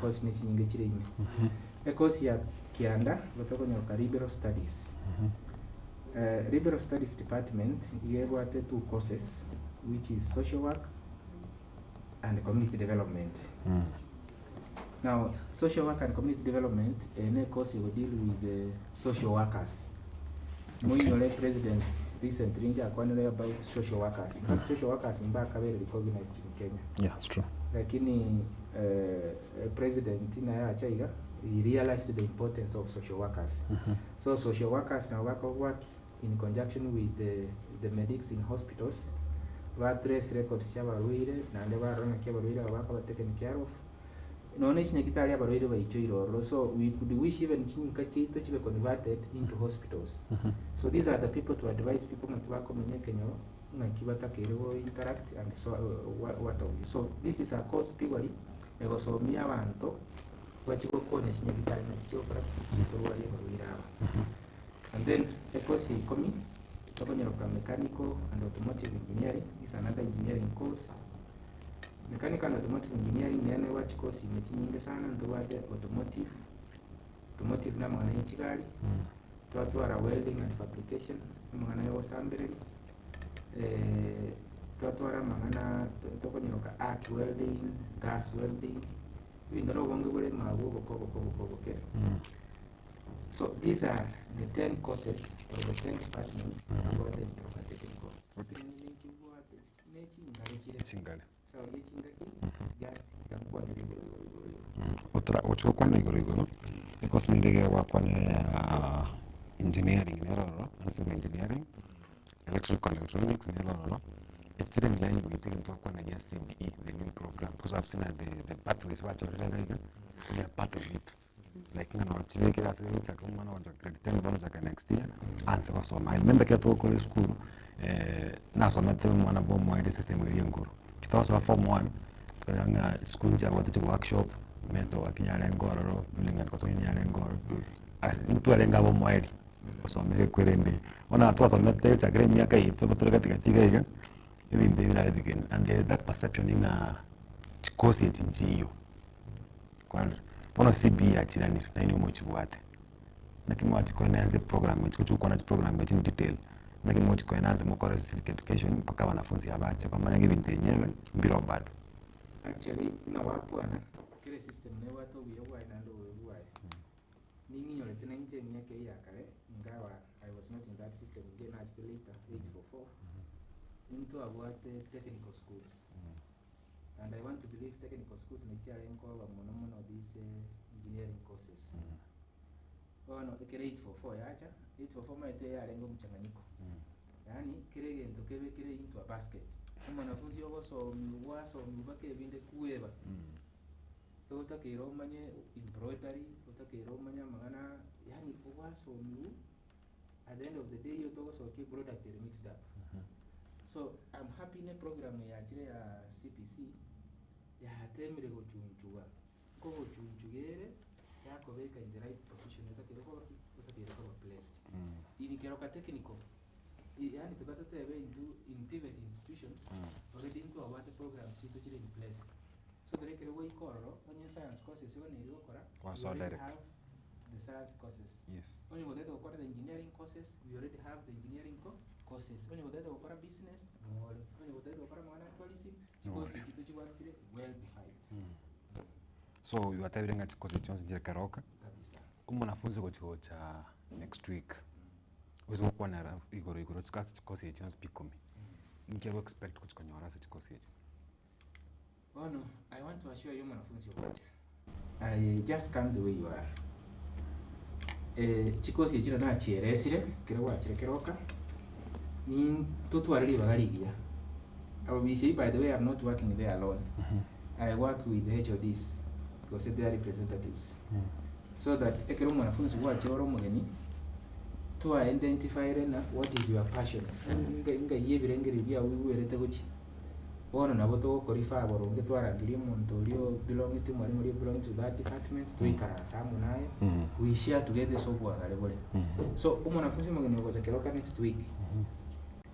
course ni chinyinge chire ime course ya kianda batoko nyoka liberal studies liberal studies department yego ate 2 courses which is social work and community development. Now, social work and community development, a course will deal with the social workers. Okay. President recently inquired about social workers. In fact, social workers in back are very recognized in Kenya. Yeah, it's true. Lakini President Inaya Chaiga, he realized the importance of social workers. So social workers now work in conjunction with the medics in hospitals. What trace records chabaruire na ndeba rona kiabaruire abaka taken care of. No nation Italia baruire by Choiro. So we could wish even Chinkachi to be converted into hospitals. So these are the people to advise people to work on Kenya, Nakibata Kero interact and so what of you. So this is a course purely also Miavanto, what you call nation Italia and then the course he coming tokonyoroka mechanical and automotive engineering is another engineering course. Mechanical and automotive engineering nene watch course imechinyinge sana ntowate automotive na mwana ichigari twatwara welding and fabrication mwana yo assembly twatwara mangana tokonyoroka arc welding, gas welding bindoro bonge bole mabu boko. So these are the 10 courses or the 10 departments about the technical. Chingale. So just kwa otra ocho kwa igoro because nige wapa ne engineering ne roro civil engineering electrical electronics ne roro it's still in line with the kwa na CBE the new program because I've seen the pathways what already they are part of it like you know chileke as a kama na grade 10 bonja next year answer so I remember keto kwa school na so mete mwana bomo ile system ile ngoro kitawa form 1 kaya school ja watu workshop meto akinyana ngoro bulinga kwa kinyana ngoro as mtu alenga bomo ile osomere kwerende ona atwa somete cha grade miaka ito kutoka katika higa even they like again and that perception ina chikosi echinjiyo kwa pono CB achirani na ini mochibuate lakini watu kwa naanze program ichukua na program in detail lakini mochi kwa naanze mkora civic education mpaka wanafunzi abache kwa maana ngibinte yenyewe mbiro bado actually na wapwana kile system ne watu biyowa inando wewa nini nyolete na nje miaka ya kale ingawa I was not in that system again as later 844 into about technical schools and I want to believe technical schools ni chia lengo wa monomono these engineering courses ono kile 844 yacha 844 maite ya lengo mchanganyiko yani kile gento kebe kile into a basket kama wanafunzi wako so mbake binde kueba utakiro manye embroidery utakiro manye magana yani uwaso mlu at the end of the day you togo so ki product mixed up so I'm happy ne program ya jire ya CPC ya temire go chunchuga ko go chunchugere ya ko beka in the right position utakiro ko placed ini kero ka technical yani tukata tebe in TVET institutions already into our programs to jire in place. So the regular way when you science courses you need to have the science courses. Yes. When you go there to the engineering courses, we already have the engineering courses. When you go there to business, when you go there to policy, well defined. So you are telling us course Jones Jekaroka. Mwanafunzi kwa chuo cha next week. Uzo kwa na igoro discuss course Jones Pikomi. Nkiwa expect kuchukanyora such course. Oh no, I want to assure you mwanafunzi wote. I just come the way you are. Chikosi chira na chieresire kero wa chirekeroka. Ni tutwariri bagarigia. Obviously by the way I'm not working there alone. I work with the HODs because they are representatives. So that ekero mwanafunzi wote oro mugeni to identify what is your passion. Inga yebirengeri bya wiwerete guchi. Ono nabo to korifa boronge twarangiriye umuntu uriyo belong to mwari muri belong to that department tuikaransa munaye we share together so bwagare bole so umwanafunzi mugeni ugotekeroka next week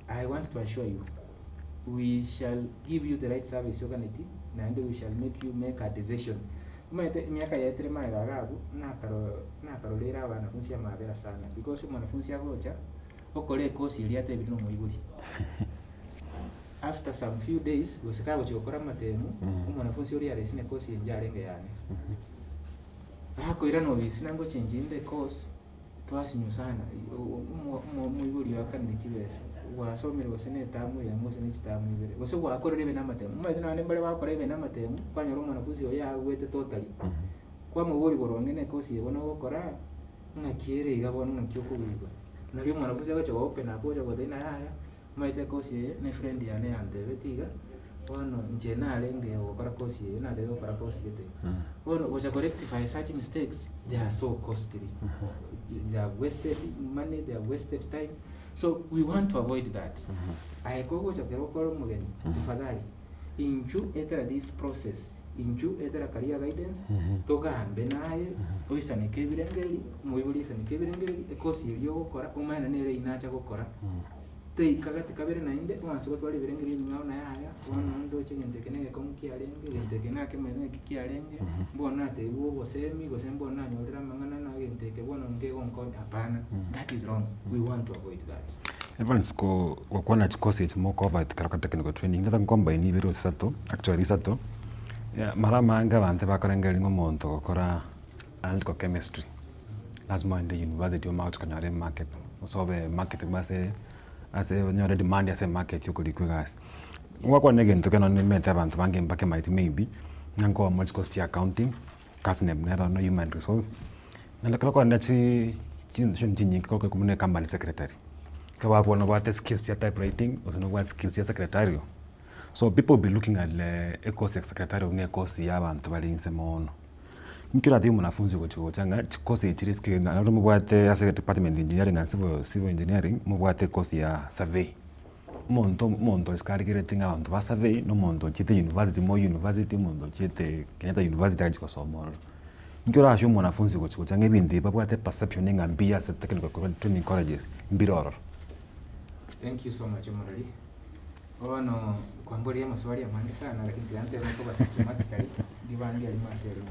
I want to assure you we shall give you the right service yoganiti and we shall make you make a decision umete miaka ya 3 mai bagabu na karolera abanafunzi amabera sana because umwanafunzi agocha okole course ili ate bino muiguri after some few days usika kuchokora matemu umwanafunzi uri aresine course yenjarenge yani hako ira no bisina ngo change in the course twasinyu sana muiburi wakani kibese wasomera wasene tamu ya mose ni tamu ibere wose wakorere bena matemu mwe na nembale wakore bena matemu kwanyoro umwanafunzi oya wete totally kwa muburi borongene course yebona gukora ngakiere igabona ngakyokubirwa nabyo mwanafunzi agacho open akoja godena yaya maite course ne friend yane ande betiga ono nje nalenge okora course na de okora course gete ono gocha rectify such mistakes they are so costly they are wasted money they are wasted time so we want to avoid that I go gocha okora mugeni tafadhali inju etera this process inju etera career guidance togambe naye oisane kebirengeli muibuli isane kebirengeli course yo gukora umana nere inacha gukora tei kagati kabere nainde wansi gotwara ibirengeri ngao na yaya wana ndo chegente kenege komki arenge gente kenake mene kiki arenge mbona te uwo bosemi gosembo na nyorera mangana na gente ke bona ngego nko hapana. That is wrong. We want to avoid that. Evans ko kwa chikosi mo covered karaka technical training ndata combine ibiro sato actually sato mara manga bante bakorengeri ngomonto gukora analytical chemistry lazima ende university of Mount Kanyare market usobe market base ase nyore demand ase market yuko likwigas ngwa nege ntokeno ni meta abantu bange mpake might maybe nanko much cost accounting kasnem nero no human resource nalakala kwa ndachi chinyi ko kumune company secretary kwa bona what skills ya typewriting or what skills ya secretary. So people be looking at the course secretary ne course ya abantu bali insemono nkira ndi munafunzi ko chigo changa course chiriski na ndo mubwate as department engineering and civil engineering mubwate course ya survey monto iskarigire tinga abantu ba survey no monto chite university monto chite Kenyatta University ajiko somo nkira asho munafunzi ko chigo changa bindi babwate perception ngambia as technical training colleges mbiroro. Thank you so much Morali. Ono kwambori ya maswali ya mani sana lakini tuante kwa systematically divangi alimaseri.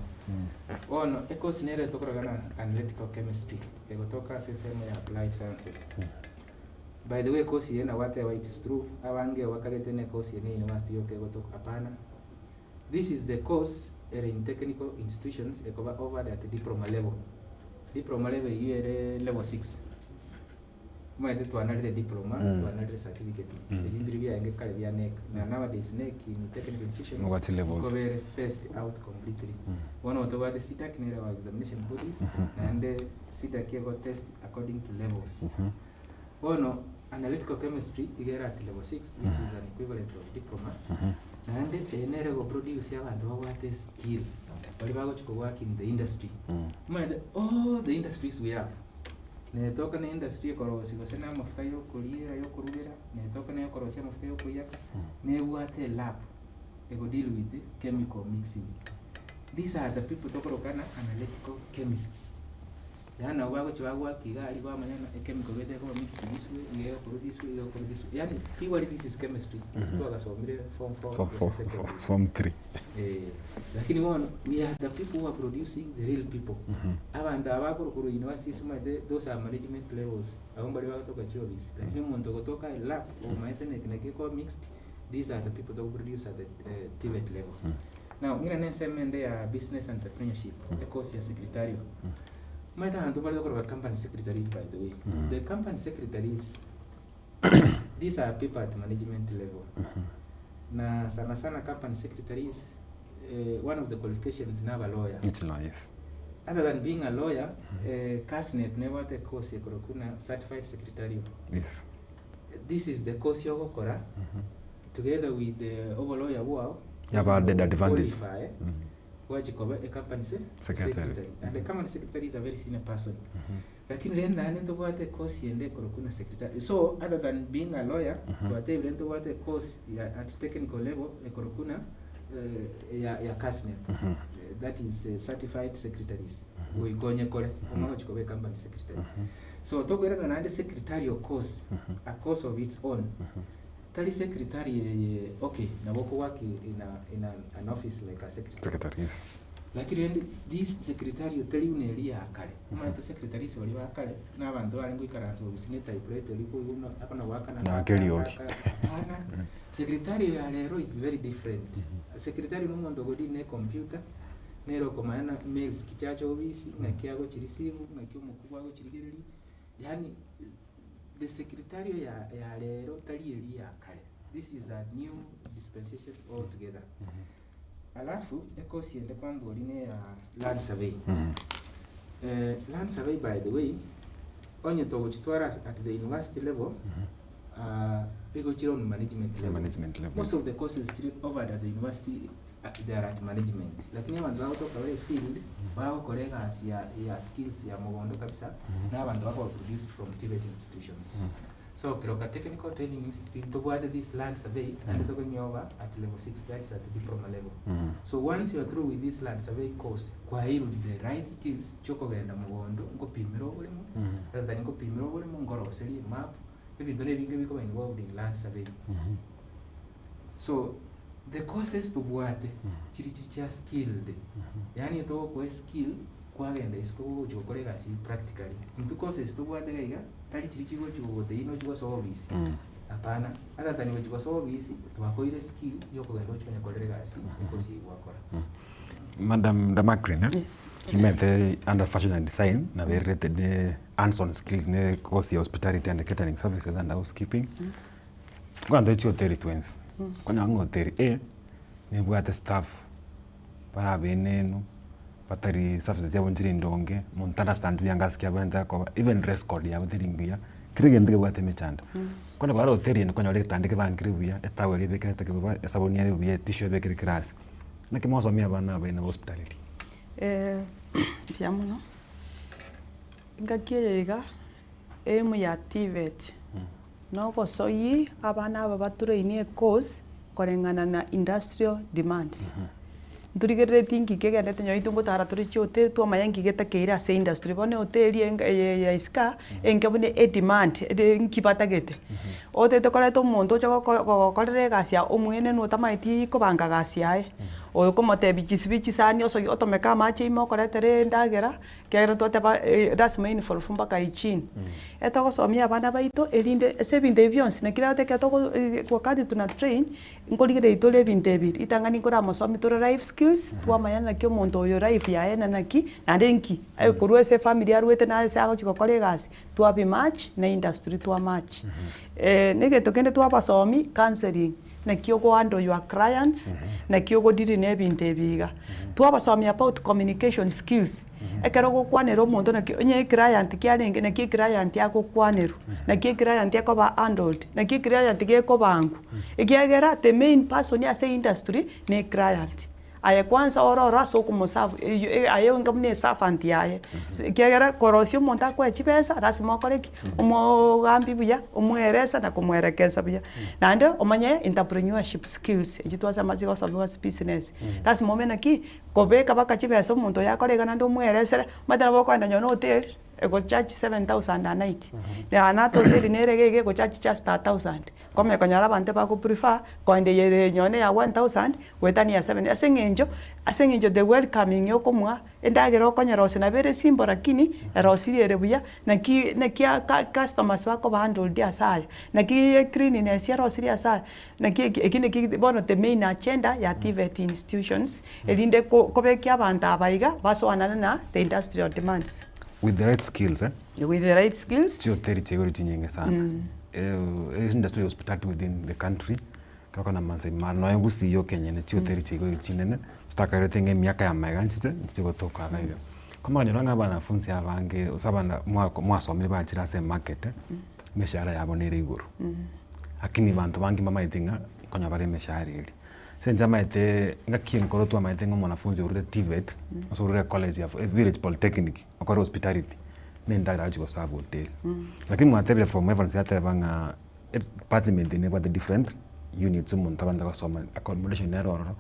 Ono course nere tokoragana analytical chemistry egotoka sensemo ya applied sciences. By the way course yena whatever it is true awange wakagete ne course yene university yoke egotoka hapana. This is the course in technical institutions ekoba over at diploma level. Diploma level yere level 6. Mwete tuanalire diploma, tuanalire certificate. Indiri bya enge kale bya NEC. Na nowadays NEC in technical institutions cover first out completely. One of the SITA kinera wa examination bodies and the SITA kego test according to levels. One analytical chemistry igera at level 6 which is an equivalent of diploma. And the enere go produce ya bantu babwate skill. Bali bago chiko work in the industry. Mwete all the industries we have. Netoka na industry ekorosi gosena mafuta yo kurira yo kurubira netoka na ekorosi mafuta yo kuyaka nebwate lab ego deal with the chemical mixing. These are the people tokorokana analytical chemists. Yana wago chwagwa kigali kwa manyana chemical wete ko mix this way iyo produce iyo produce yani purely this is chemistry tuagasomire form 3 lakini we are the people who are producing the real people abantu abakuru ku university suma those are management levels abombali bagatoka chiobisi lakini umuntu gotoka lab o maitene kinekiko mixed. These are the people that produce at the TVET level. Now ngira nensemende ya business entrepreneurship the course ya secretarial. Maita hantu bali dokoro company secretaries by the way. The company secretaries these are people at management level. Na sana company secretaries one of the qualifications is a lawyer. It's lawyers. Other than being a lawyer, CASNET never take course kuna certified secretarial. Yes. This is the course you go together with the over lawyer wow. Yeah, about the advantage. What you cover a company secretary. And the company secretary is a very senior person. Lakini renda nendo wate course yende kuna secretary. So other than being a lawyer, wate rendo wate course at technical level kuna ya CASNET. That is certified secretaries. We gonye kole omago chikobe company secretary. So togera na nande secretarial course, a course of its own. Tali secretary okay, na wako work in an office like a secretary. Yes. Lakini this secretary tali unelia akale. Mwa secretary so liwa akale na abantu bali ngwikaranzo bisine typewriter liko yuno akana waka na akeli yoki. Secretary ya lero is very different. Secretary no muntu godi ne computer nero komana mails kichacho obisi na kiago chirisivu na kyo mukubwa go chirigereri. Yani the secretary ya lero tali elia akale. This is a new dispensation altogether. Alafu course yende kwambo line ya land survey. Land survey by the way onye to chitwara at the university level ego chiro on management level. Most of the courses still over at the university they are at management. Lakini abantu bagotoka we field bao kolega ya skills ya mugondo kabisa na abantu bako produced from TVET institutions. So Kiroka Technical Training Institute to go this land survey and talking over at level 6, that is at the diploma level. So once you are through with this land survey course, kwa hiyo the right skills choko genda mugondo ngo pimiro ulimo rather than ngo pimiro ulimo ngoro seli map ebintu nebingi biko involved in land survey. So the courses tubwate chiri chicha skilled. Yani to ko skill kwagenda isiko chokore gasi practically. Into courses tubwate gaiga tari chiri chigo chigote ino chigo service. Hapana, hata tani chigo service twakoire skill yoko gendo chikanya kolere gasi ikosi wakora. Madam Damakrin, yes. You meant under fashion and design, na very rated the hands-on skills, ne course hospitality and catering services and housekeeping. Kwa ndo ichi hoteli twins. Kwa nyango hoteli ne bwate staff para benenu patari services ya bonjiri ndonge montana stand yangaskia bwenda kwa even dress code ya hoteli ngia kirige ndike bwate mechanda. Kwa ndo hoteli ne kwa nyole tandike bangiri buya etaweli bekete kwa sabuni ya buya tissue bekiri class. Na que más amia bana baina hospitality. Fiamono. Ngakiega emu ya TVET. No ko soyi abana babature ini course korengana na industrial demands. Ndurigere tingi kege ndete nyo itungo tara turi chote tu amayangi geta keira se industry bone hoteli ya iska enkabune e demand de nkipata gete. Ote to kala to mondo cho ko kolere gasia omwene no tamaiti ko banga gasia o ko mate bichi sani oso otomeka mache imo koletere ndagera kero to teba das main for fumba kaichin. Eto ko somia bana baito elinde sebinde avions ne kira te keto ko kadi tuna train ngoligere itole binde bit itangani ko ramo somi to life skills tuwa mayana kyo mondo yo life ya ena naki na denki ay kurwe se family arwete na se ago chiko kolegas tuwa bi match na industry tuwa match nege to kende tuwa basomi counseling na kyo go handle your clients na kyo go diri ne binte biga tuwa basomi about communication skills ekero go kwanero mondo na kyo nye client kyalenge na ki client yako kwanero na ki client yako ba handled na ki client ke ko bangu ekiagera the main person ya say industry ne client aye kwanza oro so como safu aye ngamne safanti aye kiagera korosio monta kwa chipesa rasimo koreki omo gambi buya omweresa na kumwerekeza buya nande omanye entrepreneurship skills ejitwaza mazigo sabuwa business rasimo mena ki kobeka baka chipesa omuntu yakorega nande omweresera madara bokwanda nyono hotel ego charge 7,000 a night na anato hotel nerege go charge just 1,000 kome konyara bante ba ku prefer konde yere nyone ya 1,000 wetani ya 7 asengenjo the welcoming yo komwa endagero konyara osena bere simbo lakini erosiriere buya na ki customers bako ba handle dia saya na ki cleanliness ya rosiria saya na ki bono the main agenda ya TVET institutions elinde kobekia banta abaiga baso anana na the industrial demands with the right skills with the right skills choteri chegori chinyenge sana industry hospitality within the country kako na manse mano yangusi yo Kenya ne choteri chegori chinene tutakare tenge miaka ya maganchite chigotoka gayo kama nyaranga bana funzi abange usabana mwasomile bachira se market meshara yabo nere iguru akini bantu bangi mama itinga konya bare meshara ili senja maite ngakien koro tu maite ngo mwanafunzi uri TVET uri college ya village polytechnic okoro hospitality nenda rajigo sabu hotel lakini mwatebe from Evans yata banga department ne kwa the different units umuntu abanda basoma accommodation error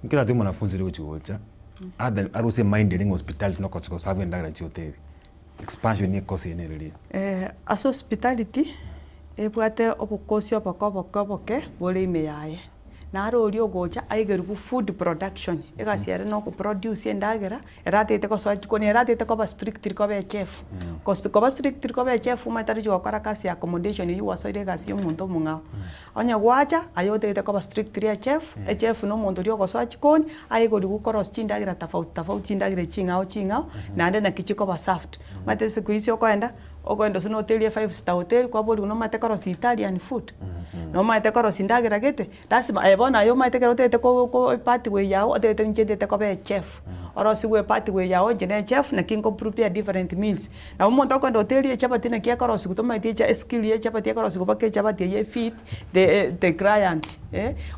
nkira tu mwanafunzi uri uchigocha aruse minded hospitality no kochiko sabu nenda rajigo hotel expansion ni kosi enereli as hospitality ebwate obukosi obokoboke bole imeyaye naro rio gocha aigeru food production egasiere no ku produce endagera eratete ko soa ko eratete ko ba strict ko be chef cost ko ba strict ko be chef matari jo kara kasi accommodation yu wasoire gasi umuntu munga onya gwacha ayotete ko ba strict ria chef e chef no muntu rio ko soa chikoni aigeru ku koros chindagira tofauti chindagira chingao nande na kichiko ba soft mate siku hizo kwenda okwenda suno hotel 5-star hotel kwa boli no mate koros Italian food no mate koros indagira gete lazima ebona yo mate kero tete ko party we yao tete njete ko be chef orosi we party we yao jene chef na kingo prepare different meals na umuntu kwenda hotel ye chapati na kia koros kutoma ite skill ye chapati koros ko bake chapati ye fit the client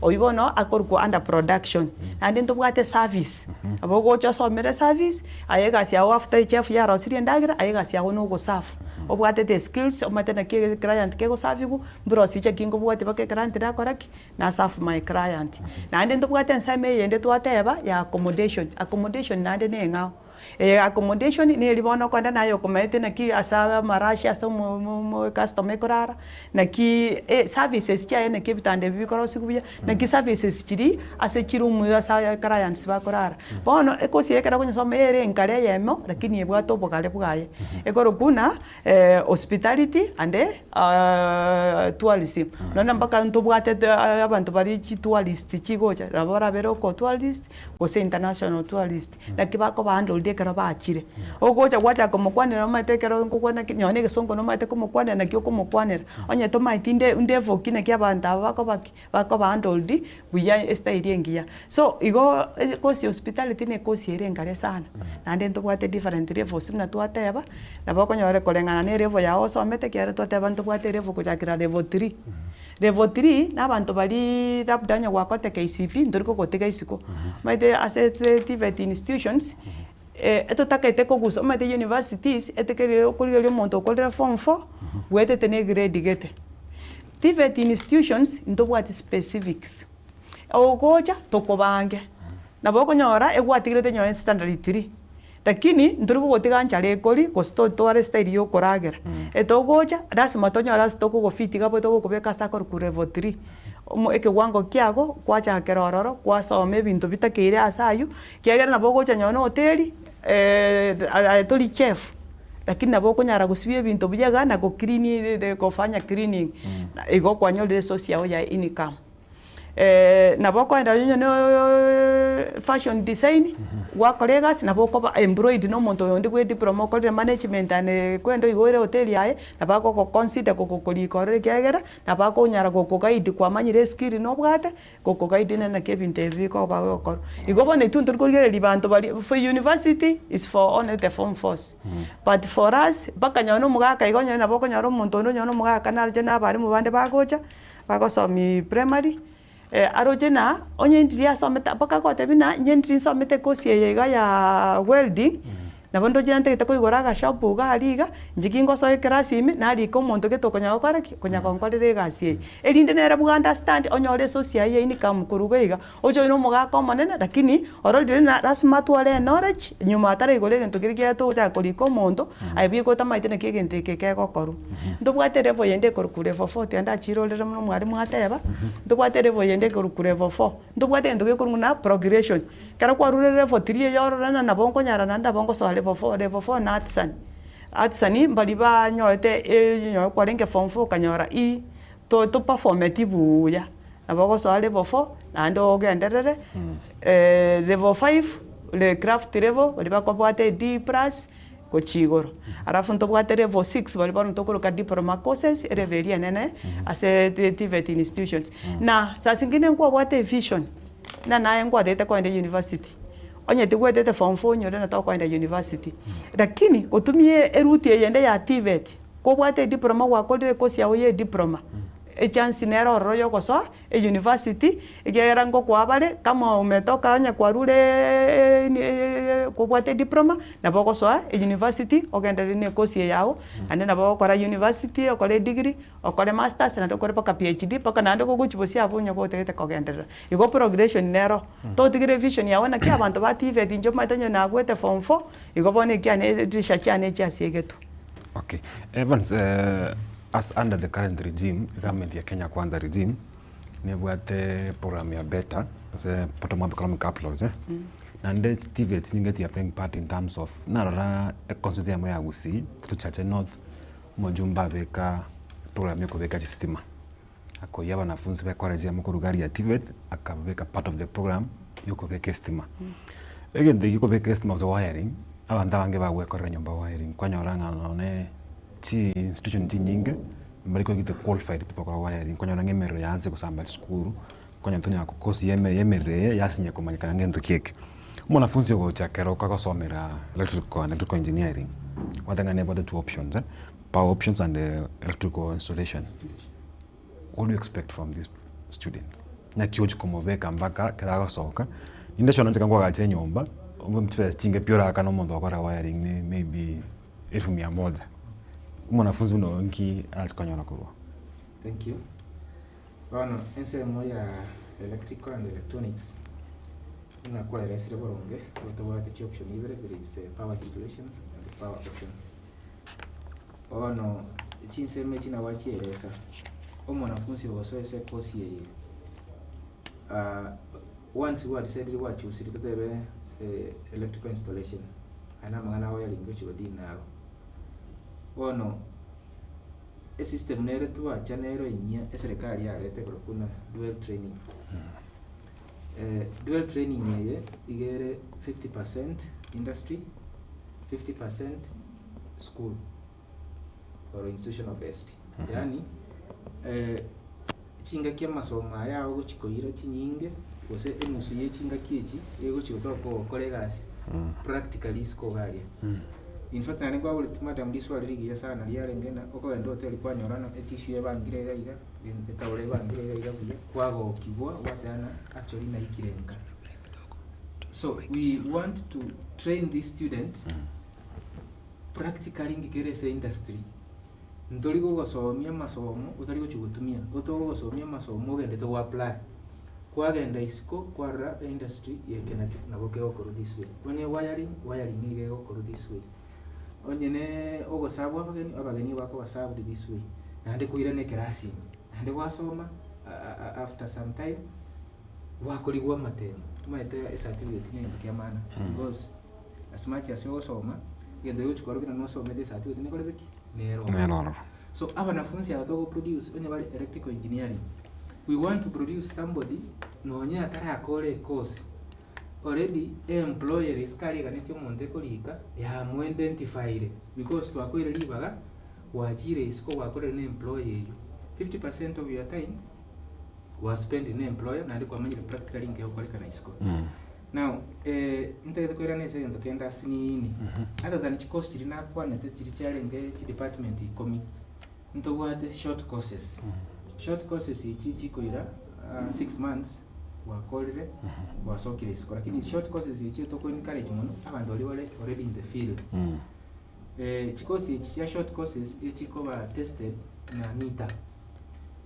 oibono akorku under production and into bwate service abogo cho so mere service ayega sia after chef ya rosiri ndagira ayega sia no go serve obwate the skills omate na ke client ke go serve ku brosi cha kingo bwate bake client da koraki na serve my client na ande ndo bwate nsame yende twateba ya accommodation na ande ne ngao accommodation ni libono kwenda nayo komete na ki asa marashi asa mo customer korara na ki services cha ne ki bitande bikoro sikubuya na ki services chiri ase chiru mu asa clients ba korara bono ekosi ekera kunyosoma ere nkare yemo lakini ebwato bogale bwaye ekoro kuna hospitality and tourism nona mpaka ntubwate abantu bari tourist chigocha rabora bero ko tourist ko international tourist na kibako bando ndekera bachire ogocha gwacha komukwanira matekero nkukwana nyone gesongo no mate komukwanira na kyo komukwanira onye to maitinde ndevo kine kya banda bako bando ndi buya estairi ngia so igo kosi hospitality ne kosi ere ngare sana na ndento bwate different levels na twateba na bako nyore kolengana ne level ya osomete kyare twateba nto bwate level kujakira level 3 level 3 n'abantu bari rabdanya gwakote KCP ndoriko gotega isiko maite associative institutions etotakaite kogusa maite universities etekere okulio monto okolera form 4 wete tene grade gete TVET institutions ndobwati specifics ogoja tokobange naboko nyora egwatigirete nyoe standard 3 lakini nduriko gotega nchare kori kosto tore style yo koragera etogoja lazima tonyora stoko go fit gabo to go beka sakor ku level 3 eke wango kiago kwacha kerororo kwasome bintu bitakire asayu kiagera naboko cha nyono hoteli toli chef lakini naboko nyara gusibie bintu bijaga na go clean kufanya cleaning igo kwanyole social ya income naboko enda nyono fashion design wa colleagues naboko ba embroidery no monto yondi kwe diploma ko management ane kwendo igore hotel yae nabako ko consider ko kolikore kyagera nabako nyara ko guide kwa manyire skill no bwate ko guide na kebinte viko ba ko igobo ne tuntu ko gere libanto bali for university is for only the form force but for us baka nyono mugaka igonyo naboko nyaro monto no nyono mugaka na je na bari mu bande bagocha bako so mi primary arojena onye ndiria someta baka kote bina nyendri somete kosi yega ya welding nabondo jina nte ko igora shop ga aliga njikingo so ekrasime na ali ko monto ke tokonya okara konya konkolere gasi elinde nera bu understand onyore social ye ni kam kurugaiga ojo no muga ko manene lakini orolde na rasma tuale knowledge nyuma tare igole gento kirike to ja koliko monto aibi ko tamaite ne kigente ke ko koru ndobwate revo yende korukure for 40 anda chirolere no mwari mwateba ndobwate revo yende korukure for 4 ndobwate ndo ke kuruna progression kara kwa rurere for 3 yorana na bonko nyara nanda bonko so level 4 na atsani mbali ba nyote nyo kwa renge form 4 kanyora to performative ya aboko so level 4 na ndo genderere level 5 le craft level bali ba kwa bwate D+ ko chigoro arafu ndo bwate level 6 bali ba ndo ko diploma courses reveria nene ase TVET institutions na sasa ngine kwa bwate vision na naye ngwa dete kwa university onye tigwetete form 4 nyore na kwenda university lakini kutumie eruti yende ya TVET ko bwate diploma wa kodire kosi ya oye diploma chance nero royo koso university igera ngo kwa bale kama umetoka onye kwa rule ko bwate diploma na boko so university ogendere ne kosi yao ande na boko kora university okole degree okole masters na dokore paka PhD paka na ndo kuchibosi abo nyogo tegete kogendere igo progression nero to tigire vision yawe na kia bantu ba TVET njo matonyo na gwete form 4 igo bone kia ne disha cha ne cha siegetu. Okay, Evans, as under the current regime, government ya Kenya Kwanza regime, nebwate program ya beta, bottom up economic uploads, and the TVET nyingeti playing part in terms of narara constituency ya moya gusi kutu Chache North mojumba beka program yako beka chistima ako yaba nafunzi beka korejea mkurugari ya TVET akabeka part of the program yoko beka stima again the yoko beka stima was wiring abanda bange bagwe korera nyumba wiring kwa nyoranga none chi institution nyingi mbali ko gite qualified people kwa wiring kwa nyoranga emero yanze kusamba school kwa nyantonya ko kosi yemere yasinye kumanyikana ngento kieke mwanafunzi yuko chakero kwa somera electrical engineering watangane about the two options power options and electrical installation. What do you expect from this student na kioji komobeka mpaka kiraga soka indesho nanjika ngwa gache nyomba umtwe tinge piora kana mondo kwa wiring ni maybe 1100 mwanafunzi uno nki atikanyona kurwa. Thank you. Bwana ense moya electrical and electronics inakuwa resire boronge kutabate chi option ibere there is power regulation and power option ono chinseme china wachieresa omwanafunzi wasoese kosi yeye once we decided what you see tutebe electrical installation ana mangana wiring gochi badinaro ono system nere tuwa chanero inya serikali yarete kuna dual training dual training yeye igere 50% industry 50% school or institutional based yani chinga kia masomo yao gochikoira chinyinge gose enusu ye chinga kiechi ego chigotoko kolegasi practically skogaria in fact nani kwa ule madam diswa ligi sana liarengena oko endo hotel kwa nyorana etishu yebangire ira etawole bangire ira kuye kwago kibwa watana actually na ikirenga. So we want to train these students practically ngigerese industry ndori gogosomia masomo utari gochugutumia gotogo gosomia masomo gende to apply kwagenda isiko kwara industry yekena nabo ke okoro this way onye wiring ni go okoro this way onye ne ogosabwa abageni bako basabu this way nande kuirane kerasi nande wasoma after some time wakoligwa matemo tumaite certificate ni ndikia maana because as much as you soma gende yochukoro kina no soma de certificate ni korezeki nero. So abanafunzi abatogo produce onye bali electrical engineering we want to produce somebody no nya atara kole course already employer is kali ganetyo monte kolika ya mu identify because twakoire libaga wajire isiko wakore ne employer 50% of your time was spent in employer na ndiko amanyire practically ngeo kolika na isiko now intege ko irane se ndokenda sinini other than cost lina kwa nete chiri challenge chi department ikomi ntogwate short courses short courses ichi koira 6 months wakolire wasokire isiko lakini short courses ichi to ko encourage mono abantu wale already in the field chikosi ichi ya short courses ichi ko ba tested na NITA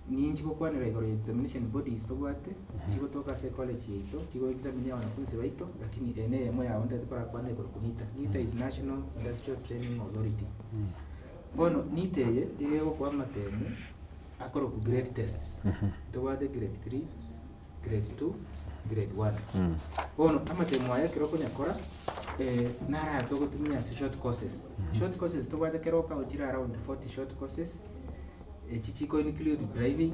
ninji ko kwanira igoro examination bodies to gwate chiko toka se college yito chiko examine wanafunzi baito lakini ene moya onda tukora kwanira igoro kunita NITA is National Industrial Training Authority bono NITA ye yego kwa matemu akoro ku grade tests to gwate grade 3 grade 2 grade 1 bono amatemu aya kiroko nyakora nara to gotumia short courses short courses to gwate kiroka ujira around 40 short courses chichiko include driving,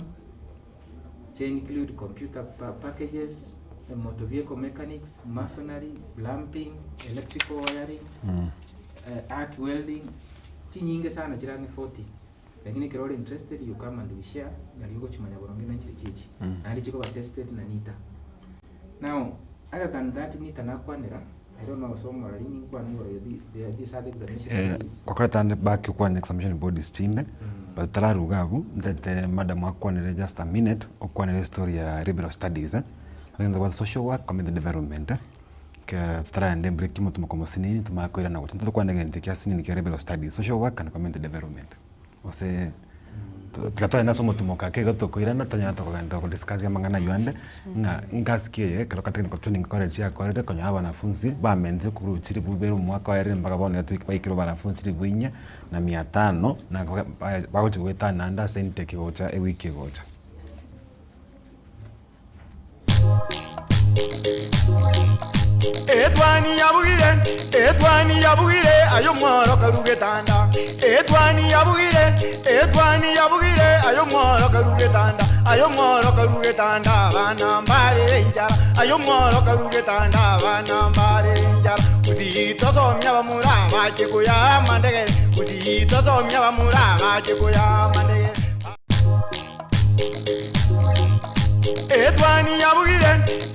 include computer packages, motor vehicle mechanics, masonry, plumbing, electrical wiring, arc welding. Chinyinge sana jirangi 40. Lakini kero interested you come and we share na yuko chimanya boronge na chichi. Na chiko ba tested na NITA. Now, other than that NITA na kwanera I don't know so more leaning kwa ni these other examination bodies. Kokata and back kwa examination bodies chine. But tararugabu that madam akwanere just a minute okwanere story ya liberal studies I think the social work community development ke taraende break mo tumakomo sinini tumakoira na goto tukwanege ntekia sinini ke liberal studies social work and community development ose tukatoa naso motumoka ke goto koira na tanya to kaganda ko discuss ya mangana yuande na ngaskie ke technical training college ya korete konya wanafunzi ba mente kuru chiri bubero mwaka wa ere mpaka bone tu ikiro wanafunzi bwinya na 500 na bago chigweta nanda sente kigocha e wiki gocha Etwani yabugire ayo mworo karugetanda Etwani yabugire ayo mworo karugetanda bana mbale njara ayo mworo karugetanda bana mbale njara uzito somya bamura bachiko ya mandege uzito somya bamura bachiko ya mandege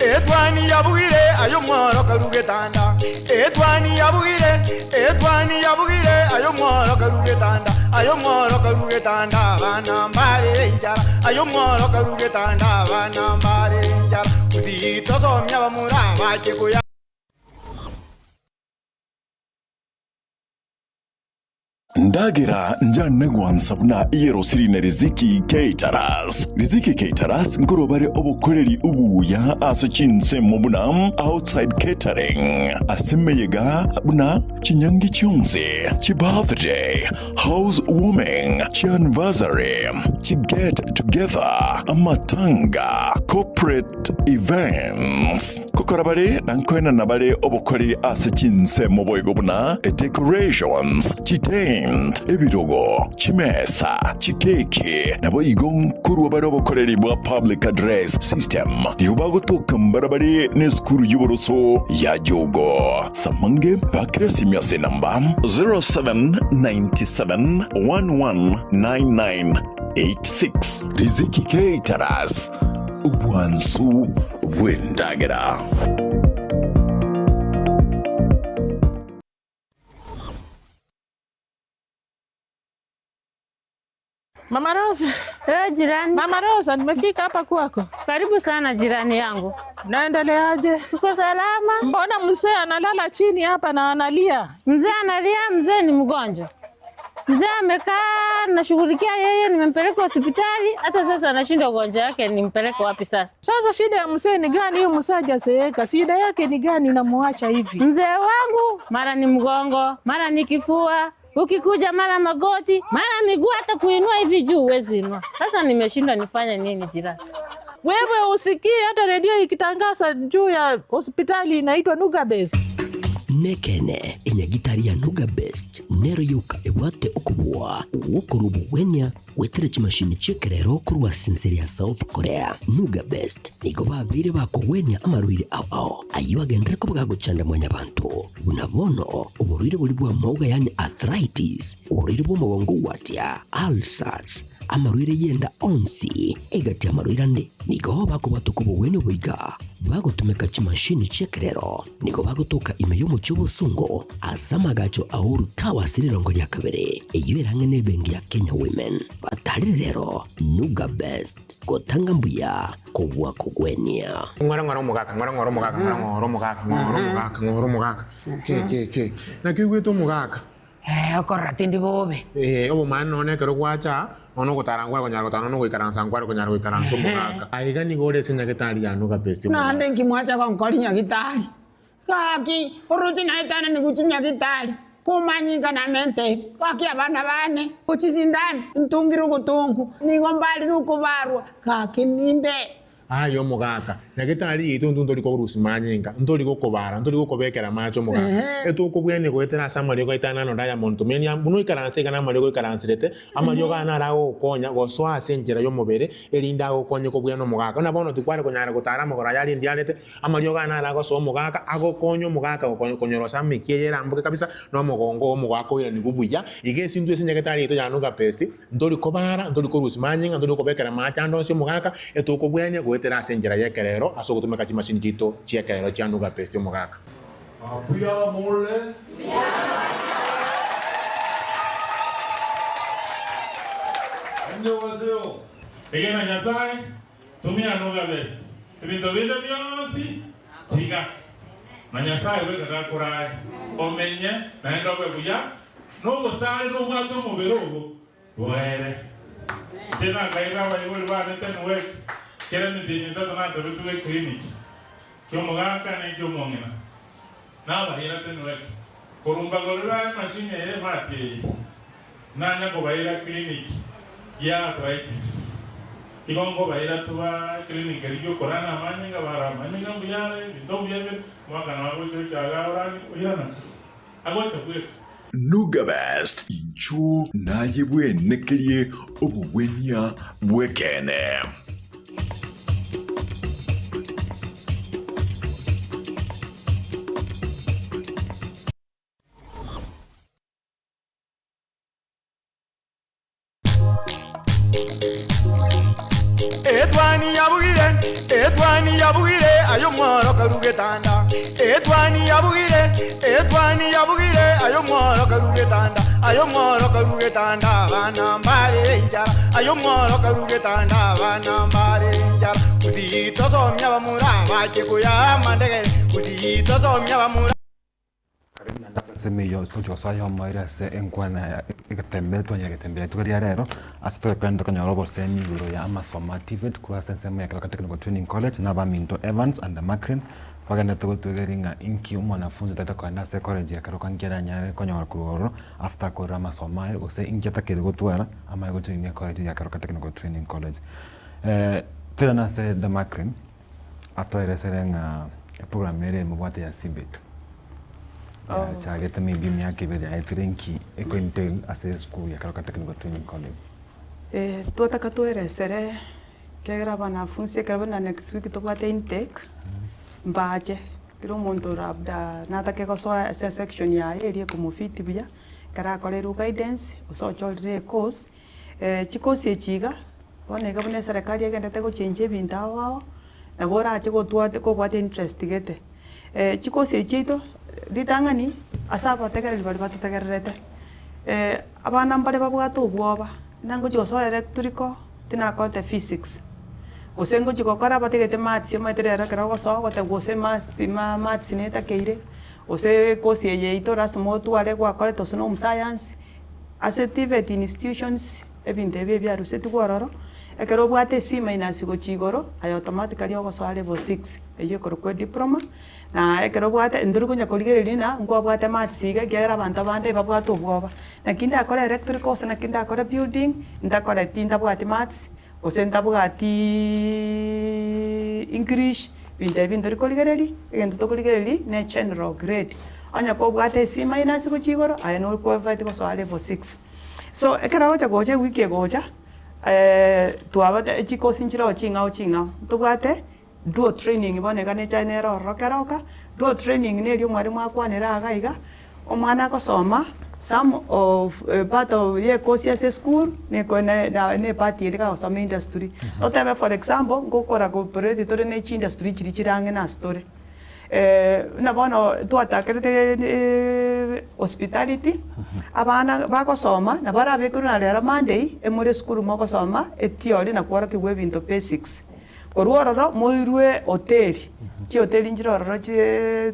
Etwani yabugire ayo mworo karugetanda Etwani yabugire ayo mworo karugetanda bana mbale njara ayo mworo karugetanda bana mbale njara uzito somya bamura bachiko ya Ndagira njane gwansabuna iyero sirine Riziki Caterers. Riziki Caterers ngorobare obukoreri ubuya asachinse mubuna outside catering. Asimeyega buna chinyangi chionze, chi birthday, housewarming, chi anniversary, chi get together, amatanga, corporate events. Kokorabare nankwena nabare obukoreri asachinse muboyego buna decorations, chi tent, ebirogo, chi mesa, chi keke, nabo igon kuru bari obukoreri bwa public address system. Diubago tokambarabare ne skuru yuboroso ya jogo. Samange bakresi miase namba 0797119986. Riziki Caterers, Ubwansu Bwendagera. Mama Rosa. Jirani. Mama Rosa, nimefika hapa kwako. Karibu sana jirani yangu. Naendeleaje? Tuko salama. Mbona mzee analala chini hapa na analia? Mzee analia, mzee ni mgonjwa. Mzee amekaa nashughulikia yeye, nimempeleka hospitali, hata sasa anashinda ugonjwa wake, nimpeleke wapi sasa? Sasa shida ya mzee ni gani? Hiyo mzee hajazeeka. Shida yake ni gani unamwacha hivi? Mzee wangu mara ni mgongo, mara ni kifua, ukikuja mara magoti, mara miguu, hata kuinua hivi juu huwezi inua. Sasa nimeshinda nifanye nini jirani? Wewe usikie hata redio ikitangaza juu ya hospitali inaitwa Nuga Best. Nekene inyagitari ya Nuga Best nero yuka ewate okubwa uwokorubu wenya wetere chimashini chekerero kurwa sinseri ya South Korea. Nuga Best nigo babire bako wenya amarwire ao ayiwa gendere ko bagagucanda mwanya bantu unabono uburwire buri bwa moga yani arthritis, uburwire bwo mugongo watya, ulcers, amarwire yenda onsi egati amarwire ande nigo bako batuko bwene buiga bagotumeka chimashini chekerero nigo bagotoka imeyo mu cy'ubusungo asamagacho ahuru tawa sirirongo lya kabere eyiberanga nebengi ya Kenya Women batari rero Nuga Best gotanga mbuya kubwa kugwenia ngora mugaka ke na kigweto mugaka okorra tindi bobe obo mano one kero kwacha ono gotarangwa konyara gotano no goikaransa ngwara konyara goikaransa mugaka aiga ni gore senya getari ya Nuga Best na ndengi mwacha kwa nkori nyagitari kaki uruti na itana ni gucinya gitari kumanyika na mente kaki abana bane ucisindani ntungiro gutungu nigombali rukubarwa kaki nimbe ayo mugaka nagitari yitu nduri ko rusimanyinga nduri ko kobara nduri ko kobekera macho mugaka etuko bwene gwetera samari ko itana no Diamond tumenya muno ikaranse kana mari ko ikaransirete amari ko ana rago konya go swa senjera yo mubere elinda go konye ko bweno mugaka na bono tukware konyara gutara mugora yali ndialete amari ko ana rago so mugaka ago konyo mugaka go konyoro sami kiera mbuke kabisa no mugongo mugaka ira ni kubuya igesi ndwe senyagetari yitu ya Nuga Best nduri ko bara nduri ko rusimanyinga nduri ko bekera macho ndonse mugaka etuko bwene tera senjera yekerero asogotumeka chimashini kito chekerero cha Nuga Best mugaka Buya mole. 안녕하세요. egena nyasaye tumia Nuga Best ebintu binde byonsi tiga na nyasaye wekaka kurai omenye naenda kwebuya nobusale nobwate omubiri ogo bwere tena kaira bayibuli bane tenwek kera mitinyi ndoto nante bituwe clinic kyo mugaka ne kyo mongena na bahira tenwek kurumba golera machine ye mati nanya ko bahira clinic ya arthritis igongo bahira tuwa clinic riyo korana manyinga bara manyinga buyare bindo buyebe mwaka na wabo cyo chaga orani uyana agocha bwe Nuga Best inchu naye bwenekerie obubwenia bwekene. Etwani yabugire ayo mworo karugetanda etwani yabugire ayo mworo karugetanda bana mbale njara ayo mworo karugetanda bana mbale njara uzito somya bamura bakikuya mandege uzito somya bamura Semeyo studio sayo moira se enkwana igatembea twanya gatembea tukaria rero asitoe kwenda kanyoro bosemi iguru ya amasomo activate kwa sensemo ya Keroka Technical Training College na Baminto Evans and Macrin bagenda tugutwegeringa inki umwanafunzi tata kwa na college ya Keroka ngera nyare konyora kuroro after kora amasomo ayo ose inki takiri gutwara ama gutuimia college ya Keroka Technical Training College tera na se da Macrin atoire serenga program ere mubwate ya CBET chagete maybe myaka ibiri aithirinki ekwintel ase school ya Keroka Technical Training College twataka tweresere kegera banafunzi ekero na next week tubwate intake mbache kiro omonto labda natake gosoa ase section yaye eri ekomofiti buya kara akorerwa guidance osochorire course chikosi echiga bono iga buna eserikali egendete gochange ebinto ao ao nabo orache kobwate interest gete chikosi echiito ritang'ani ase abategereri bari batutegererete abana mbare babwate obwoba nangochi gosoa electrical tinakorete physics gose ngochi gokora abategete maths omaete rero ekero ogosoa gote gose maths netakeire gose kosi eye yaito lazima otware gwakorete gose na omuscience ase TVET institutions ebinto ebio ebiaruseti gwororo ekero obwate C- gochi igoro aye automatically ogosoa level 6 eyio ekorokwa diploma na ekero obwate ndiri konya korigereria na nkwabwate maths iga ekiagera abanto abande babwate obwoba naki ndakora electrical gose naki ndakora building ndakoreti ndabwati maths gose ndabwati English binto ebio ndiri korigereria egento tokorigereria na general grade onya kobwate C- gochi igoro aye no qualified gosoa level 6 so ekero gocha wiki egocha twabate chikosi nchiro ching'ao tubwate dual training boneka nechaine erororo Keroka dual training nerio mwarimu akwanera agaiga omwana agosoma some of part of ye course ase school ne part eri gagosoma industry totebe for example ngokora cooperate tore ne chi industry chiri chirange na story na bono twatakerete hospitality abana bagosoma na barabekuru na rero Monday emure school mogosoma etiori na kwara kigwe binto basics korwororo moirwe hoteli chi hoteli njirororo chi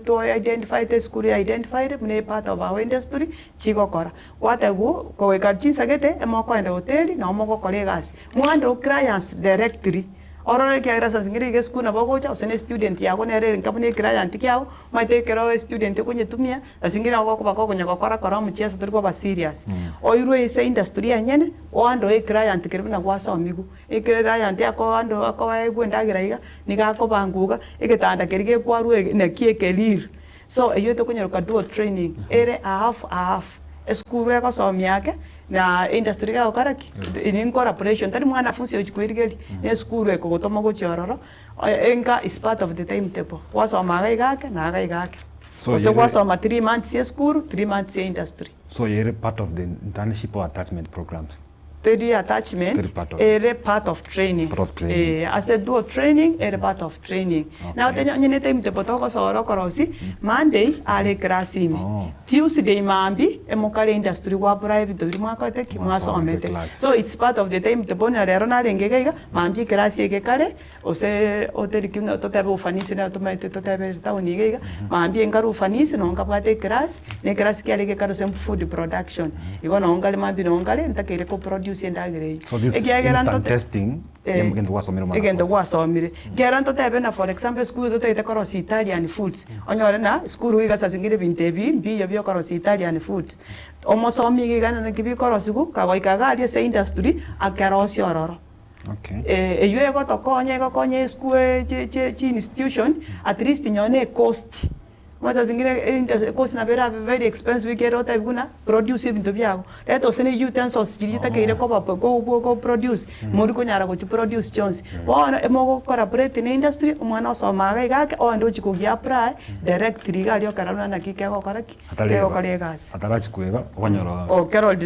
to identify the school identified mune part of our industry chigokora wategu kowekar chinsagete emokoende hoteli na omogokora egasi mwande clients directly orore kiagira sa singiri ge school na bogocha osene student yago nere nkabune client kiao maite kero student kunyetumia asingira wako bako kunya gokora kora muchezo turi kwa serious oirwe ise industry yanyene oando e client kiribu na gwasomigu e client yako ando akwa egwendagira iga nigako banguga egetanda kerige kwarwe ne kiekelir so eyo to kunyeruka dual training ere half school yako somiake na industry ga okaraki in incorporation tari mwana funsi ochikwirigeri ne school eko gotoma gochiororo enka is part of the timetable wasoma gaigake na gaigake so wasoma 3 months ye school 3 months ye industry so you're part of the internship or attachment programs attachment ere part of training as a dual training ere part of training now tenya nyine timetable toko soro korosi Monday ale classimi Tuesday mambi emokale industry wa private biri mwakote kimwasomete so it's part of the timetable na rero na lengega mambi class yeke kale ose hotel kimno totebe ufanisi na tomaite totebe town yega mambi engaru ufanisi no ngapate class ne class kiale ke karo sem food production igona ongale mambi no ongale ntakere ko produce endagere so this instant testing egento wasomire geranto tebe na for example school tote koro Italian foods onyore na school wiga sasingire bintebi biyo byo koro Italian foods omosomi gigana na kibi koro sigu kagoikaga ali se industry akarosi ororo okay eyo ego tokonye school chi institution at least nyone cost mata zingine cost na vera very expensive kero type kuna produce bintu byabo leto sene utensils jirita keire ko produce muri kunyara ko produce jones bona emogo collaborate in industry umwana osoma gake ondo chikugia apply directly gali okarana na kike ko karaki kego kale gas atarachi kwega obanyoro o carol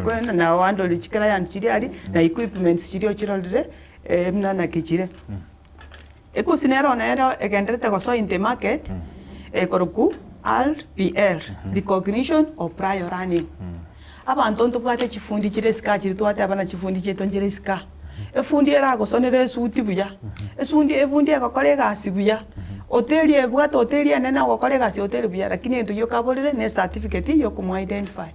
kwena na wando lichikara yanchiri ali na equipments chiri ochirolire mnana kichire ekusinero nero egenderete go so in the market ekoroku RPR recognition of prior running abantu ntubwate chifundi chire ska chiri twate abana chifundi cheto njire ska efundi era go sonere suti buya efundi akakole gasi buya hoteli ebwate hoteli nena akakole gasi hoteli buya lakini ento yokabolere ne certificate yo kumu identify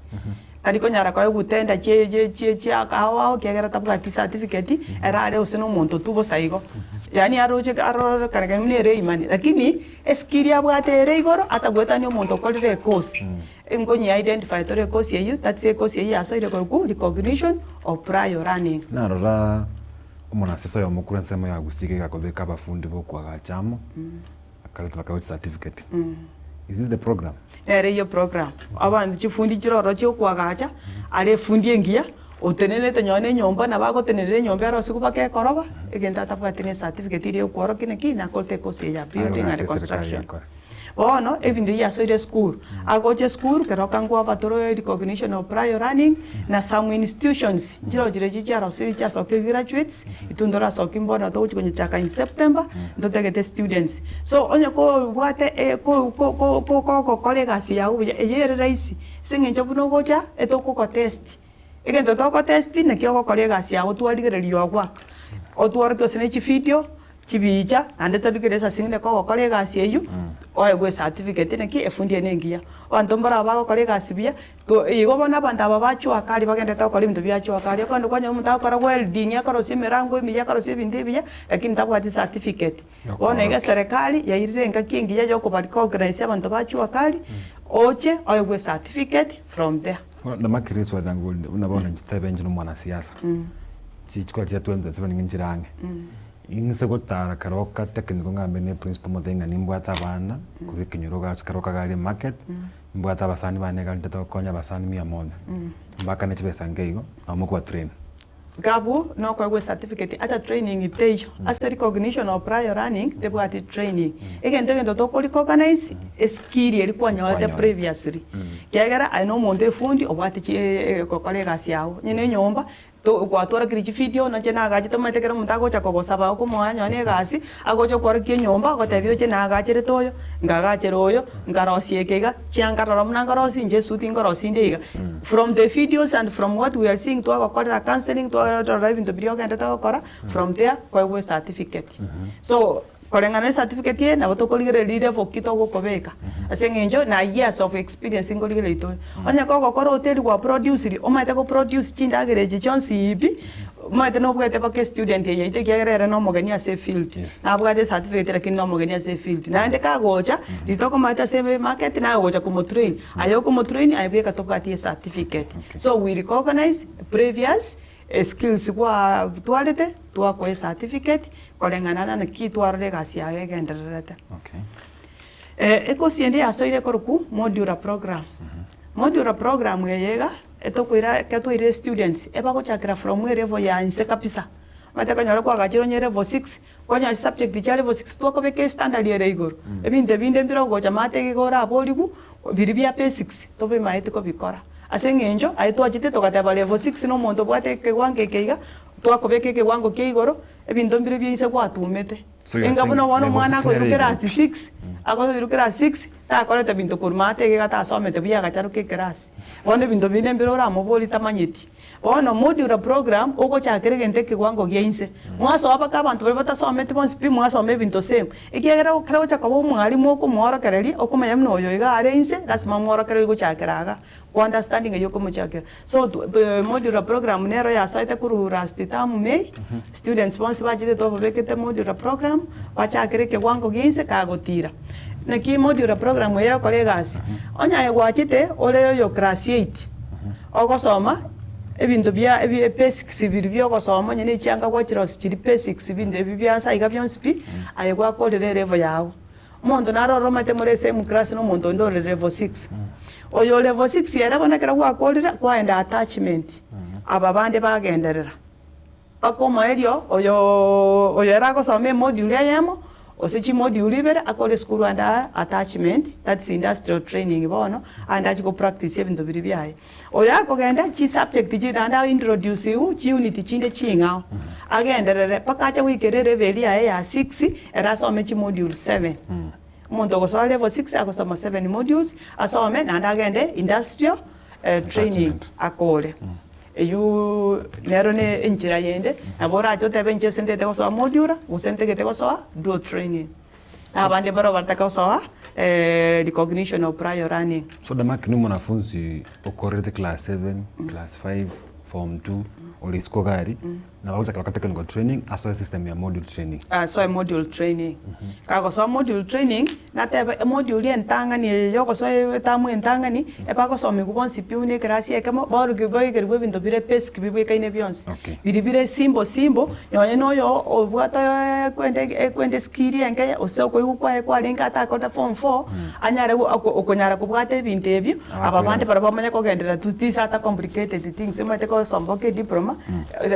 tariko nyara kwa gutenda che akawa kegera tabwati certificate era ale useno monto tubo saigo yani aroje karega mnere imani lakini eskiri abwate ere igoro atagweta ni monto kolire course ngonyi identify tore course yeyu that's a course yeyu aso ile ko recognition of prior running narora umona seso ya mukuru nsemo ya gusike gakobeka abafundi bo kwa chamo akaleta bakawe certificate is this the program iyo program abantu chifundi chiroro cyo kwagacha ale fundi engia otenelete nyone nyomba na bago tenelere nyomba ro siku bake koroba egenda tapatine certificate ile kworo kine kina kolte kose ya building and construction ono ebindi ya soide school agoje school kero kangwa vatoro recognition of prior running na some institutions jiro jira siri cha soke graduates itundora soke mbona to kwenye chaka in September ndotegete students so onye ko wate ko colleagues ya ubi yere raisi singe njobuno goja etoko ko test egento to ko test ne kyo ko colleagues ya otwaligere liogwa otwar ko sene chi video chibicha ande tabikeresa singe ko colleagues yeyu oye gwe certificate ne ki efundi enengia wantombara bako colleagues bia to igo bona banda babachu akali bagende ta kolimto biachu akali ko ndo kwanya mta kora welding yakoro simerango imi yakoro sibindi bia lakini tabwati certificate ona iga serikali yairenga kingi yajo ko bali organize abantu bachu akali oche oye gwe certificate from there na makiriswa dangu unabona njitabenje no mwana siasa chichwa cha 27 nginjirange ingise gotara karoka technical ngambe ne principal modenga nimbwata bana kubikinyoro ga karoka gari market mbwata basani bane ga nteto konya basani 100 mbaka ne chibesa ngeigo amukwa train gabu no kwa gwe certificate ata training iteyo as recognition of prior running debwati training egento to ko recognize skill eri kwanya wate previously kegera aino monde fundi obwati ko colleagues yao nyene nyomba to kwatora kiri video na chena gaji to mate kero mutago cha kogosaba ko mwanya ne gasi agocho kwar ki nyomba ko tebio chena gachere toyo ngagachere oyo ngarosiekega chiangaro mnangarosi nje suti ngarosi ndega from the videos and from what we are seeing to ko kora counseling to arrive in the video kanda to kora from there ko we certificate so kolengana certificate ye na boto koligere leader for kitogo kobeka asengenjo na years of experience ngoligere ito onya ko kora hotel kwa producer o mate ko produce chinda gereji chonsi ibi mate no bwete pa ke student ye ite kiagere no mogeni ase field na bwate certificate lakini no mogeni ase field na ende ka gocha litoko mate ase market na gocha como train ayo como train ayebeka to pati certificate so we recognize previous skills kwa tualete tuwa kwa certificate kolengana na ki tuarle gasi ya genderete eko siende asoire koruku modular program modular program yega etokuira katuire students eba ko chakra from level ya inse kapisa mata kanyara kwa gachiro nyere level 6 kwanya subject ya level 6 to ko beke standard yere igor ebinde mbiro go chamate gora aboligu biribia p6 to be maite ko bikora asengenjo aito achite tokataba level 6 no monto bwate ke wange keiga twakobeke ke wango ke igoro ebindo mbire byise kwatumete engabona wono mwana ko irukira 6 ako irukira 6 ta koleta binto kurmate ke gata somete bya gacharo ke class wono bindo bine mbire ora moboli tamanyeti wono modular program uko chakere gente ke wango gyense mwaso abaka abantu bari batasomete bonsipi mwaso me binto same ikigera ukara cha kabo mwalimu ko mwora kareli okumanya mno yo iga arense lasima mwora kareli go chakeraga understanding yoko muchakera so modular program nero ya site kuru rasti tamu me students bonsi bajite to bekete modular program wachakere ke wango gyense kagotira na ki modular program ya colleagues onya ya wachite ole yo class 8 ogosoma ebintu bya basics bibyo ogosoma nyine cyanga kwa chiros chiri basics binde bibya saiga byonsipi ayegwa ko level yawo mondo naro romate muri same class no mondo ndo level 6 oyo level 6 yera bona kera kwa kolira kwa enda attachment aba bande bagenderera akoma elio oyo era ko some module yamo osechi module ibere akole school and attachment that's industrial training bono and achi go practice ebintu biri byaye oyo akogenda chi subject ji danda introduce you chi unit chinde chinga agenderere pakacha wikere level ya 6 era some chi module 7 Mondo go so level 6 akosoma 7 modules asome nanda agende industrial training akole eyu nero ne injira yende abora jote benche sente te so module usente ke te so do training abande baro barta ko so recognition of prior learning. So Damak ni mwanafunzi ukorete class 7, class 5, form 2, ulisiko gari na wauza kwa technical training aso system ya module training. So a module training. Kako so module training na tebe module entangani yoko so tamu entangani e pako so mikubon sipiu ne krasi e kama boru giboy gerwe binto bire pes kibibu kaine beyonce. Bire simbo yonye no yo obwata kwende skiri enke oso ko yukwa kwa linka ta ko form 4 anyare okonyara kubwate bintebyo ababande para bamanya ko gendera tutisa ta complicated things semate ko somboke diploma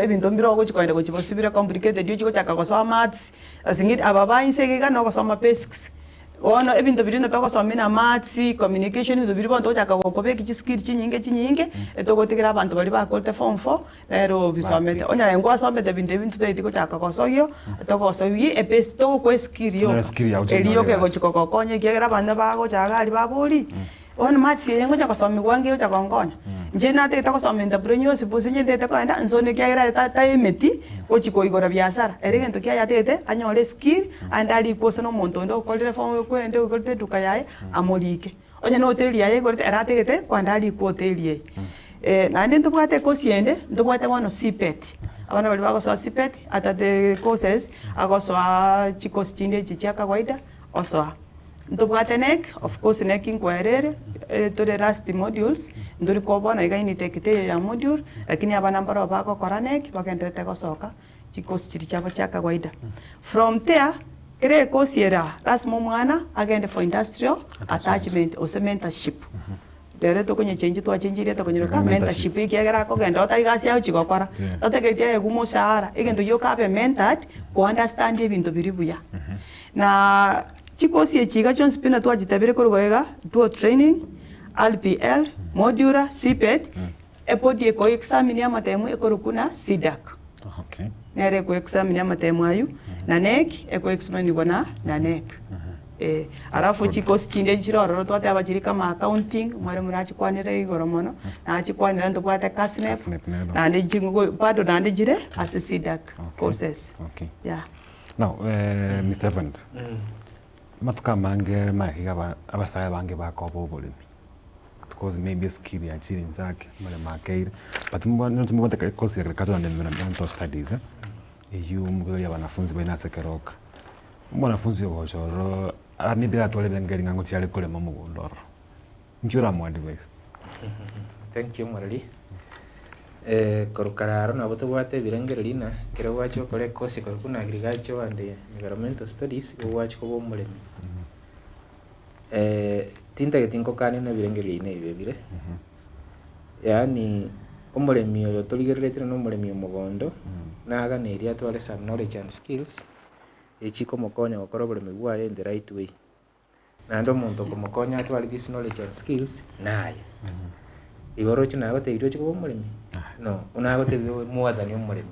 binto mbiro ko chikoenda ko chibosibira complicated yo chiko chaka ko so maths asingit ababa insegeka no ko so basics ono ebinto birino to ko so mina maths communication binto biribo to chaka ko be ki skill chinyinge etoko tikira abantu bali ba ko form 4 lero bisomete onya ngo asomete binto to chaka ko so yo to ko so yi e best to ko skill yo eliyo ke ko chiko ko konye kira banda ba ko chaka ali ba boli on matsi yengo chaka so mi wange chaka ngonya njena te ta ko so entrepreneurship bosenye te ko anda nzone kira ta emeti ko chiko igora biashara erigento kya yatete anyole skill andali ko sono monto ndo ko le form ko ende ko te dukayaye amolike onya no hoteli yaye ko erategete ko andali ko hoteli na ndi ndubwate ko siende ndubwate wano CPET abana bali bako so CPET ata the courses agoso chiko chinde chicha kawaida oso ndubwate nek of course nek inquiry to the rest modules nduri ko bona igaini tekete ya module lakini abana mbaro bako koranek bakendete ko soka chiko chicha cha kawaida from there kire course era rasmo mwana agende for industrial attachment or mentorship dere to konye change to change ile to konye ka mentorship ikegera ko genda otaiga sia uchiko kora totegetia egumo shahara igento yo ka be mentored ko understand ibintu biribuya na chikosi echiga chon spina to ajitabire ko gorega to training LPL modula CPET epodie ko examine ya matemu ekorukuna SIDAC nere ko examine ya matemu ayu na NEC eko examine gona na NEC arafu chikosi chinde chiroro to ate abachiri kama accounting mware murachi kwanire igoro mono na chikwanira ndo kwate CASNEP na ndi jingo bado na ndi jire as SIDAC courses yeah now Mr. Evans matuka mangere mahiga abasaya bange bakobo bolimi because maybe skill ya chiri nzake male makeire but mbona take course ya agriculture and environmental studies you mugolo ya wanafunzi bena sekeroka mwanafunzi wa joro ani bila tole bengeri ngango cyale kole mu mugondoro njura mu advice thank you Marali korukararo na boto bwate birengerina kero wacho kole course korukuna agriculture and environmental studies wacho ko bomulemi tinta getinko kane na birengerine ibebire yani omulemi oyo toligererete no omulemi omugondo naga ne ria twale some knowledge and skills echiko mokonya gukora obulemi bwaye in the right way nando muntu komokonya twale this knowledge and skills naye igoro china gote irio chiko omulemi no unagote muwathani omulemi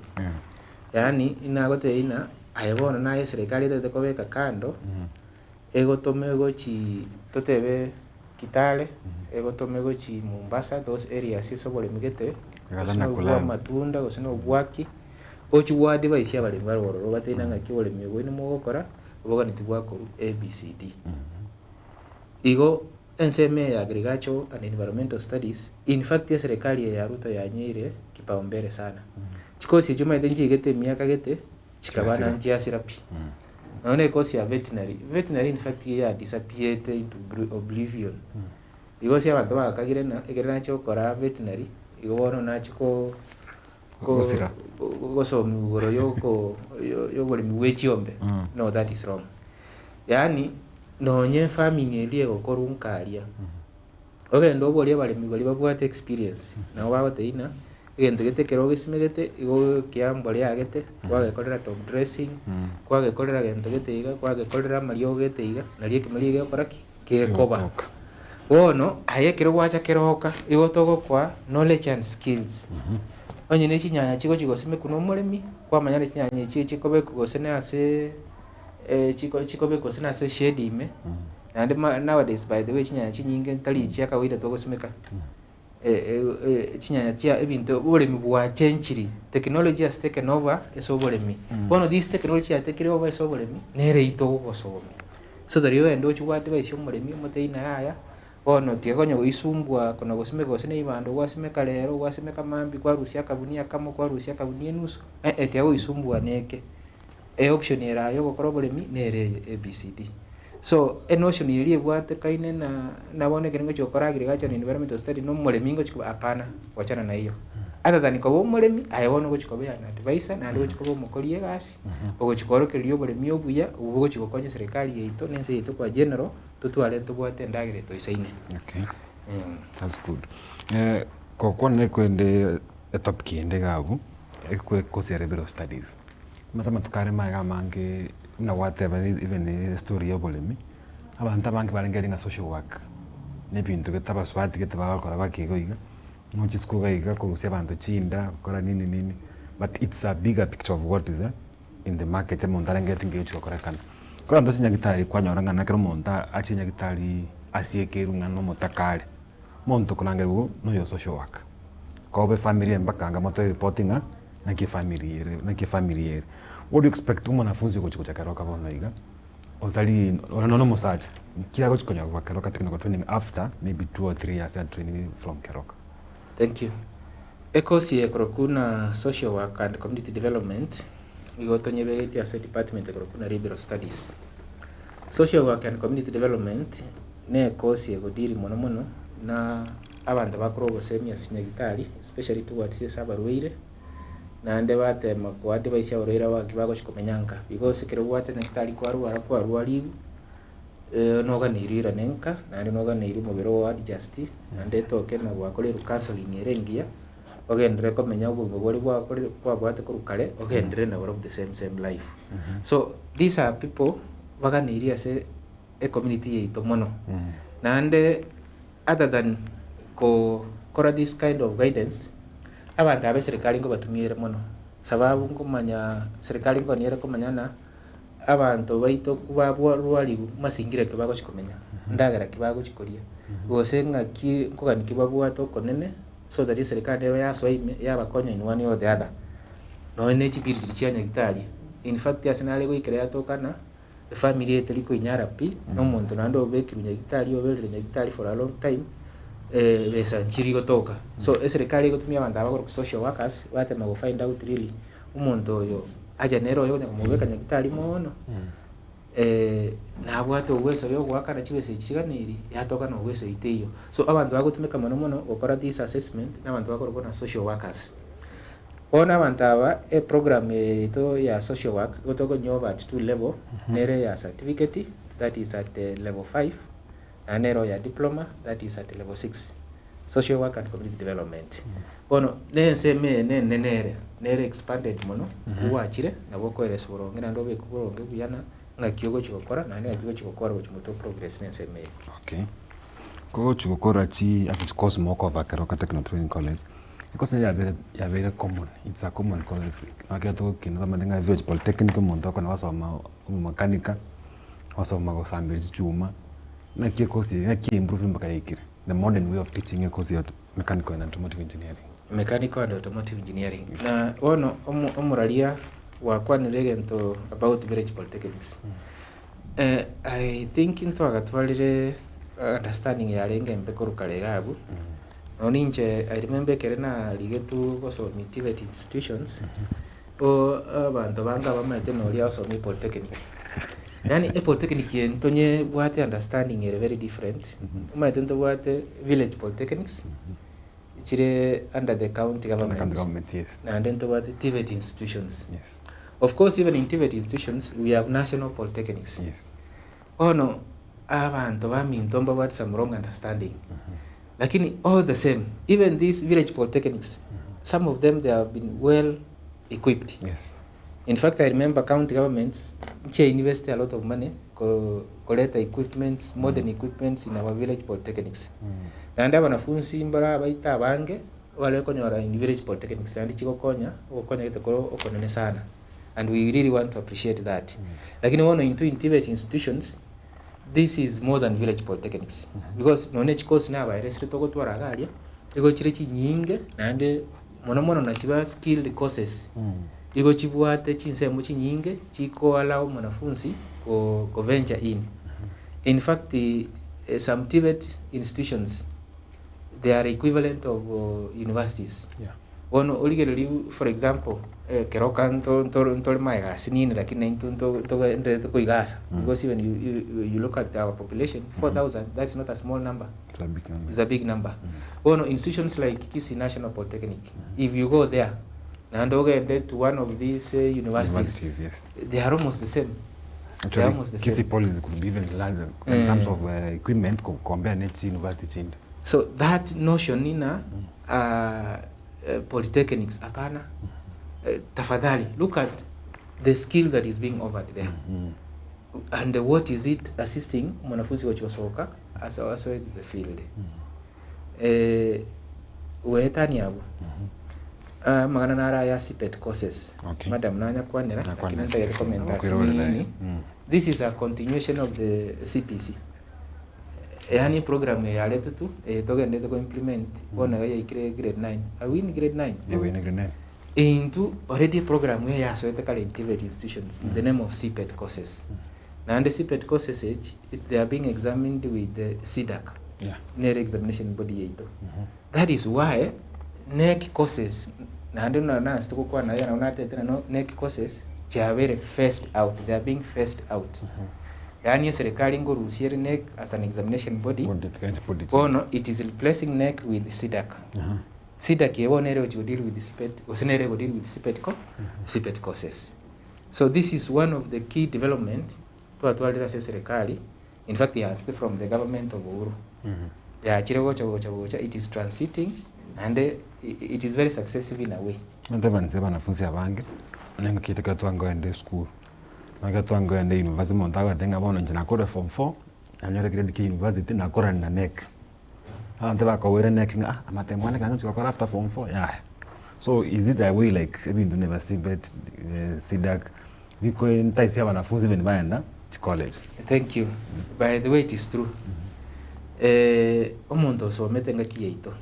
yani inagote ina ayebona naye serikali tete kobeka kando egotome gochi totebe Kitale egotome gochi Mombasa those areas isobole migete gosino matunda gosino bwaki ochuwa device ya bali baroro batena ngaki bole migo ni mogokora obogani tibwako ABCD igo enseme ya agriculture and environmental studies in fact ya serikali ya Ruto ya Nyire kipaumbele sana chikosi chuma idenji gete miaka gete chikabana njia sirapi naone kosi ya veterinary in fact ya disappeared into oblivion igosi abantu bakagire na egerana cyo kora veterinary igono na chiko gosira goso mugoro yo boli mwechiombe no that is wrong yani nonye farming elie gokora unkaria ogendo boli bali migoli babwate experience na bagote ina egento getekero gisimegete igo kiambole agete kwagekorera top dressing kwagekorera gento geteiga kwagekorera mario geteiga nalie kimali gekoraki kekoba bono ayekero gwacha keroka igo togo kwa knowledge and skills onye ne chinyanya chiko chigosime kuno mulemi kwa manyane chinyanya chikobe kugosene ase chikobe kugosene ase shade ime and nowadays by the way chinyanya chinyinge tali chia kawaida togosimeka chinyanya chia ebinto bulemi bwa century technology has taken over esobolemi one of these technology has taken over esobolemi nere ito gosome so that yo endo chwate ba isyo mulemi muteina yaya ono tiekonyo goisumbwa kono gosime gosine ibando gwasime kalero gwasime kamambi kwa rusia kabunia kamo kwa rusia kabunia nusu etia goisumbwa neke option era yo gokoro bulemi nere ABCD so notion iri ebwate kaine na bone kengo chokoragire gacho ni environmental study no mulemi ngo chiko apana wachana na hiyo other than ko mulemi ayebono gochikobe na advisor na ndo chikobo mukorie gasi ogochikorokerio bulemi obuya ubugo chikokonye serikali yeito nense yeito kwa general tutwale tubwate ndagire toisaine. Okay. That's good. Kwa ne kwende top kiende gabu ekwe ko cerebral studies. Mata tukare maga mange na whatever even the story of bulemi. Abantu bange barengeri na social work. Ne bintu getaba swati getaba bakora bakigoiga. Muchi skuga iga ko se abantu chinda kora nini but it's a bigger picture of what is in the market mondara ngetinge chokora kana. Kwa ndo sinyagitari kwa nyoranga na kero monta achinyagitari asiekeru ngano motakale. Monto kunange go no yo social work. Ko be family mbakanga moto reporting na ki family. What do you expect mwanafunzi ko chikucha karoka bona iga? Otali ono mosacha. Kila ko chikonya kwa karoka technical training after maybe 2 or 3 years of training from Keroka. Thank you. Ekosi ekorokuna social work and community development. Igotonyebegeti as a department ekorokuna liberal studies. Social work and community development ne ekosi egodiri mono na abantu bakoro gosemi asinyagitari especially towards sabarweire na ande bate makwate baisha oroira bakibago chikomenyanga because kero bwate nekitari kwa ruari noga nirira nenka na ande noga niri mubiro wa adjust ande toke na gwakore counseling erengia ogendere komenya ubwo bori kwa bwate kurukare ogendere na of the same life. So these are people baganiri as a community yeito mono na ande other than kora this kind of guidance abantu abe serikali ngo batumire mono sababu ngomanya serikali ngo niere komanyana abantu baito kuba rwali masingire ke bago chikomenya ndagara ke bago chikoria gosenga ki kogani ke babwato konene so that serikali ero ya swaime ya bakonya in one or the other no ene chipiri chichanya gitali in fact asinale go ikere atokana the family eteliko inyarapi no muntu nando bekirunya gitali obelere gitali for a long time besa nchiri gotoka so serikali gotumia abantu abakora social workers bate mago find out really umuntu oyo aja nero yo ngomubeka nyagitali mono na bwato uweso yo gwakana chibese chiganiri yatoka no uweso iteyo so abantu bagotumika mono okora this assessment n'abantu bakora kona social workers ona abantu aba program ito ya social work gotoko nyoba at 2 level nere ya certificate that is at level 5 anero ya diploma that is at level 6 social work and community development bono nenseme nere expanded mono kuwachire nabo koeres borongera ndo bekuboronge buyana ngakyogo chikokora na ngakyogo chikokora uchimuto progress nenseme. Okay. Ko chikokora chi as it course more of Keroka Technical Training College because ya very common, it's a common college ngaketo kinga mandenga village polytechnic mondo kana wasoma mekanika wasoma go sambiri chuma na kikosi na improve mpaka ikire the modern way of teaching a course of mechanical and automotive engineering. Mechanical and automotive engineering. Na ono omuralia wakwa nilegento about village polytechnics. I think into agatwalire understanding ya lenga mbekoro kalegabu. Oninche I remember kerena ligetu go so motivate institutions. Abantu banga bamaite no lia so polytechnic. Yani polytechnic yentonye bwate understanding is very different. Umaitento bwate village polytechnics. Chire under the county government. Yes. And then bwate TVET institutions. Yes. Of course, even in TVET institutions, we have national polytechnics. Yes. Oh no, abantu bamintomba bwate some wrong understanding. Lakini all the same, even these village polytechnics, some of them they have been well equipped. Yes. In fact, I remember county governments invest a lot of money to collect equipment, modern equipment in our village polytechnics. And wanafunzi mbara baita bange wale konyora in village polytechnics and chikokonya okonya kitokoro okonene sana. And we really want to appreciate that. Lakini wono into TVET institutions, this is more than village polytechnics because no next course na ba resito go twara galia ego chire chinyinge nande mono na chiba skilled courses. Iko chibwate chinsemo chinyinge chiko allow mwanafunzi ko venture in In fact, some TVET institutions, they are equivalent of universities. Yeah. One originally, for example, kerokan to maiga sinin lakini to kuigasa. Because even you look at our population, 4,000, that's not a small number. It's a big number. It's a big number. One institutions like Kisii National Polytechnic, if you go there and to one of these universities, yes. They are almost the same. Actually, Kisii Poly could be even larger in terms of equipment compared to university chain. So that notion in polytechnics, apana, tafadhali, look at the skill that is being offered there. And what is it assisting mwanafunzi wa chuo as also in the field. Weetani abu. Magana nara ya CPET courses. Okay. Madam nanya kwanera, kinanda ya recommendation. This is a continuation of the CPC. Yani program ya letu tu togende to implement bona ya grade 9. Are we in grade 9? Yeah, we in grade 9. Into already program ya so in TVET institutions in the name of CPET courses. Now the CPET courses they are being examined with the CDAC. Yeah. Near examination body yetu. That is why NEC courses na ndio na stoko kwa na yana unate tena NEC courses they are very phased out. They are being phased out. Yani serikali ngoruhusiere NEC as an examination body. No, it is replacing NEC with CDAC. CDAC yewonere to deal with the CPET, osinere go deal with CPET courses. So this is one of the key development to atwalira serikali. In fact, from the government of Uhuru. Yeah, it is transiting and it is very successful in a way. Mtabanze banafunzi abange nenga kitaka twangoende school. Maga twangoende university montaga tenga bono njina kore form 4 anyore grade ki university na kora na NEC. Ante ba ko were NEC amatemwane kana tukakora after form 4. Yeah. So is it a way like even university but CDAC biko ntaisia banafunzi bene baenda college? Thank you. By the way, it is true. Omuntu so metenga kiyeito.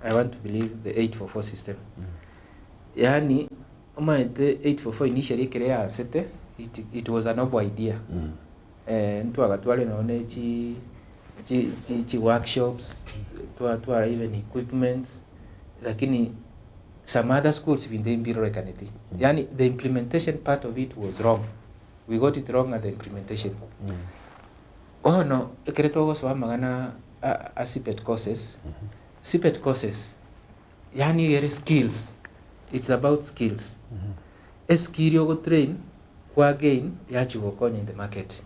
I want to believe the 844 system. Yani omaite 844 initially krea sete it was a noble idea. Ntu agatwale naone chi workshops to even equipments lakini some other schools in the Mbiro Rekaneti. Yani the implementation part of it was wrong. We got it wrong at the implementation. Oh no, ekereto so magana a CPET courses. CPET courses. Yani yere skills. It's about skills. A skill you go train kwa gain yachi wokonye in the market.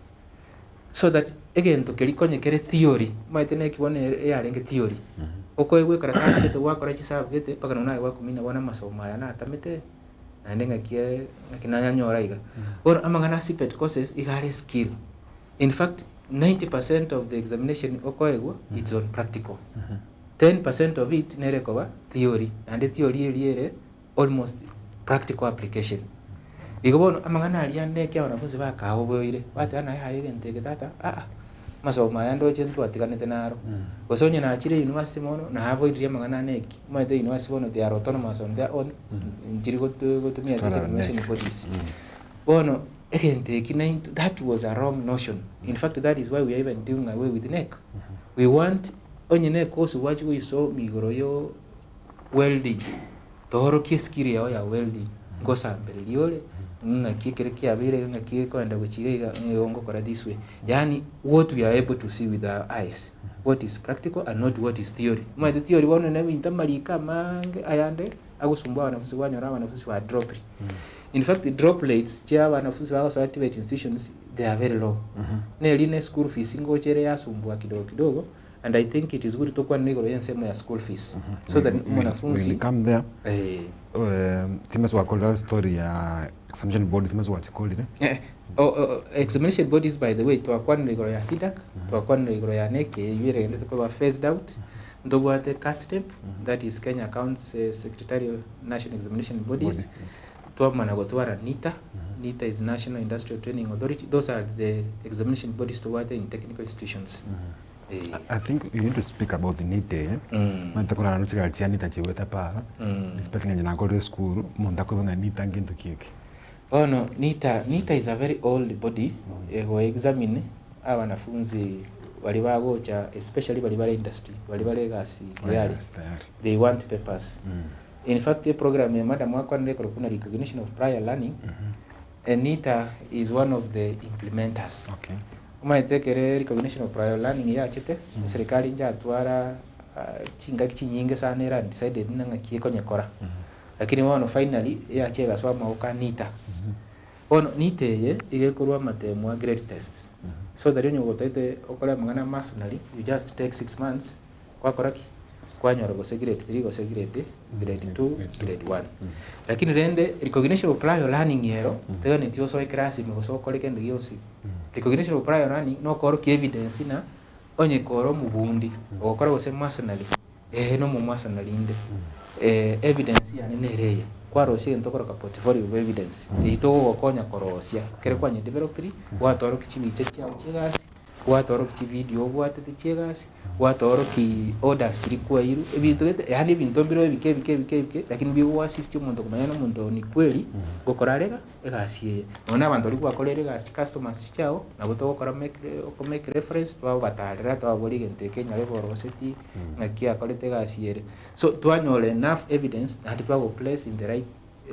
So that again to kerikonye kere theory. Maitene kibone yarenge theory. Oko ewe karatasi kete wakora chisabu kete paka nona wako mina wana masoma yana atamete. Nandenga kie kinanya nyora iga. Or amangana CPET courses igare skill. In fact, 90% of the examination okoego it's on practical. 10% of it nerekowa theory and the theory ere almost practical application. Igobono amangana aliande kya wanafunzi bakahoboire bate ana hayegente getata masoma yando chentu atikanete naro gosonye na achire university mono na avoid ya magana neki maite university mono they are autonomous on their own njiri go to me as examination bodies bono egente kinain that was a wrong notion. In fact, that is why we are even doing away with the NEC. We want onye NEC course watch we saw migoroyo welding toro kiskiri ya welding gosa mbeliole nga kikere kiabire nga kiko enda kuchirega ngongo kora this way. Yani what we are able to see with our eyes, what is practical and not what is theory. My the theory one na intamalika mange ayande agusumbwa wanafunzi wanyora wanafunzi wa droplet. In fact, the droplets chia wanafunzi wao so activate institutions they are very low. Neline school fees ngochere yasumbwa kidogo and I think it is good to kwa nigoro yensemo ya school fees so that mwanafunzi when come there times wa call story ya examination bodies times wa call it examination bodies by the way to kwa nigoro ya CDAC to kwa nigoro ya NEC yire ndio kwa phased out ndogo ate CASTEP that is Kenya Accounts Secretary of National Examination Bodies to managotwara NITA. NITA is National Industrial Training Authority. Those are the examination bodies to water in technical institutions. I think you need to speak about the NITA. Mantakura nanuchika chia NITA chiweta pa. Respecting njana kore school mondako nga NITA ngintu kieki. Oh no, NITA is a very old body who examine wanafunzi wali bagocha especially wali bale industry wali bale gasi tayari they want papers. In fact the program ya madam wako ndio kuna recognition of prior learning. NITA is one of the implementers. Okay. Umaetekere recognition of prior learning ya chete serikali nja atwara chinga kinyinge sana era decided nanga kieko nyakora. Lakini wano finally ya chega swama uka NITA. Ono NITA ye igekorwa matemwa grade tests. So that you gotaite okola mangana masonary you just take 6 months kwa koraki kwa nyoro go grade 3 go grade 2 grade 1. Lakini rende recognition of prior learning yero tega ni tio so class me go so koleke ndo yosi. Recognition of prior learning no koro ki evidence na onye koro mubundi okora go masonary no mu masonary inde evidence ya nereya kwaro sie ntokora ka portfolio of evidence ito gokonya korosia kere kwanye developeri watoro kichimi chekia uchigasi watoro kichi video watete chegasi watoro ki orders chiri kwa iru ebintu yani bintu mbiro bike lakini biwo assist umuntu kumanya umuntu ni kweli gokorarega egasi nona abantu uri kwakorera egasi customers chao na buto gokora make reference twa batarira twa bori gente Kenya level roseti ngakia kolete egasi ere so twanyole enough evidence and twa go place in the right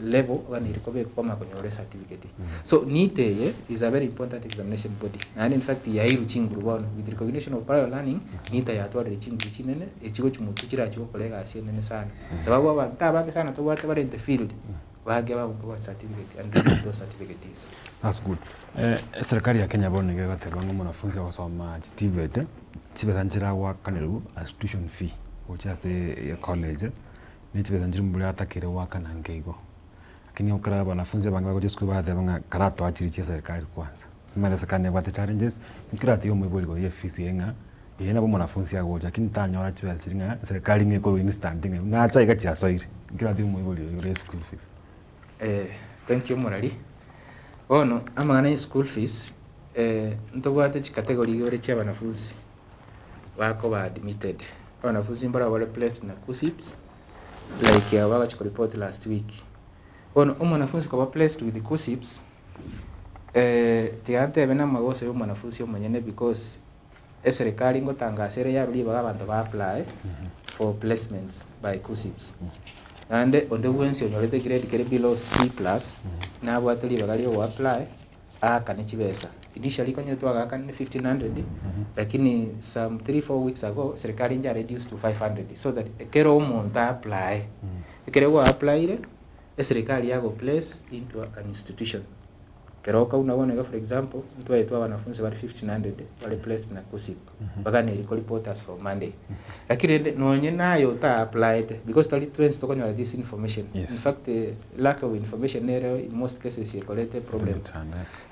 level when you recover kama kwenye certificate. So NITA is a very important examination body. And in fact ya iru chinguru wano with recognition of prior learning NITA ya tuwa chinguru chinene echigo chumutu chira chigo kolega asienene sana. Sababu wa taba sana to wate wale in the field wage wa mkuwa certificate and give those certificates. That's good. Serikali ya Kenya bone ngega tebango mwanafunzi wa kusoma TVET chibetanjira wa kanelu as tuition fee which is a college ni chibetanjira mbuli atakire waka na ngeigo. Lakini ukara wanafunzi bangi bako jesku baadhi banga karato achirichia serikali kwanza. Mwana sakane wate challenges nkira tiyo mwibuli go ye fees yenga yena bo mwanafunzi ya goja lakini tanyora chiwa chiringa serikali ngeko instant nge na acha ikati asoire nkira tiyo mwibuli yo school fees. Thank you Morali. Ono amangana school fees ntobwate chikategori gore cha wanafunzi wako ba admitted. Wanafunzi mbara wale placed na KUSSIPS like ya waga chiko report last week. Ono mwanafunzi kwa placed with the KUSSIPS tiante bena magose yo mwanafunzi yo mwenyene because serikali ngotangasere ya ruli baga abantu ba apply for placements by KUSSIPS. And on the ones onyorete grade kere below C+ na bwateli bagali o apply kanichibesa. Initially kwenye tuwaga kan 1500 lakini some 3-4 weeks ago serikali nja reduced to 500 so that kero monta apply kero wa apply ile serikali yago place into an institution kero ka unaona for example mtu aitwa wanafunzi wa 1500 wale place na KUSSIP bagani liko reporters from Monday lakini nonye nayo ta apply because tali twins to kwenye this information. In fact lack of information area in most cases is a problem.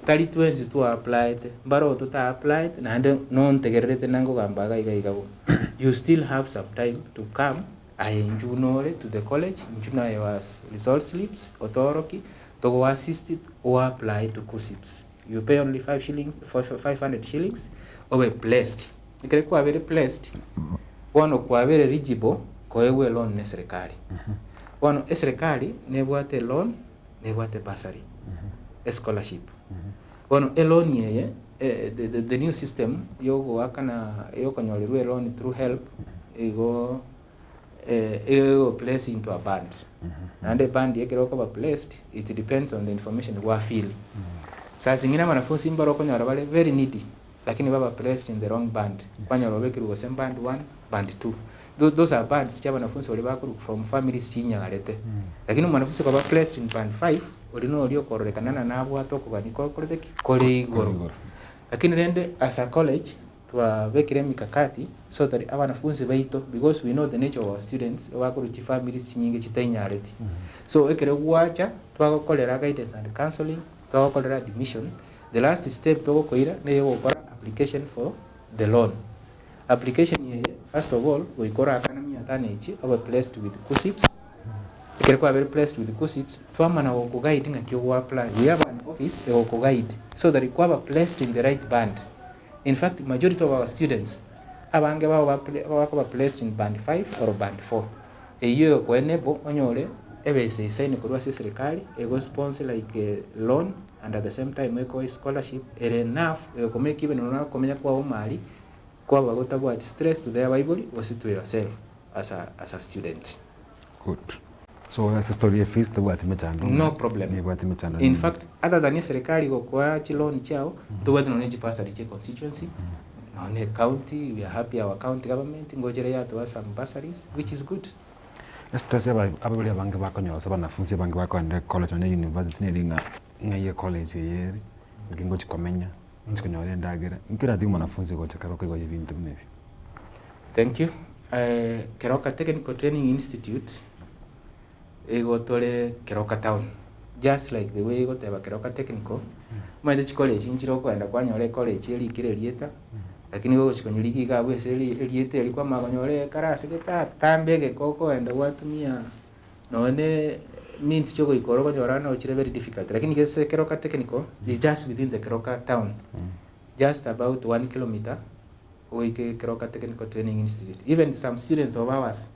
Tali twins to apply baro to ta apply na non tegerete nango gambaga igaigago you still have some time to come ayenjunore to the college njuna was result slips otoroki to go assisted or apply to KUSSIPS. You pay only 500 shillings or be placed. Ikere kwa very placed. Wano kwa very eligible kwa ewe loan ne serikali. Wano serikali nebwate loan nebwate bursary. Scholarship. Wano loan yeye the new system yogo wakana yoko nyolirwe loan through help ego placed into a band. And the band yekero kwa placed, it depends on the information wa feel. Saa zingine wanafunzi mbaro kwa nyoro wale very needy, lakini baba placed in the wrong band. Kwa nyoro weke rugo sem band 1, band 2. Those are bands cha wanafunzi wale bakuru from families chinya galete. Lakini wanafunzi kwa placed in band 5, olino olio kororekanana na abo atoko baniko korete kole igoro. Lakini rende as a college twabekire mikakati so that wanafunzi baito because we know the nature of our students wakuru chi families nyingi chitainyareti so ekere gwacha twagokorera guidance and counseling twagokorera admission the last step togokoira ne gukora application for the loan application ye first of all we ikora academy atanechi aba placed with KUSSIPS ekere kwa very placed with KUSSIPS twamana wo guide ngakyo apply we have an office e go guide so that ikwa placed in the right band. In fact, majority of our students abange baba placed in band 5 or band 4. Eyo ko enable onyole ebese sign ko rwase serikali ego sponsor like a loan and at the same time weko scholarship enough kumake even una komenya kwa umali kwa bagotabwa stress to their bible was to yourself as a student. Good. So that's the story of fees the what mechando. No problem. In fact, other than serikali go kwa chiloni chao, to what no pass the constituency. On a county, we are happy our county government ngojere to us some bursaries, which is good. Yes, to say ababuli abange bakonyo abanafunzi abange bakonde college on university ni ngaye college yeri ngingo chikomenya nchikonyore ndagera nkira ndi mwanafunzi go chakaro ko ibintu binebi. Thank you. Keroka Technical Training Institute egotore Keroka Town, just like the way egoteba Keroka Technical maite college injiro kwenda kwanyore college eri kire rieta lakini go chikonyiriki ga bwese rieta eri kwa magonyore karase geta tambege koko enda watumia none means chogo ikoro konyora no chire very difficult lakini kese Keroka Technical is just within the Keroka Town, just about 1 kilometer oike Keroka Technical Training Institute. Even some students of ours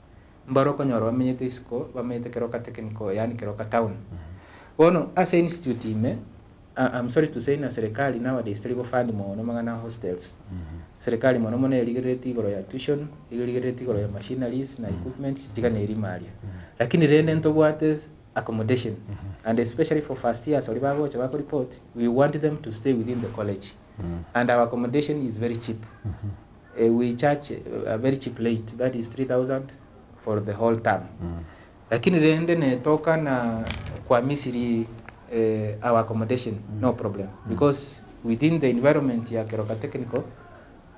mbaro konyoro wamenyete isko wamenyete Keroka Technical yani Keroka Town. Ono as an institute ime I'm sorry to say na serikali nowadays tuli go fund mo no mangana hostels. Serikali mo no mone eligereti goro ya tuition, eligereti goro ya machineries na equipment tigane irimaria. Lakini rende ntobwate accommodation and especially for first years oli babo chabako report we want them to stay within the college. And our accommodation is very cheap. We charge a very cheap rate, that is 3,000 for the whole term. Lakini rende ne toka na kwa Misiri our accommodation, no problem. Because within the environment ya Keroka Technical,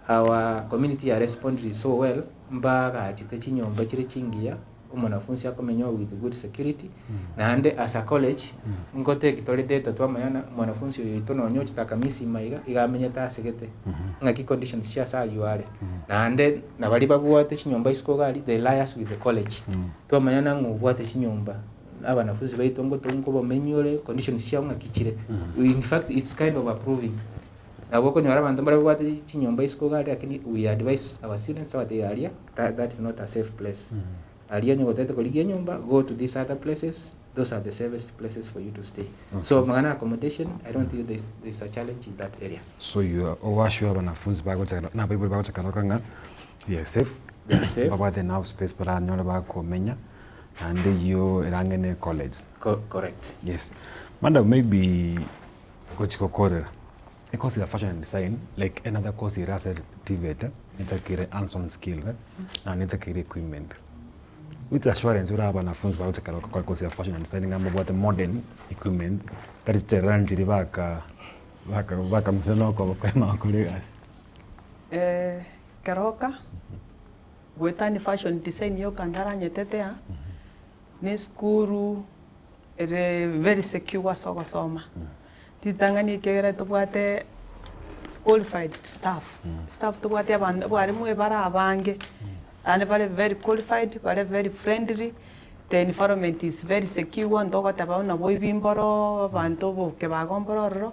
our community are responding so well. Mbaga achite chinyomba chire chingia umwanafunzi akomenyo with good security na ande as a college ngote kitole data twa mayana mwanafunzi yoitono nyo chitaka misi maiga igamenyeta asegete ngaki conditions cia sa yuare na ande na bali babuate chinyomba isko gali they liars with the college twa mayana ngubwate chinyomba abanafunzi baitongo tongo bomenyore conditions cia ngakichire. In fact it's kind of approving aboko nyora bantu bali babuate chinyomba isko gali lakini we advise our students that the area that is not a safe place. Go to these other places. Those are the safest places for you to stay. Okay. So magana accommodation, I don't think there's a challenge in that area. So you are sure wanafunzi bago na bible bago chakanga yes safe. Yes, safe. Baba the now space para nyola bago menya and you rangene college. Correct. Yes. Madam, maybe kochiko kore. A course of fashion and design, like another course is as a TVET, nitakire hands-on skill and nitakire equipment. With assurance, we have an affairs about the course of fashion and designing about the modern equipment that is the range the back mseno kwa colleagues. Keroka, wetani fashion design yo kandara nyetetea, ni skuru very secure soko soma. Titangani kegera tubwate qualified staff. Staff tubwate abantu bari mu bara abange. And very qualified, very friendly. The environment is very secure. Ndogo taba na boy bimboro, bantu bo ke bagomboro.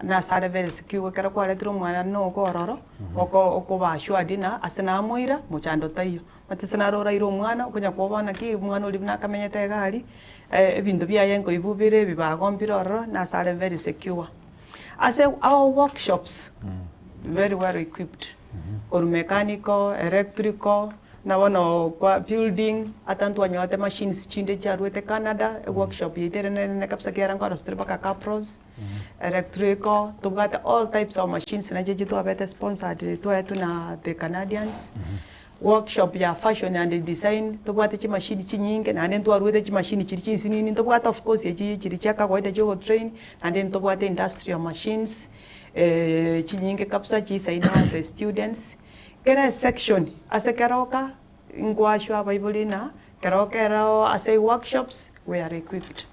Na sare very secure. Kera kwa letro mwana no gororo. Oko ba shwa dina asena moira muchando tayo. Matisena rora iro mwana kunya kwa na ki mwana ulibna kamenya tegali. Bintu bya yengo ibubire bibagombiro na sare very secure. As our workshops very well equipped. Mechanical, electrical, na wano kwa building atantu wanyote machines chinde charwete Canada workshop yitere ne kapsa kera ngoro streba ka capros electrical tubata all types of machines na jeje to abete sponsored to etu na the Canadians workshop ya fashion and design tubata chi machine chi nyinge na nendo arwete chi machine chi chi sinini tubata of course ye chi chaka kwa jogo train and then tubata industrial machines chi nyinge kapsa chi saina the students. Kera section as a Keroka in Guashua Bibolina, Keroka as a workshops we are equipped.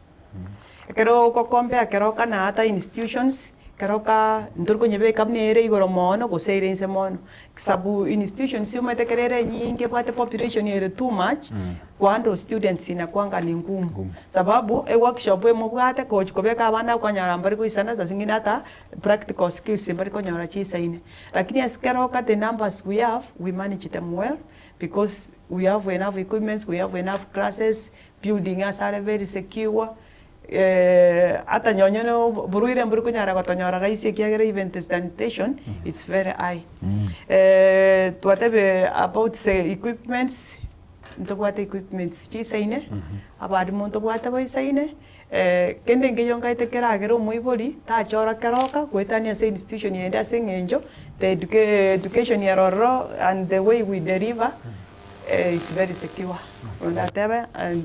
Keroka compare Keroka na ata institutions, Keroka ndurko nyebe kapni ere igoro mono go say in mono. Sabu institutions you might kerere nyinge pate population ere too much kwando students ina kwanga ni ngumu. Sababu a workshop we mubwate coach kobeka abana kwanyara mbari ko isana za zingine ata practical skills mbari ko nyara chisa ine. Lakini as Keroka the numbers we have we manage them well because we have enough equipment, we have enough classes, building us are very secure. ata nyonyo no buruire mburu kunyara gotonyora raisi kiagera event sanitation it's very high. Twatebe about say equipments ntobwate equipments chisaine abadi muntu bwate boisaine kende ngeyonga itekeragera omoibori tachora keroka gwetania se institution yende ase ng'encho the education yaroro and the way we deliver is very secure ondatebe and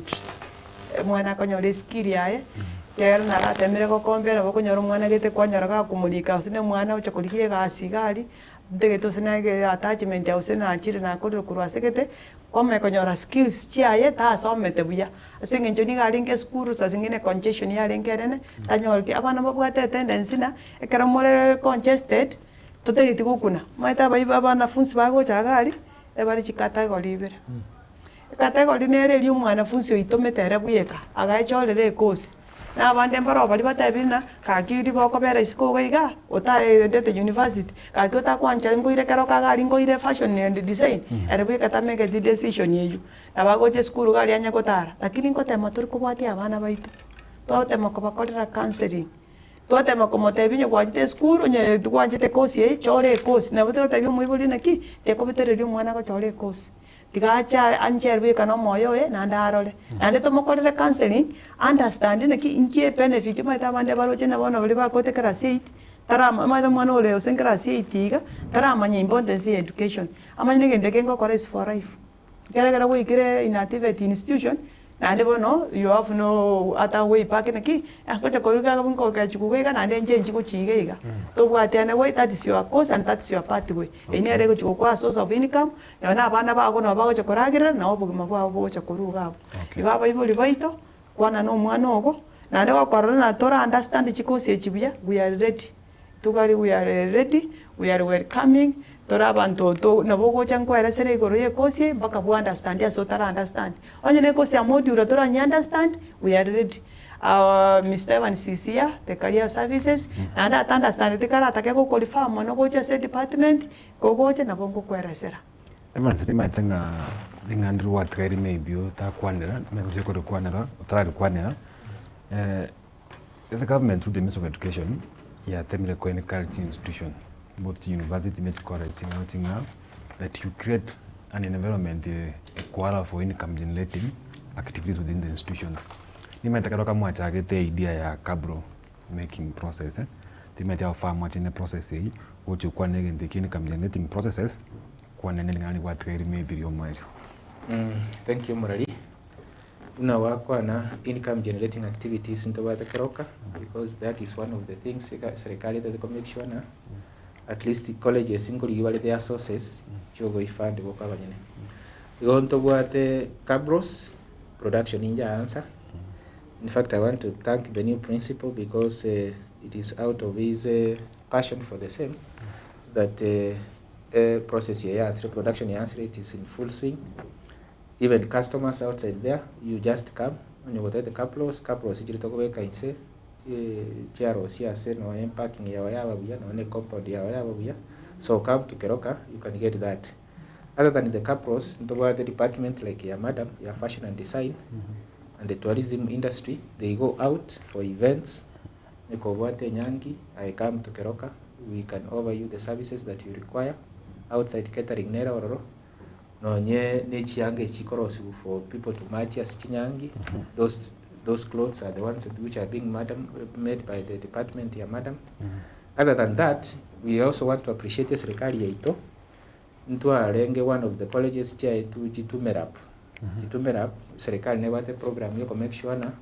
mwana akonyora skill yaye kero naratemire gokombera bokonyora omwana gete kwanyaraga kumulika osine mwana ocha kurikie egasi gari ntegete osine attachment ya osine achire nakorire korwa asegete kwame konyora skills chiaye tasomete buya ase ng'encho nigaringe skuru sa zingine congestion yarengerene tanyolti abana babwate attendance na ekero more congested totegeti gukuna maita baiba abanafunzi bagocha gari ebari chikata igoribere kategori nere ri omwanafunzi oitomete ere buyeka agachorere ekosi na abande mbaro bari batabina kakiri bokobera isiko goiga otaendete university kaki otakwanja ngoire kero kagari ngoire fashion and design ere buyeka tameke the decision yeyu abagoche skuru gari anya gotara lakini ngotema turi kubwatia abana baitu twotema kubakorera counseling twotema komotebinyo gwachite skuru nye twachite kosi ye chore ekosi na butotebyo muibuli naki tekobitereri omwana gochore ekosi tigacha ancherwe kana moyo na ndarore ande tomokorere counseling understand neki inkie benefit maita bande baroche na bono bali bakote class 8 tarama maita mwana ole osen class 8 iga tarama nya importance education amanye ngende kengo kores for life gara we kire inactivate institution na ande bono you have no other way back neki akocha koruga bunko ka chukugega na ande nje nchiko chigega to bwatene way that is your course and that's your pathway ene rego chukwa source of income na abana bago no bago chakoragira na obugima bwabo bwo chakoruga ibaba ibuli baito kwana no mwana ogo na ande wakorana na tora understand chikosi echibuya we are ready tugari we are ready we are welcoming tora bantu to nabogo chankwera sere igoro ye kosi mpaka bu understand ya so tara understand onye ne kosi amodi ura tora nya understand we are ready Mr. Evan Sisia the career services and that understand the karata ke ko qualify mono gocha se department ko gocha na bongo kwera sera Evan sidi maitenga ngandru wa trade maybe ta kwanera menje ko kwanera tara kwanera the government through the Ministry of Education ya temile ko in culture institution both university net college tinga that you create an environment equal for income generating activities within the institutions. Nimetaka kama mwachagete idea ya cabro making process timetia farm much in the process hii ucho kwa nege the income generating processes kwa nene ngani kwa trade maybe yo mali. Thank you Murali. Una wakwa na income generating activities ntobata keroka because that is one of the things serikali that make sure na at least the colleges single yiwale their sources chogo ifande boka banyene gonto bwate cabros production inja answer. In fact, I want to thank the new principal because it is out of his passion for the same that process here production answer it is in full swing. Even customers outside there, you just come when you go to the cabros ijiri tokobeka inse chiaro siase no parking ya waya babuya no ne compound ya waya babuya. So come to Keroka, you can get that. Other than the cabros, the department like your madam, your fashion and design, and the tourism industry, they go out for events. I come to Keroka, we can offer you the services that you require outside catering nera ororo. No nye chiange chikorosu for people to match as chinyangi. Those clothes are the ones which are being made by the department ya madam. Other than that, we also want to appreciate serikali yetu. Ntwa renge one of the colleges chia to Jitumerap. Jitumerap serikali ne wate program yo make sure na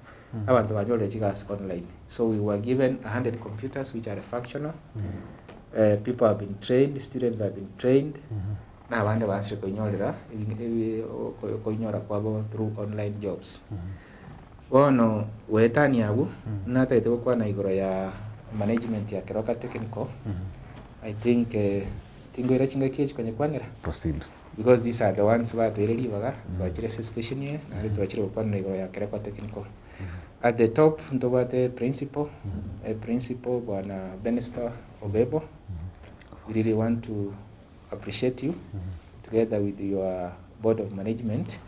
abantu banyole jigas online. So we were given 100 computers which are functional. People have been trained, students have been trained. Na abandi bashe konyolera konyora kwabo through online jobs. Wono wetani abu nata ito kwa na igoro ya management ya Keroka Technical. I think tingo ira chinga kiech kwenye kwanera. Proceed. Because these are the ones who are really baga tuachire station here na tuachire kwa na igoro ya Keroka Technical. At the top ntobate principal principal bwana Benesta Obebo. We really want to appreciate you together with your board of management.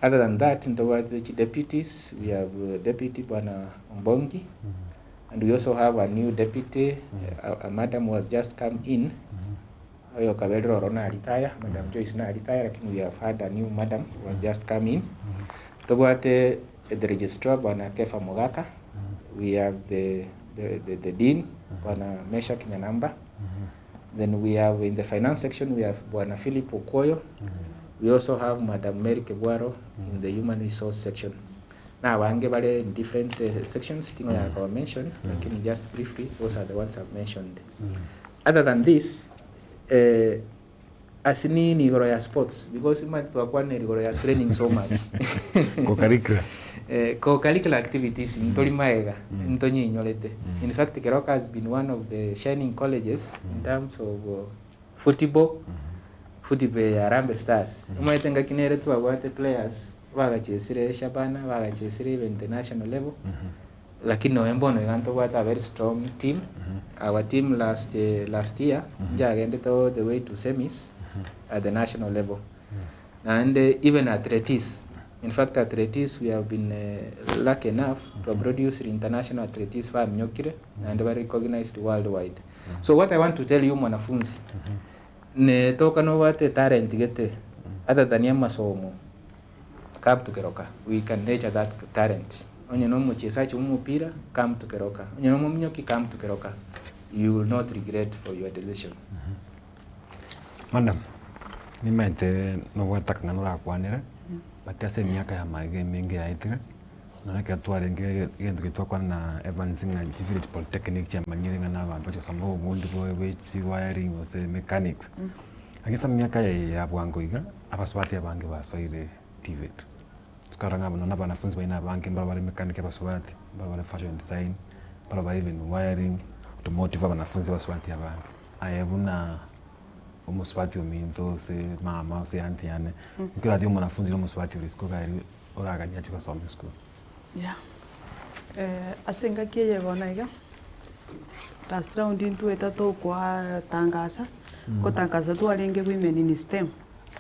Other than that, in the deputies, we have Deputy Bwana Mbongi, and we also have a new deputy. A madam was just come in. Oyo Kabedro Rona retire, Madam Joyce na retire, lakini we have had a new madam who has just come in. Tobwate the registrar Bwana Kefa Mogaka. We have the dean Bwana Mesha Kinyanamba. Then we have in the finance section we have Bwana Philip Okoyo. We also have Madam Mary Kebwaro in the human resource section. Now, wange bale in different sections, things like I mentioned, lakini just briefly, those are the ones I've mentioned. Other than this, asini ni igoro ya sports, because ima tuwakuwa ni igoro ya training so much. Co-curricular activities, ntori maega, ntonyi inyolete. In fact, Keroka has been one of the shining colleges in terms of football ya Harambee Stars. Umaitenga kinere tu abwate players bagachesire Shabana, bagachesire even international level. Lakini noembono iganto bwata a very strong team. Our team last year jagende all the way to semis at the national level. And even athletics. In fact, athletics we have been lucky enough to produce international athletics for Mnyokire and were recognized worldwide. So what I want to tell you mwanafunzi, ne toka no wate talent gete other than ya masomo, come to Keroka. We can nurture that talent. Onye no mchezaji umupira, come to Keroka. Onye no mnyoki, come to Keroka. You will not regret for your decision. Madam, ni mente no wata kanganura kwanira. Batiase miaka ya mage mingi ya itire. Na kia tuwa renge yendu kitua kwa na Evans na Village Polytechnic ya manyiri nga na bantu sambo mundi kwa wechi wiring ose mechanics. Akisa miaka ya buango iga abaswati ya bangi basoire TVET. Tukaranga bana banafunzi baina bangi mbara mechanic abaswati, mbara fashion design, mbara even wiring, automotive banafunzi baswati ya bangi. Ayebuna umuswati uminto se mama se auntie ane. Kila dio mwanafunzi no muswati ulisko gari oraganya chiko some school. Yeah. Asenga kiye bona iga. Last round into etato kwa tangaza. Ko tangaza tu alenge women in STEM.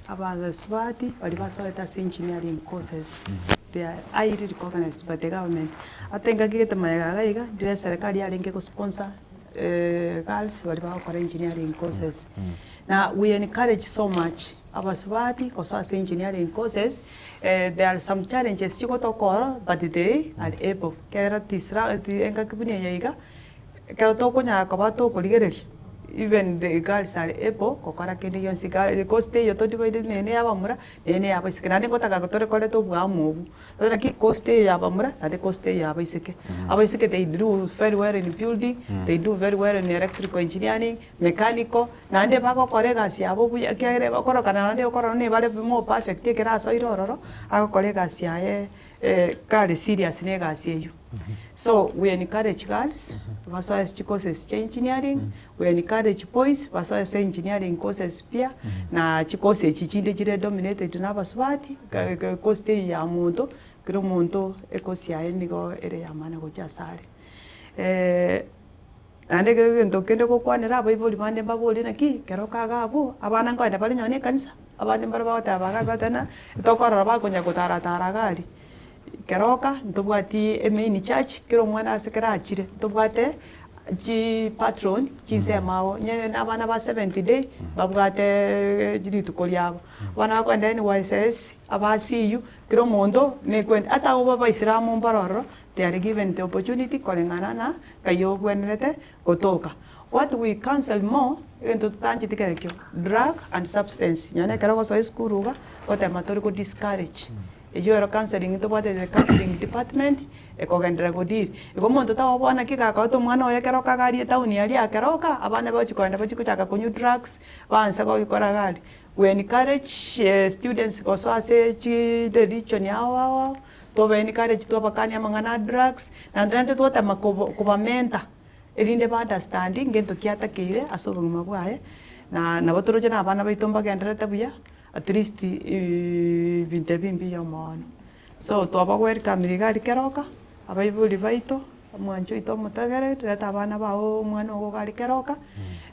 Abaza swati walibaso eta engineering courses. They are highly recognized by the government. Atenga kiye tamayaga iga dire serikali alenge ko sponsor girls walibakora engineering courses. Now we encourage so much abaswati koso as engineering courses. There are some challenges you got to call, but they are able. Kera tisra enga kibuni yaiga. Kera to konya kabato koligeri. Even the girls are able kokara kende yon siga the cost yo to divide nene abamura nene abaisike nani kotaka kotore kole to bwamu. Tona ki cost ya abamura ade cost ya abaisike. Abaisike they do very well in building, they do very well in electrical engineering, mechanical. Nande bako korega si abo buya kere bakoro kana nande okoro ne bale mo perfect kera so irororo ako korega si aye kale serious ne ga si you. So we encourage girls as courses engineering, we encourage boys as engineering courses pia na chikose chichinde chire dominated na baswati coste ya muntu kiro muntu ekosia enigo ere ya mana go jasare ande gento kende ko kwanira bible bande baboli na ki Keroka gabo abana ngo enda bali nyone kanisa abande baraba batabaga batana tokora ba kunya kutara taragari Keroka ntobwati main church kiro mwana asekera achire ntobwate ji patron chisemao nye abana ba 70 day babwate jiri tukolyabo bana kwenda NYSS abasiyu kiro mondo ne kwenda ata oba baisiramu mbaroro they are given the opportunity kolengana na kayo kwenete kutoka. What we cancel more into tanchi tikekyo drug and substance nyane Keroka so iskuruga kote matori ko discourage. You are counseling to what the counseling department ekogendera godiri iko muntu tawo bwana kikaka to mwana oya Keroka gari town yali ya Keroka abana bachikoenda bachikuchaka kunyu drugs bansa ko ikora gari. We encourage students koso ase chi the region yawo to we encourage to bakania mangana drugs na ndante to tama ko menta elinde ba understanding ngento kiata kire asobuma bwae na batoroje na abana baitomba gendera tabuya at least vinte bimbi ya mwana. So to abagwer kamirigari Keroka abaibuli baito mwancho ito mutagere reta abana bao mwana ogo gari Keroka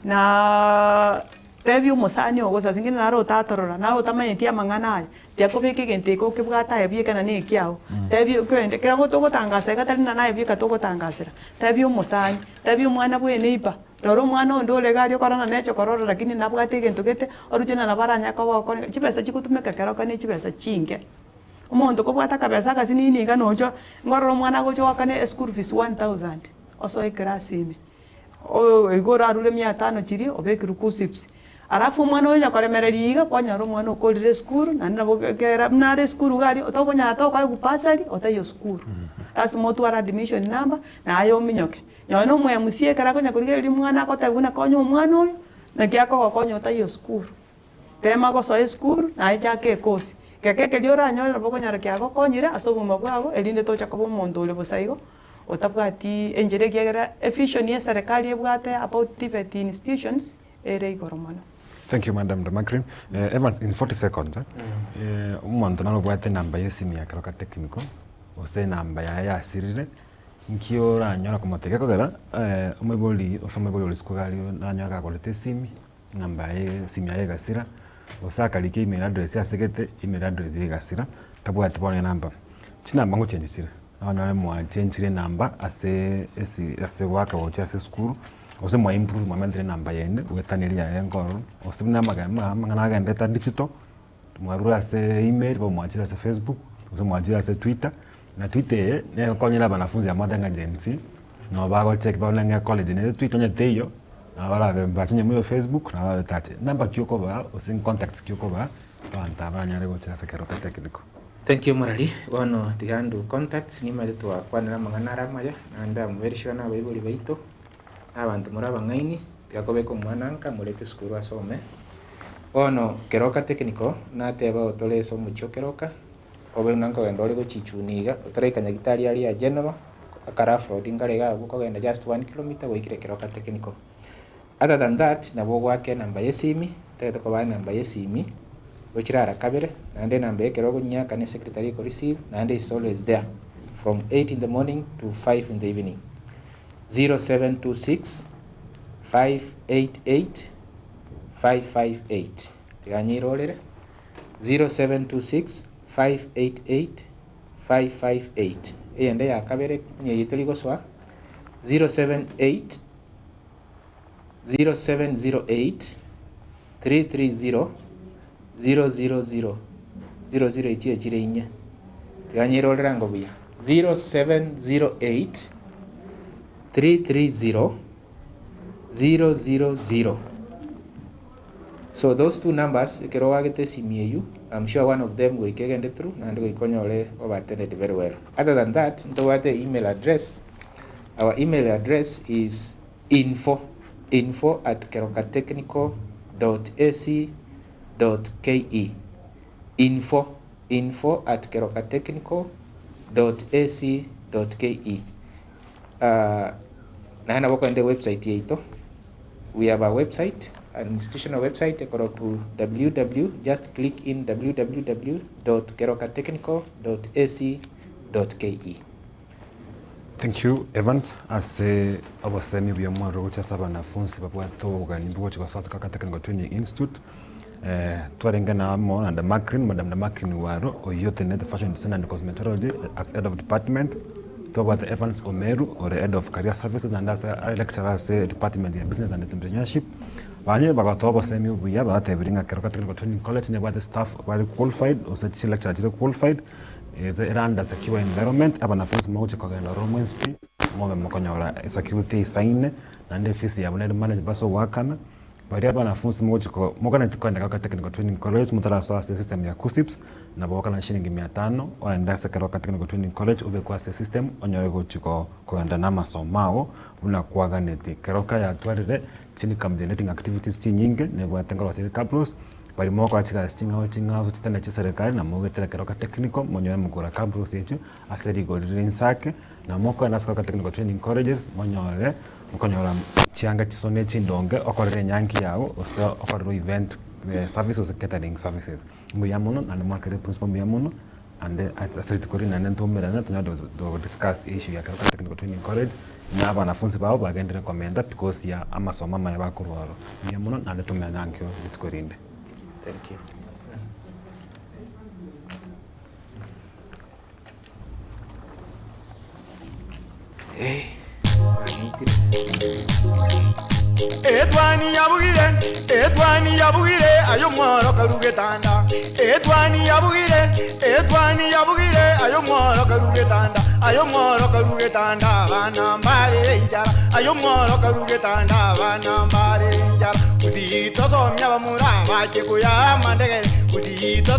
na tebi umusani ogo sasa ngine naro tatorora naro tamanyeti amang'ana aya tiakobeka egento eko okebwata aya biekana na ekiao tebi kwende kera ngo togotangasa gatari na naye bieka togotangasera tebi umusani tebi omwana bwene ipa roro omwana onde ole gari okorana necho korora lakini nabwate egento gete oruchena nabaranya kobokore chibesa chigutumeka keroka ne chibesa chinge omonto kobwata kabesa kasi nini ga nocho ngororo omwana gochokane school fees 1000 oso class ime o igora arule 500 chiri obekiru kusips arafu omwana oyo yakoremereria iga kwanyara omwana okorire skuru nandi nabo kera mnare skuru gari otokonyara tokae gupasari otaiyo skuru lazima otwara admission number naye ominyoke nyono omwemusie kera konya kurigereria omwana akoteguna konya omwana oyo naki akogokonya otaiyo skuru tema gosoa skuru naye chake ekosi keke rio oranyore nabo okonyara kiagokonyire ase obogima bwago erinde tocha koba omonto ore bosaigo otabwati enjere kiagera vision ya serikali ebwate about TVET institutions ere igoro mono. Thank you, Madam Damakrin. Evans, in 40 seconds, umuntu nanobwate namba yesimu ya Keroka Technical, ose namba ya sirire, nkio ranyora kumoteka kogera, umeboli oli skugari ranyora kakolete simi, namba ye simu ya gasira, osakalike email address ya segete, email address ya gasira, tabwate bone namba. Chinamba ngo change sire. Abana mwa change namba ase waka wocha ase school. Ose mwa improve mwa mandre namba yende wetaniria yengoro osibna magana gandeta digital mwarura ase email bo mwachira ase Facebook ose mwachira ase Twitter na Twitter ne konyera banafunzi ya madanga agency no bago check ba nanga college ne Twitter nyeteyo na bala bachinye mu Facebook na bala tache namba kyoko ba ose contacts kyoko ba banta banyare go chira ase Keroka Technical. Thank you Morali wano tigandu contacts ni mali twa kwanira mangana ramaya na nda mverishona baibuli baito abantu muri abang'aini tiakobeka omwana nka murete skuru asome ono Keroka Technical nateba otolesa omuchio Keroka obe nanka genda ore gochichuniga otoreka nyagitari ali ya general akara fraud ngarega gukogenda just 1 km goikire Keroka Technical. Other than that nabo gwake namba yesimi tete koba namba yesimi gochirara kabere nande namba ekero gonya kane secretary ko receive nande is always there from 8 in the morning to 5 in the evening. 0726 588 558 Yanyirolere 0726 588 558 eyende ya kabere nye yitoli goswa 078 0708 330 000 00 ichie chire inye Yanyirolera ngobuya 0708 330 000. So those two numbers, Kerowagete Simieyu, I'm sure one of them will get it through and we can attended very well. Other than that, the email address. Our email address is info@kerokatechnical.ac.ke. info@kerokatechnical.ac.ke. Na hana wako ende website yeito. We have a website, an institutional website ekoroku just click in www.kerokatechnical.ac.ke. Thank you, Evans. Ase abasemi bya mwaro gocha saba nafunzi babwa toga nimbugo chiko sasa Keroka Technical Training Institute. Twarengana mo and Madam Damakrin waro oyote net fashion design and cosmetology as head of department. Talk about Evans Omeru or the head of career services and as a lecturer say department of business and entrepreneurship. Banye bagatoba semi buya ba tebringa Keroka Technical Training College ne ba the staff ba qualified or such lecturer qualified is around the secure environment abanafunzi moja kwa genda Romans P mo mokonyora security sign and office ya manager manage baso wakana bari abanafunzi moja kwa mogana tukwenda Keroka Technical Training College mutara so system ya KUSIPS na boka na shilingi 500 oenda Keroka Technical Training College ube kwa system onyoego chiko kwenda na masomao unakuwa ganeti Keroka ya twarire chini coordinating activities nyingi ne bwa tengoro siri campus bari moko achika chinga utitana cha serikali na mogetera Keroka Technical monyo mukura campus yetu aseri godrin sake na moko na Keroka Technical Training Colleges monyore mukonyora chianga chisone chindonge okorere nyanki yao ose okorero event services catering services muyamono na market principal muyamono and asset korina nentumira na tunyado to discuss issue ya technical training college na wanafunzi bao bagendere komenda because ya amasomo maya bakurwaro ni muno na tumenya nkyo bitkorinde. Thank you. Etwani yabugire ayo mworo karugetanda. Etwani yabugire ayo mworo karugetanda. Ayo mworo karugetanda bana mbale njara. Ayo mworo karugetanda bana mbale njara. Uzito somya bamura baje kuya mandegere. Uzito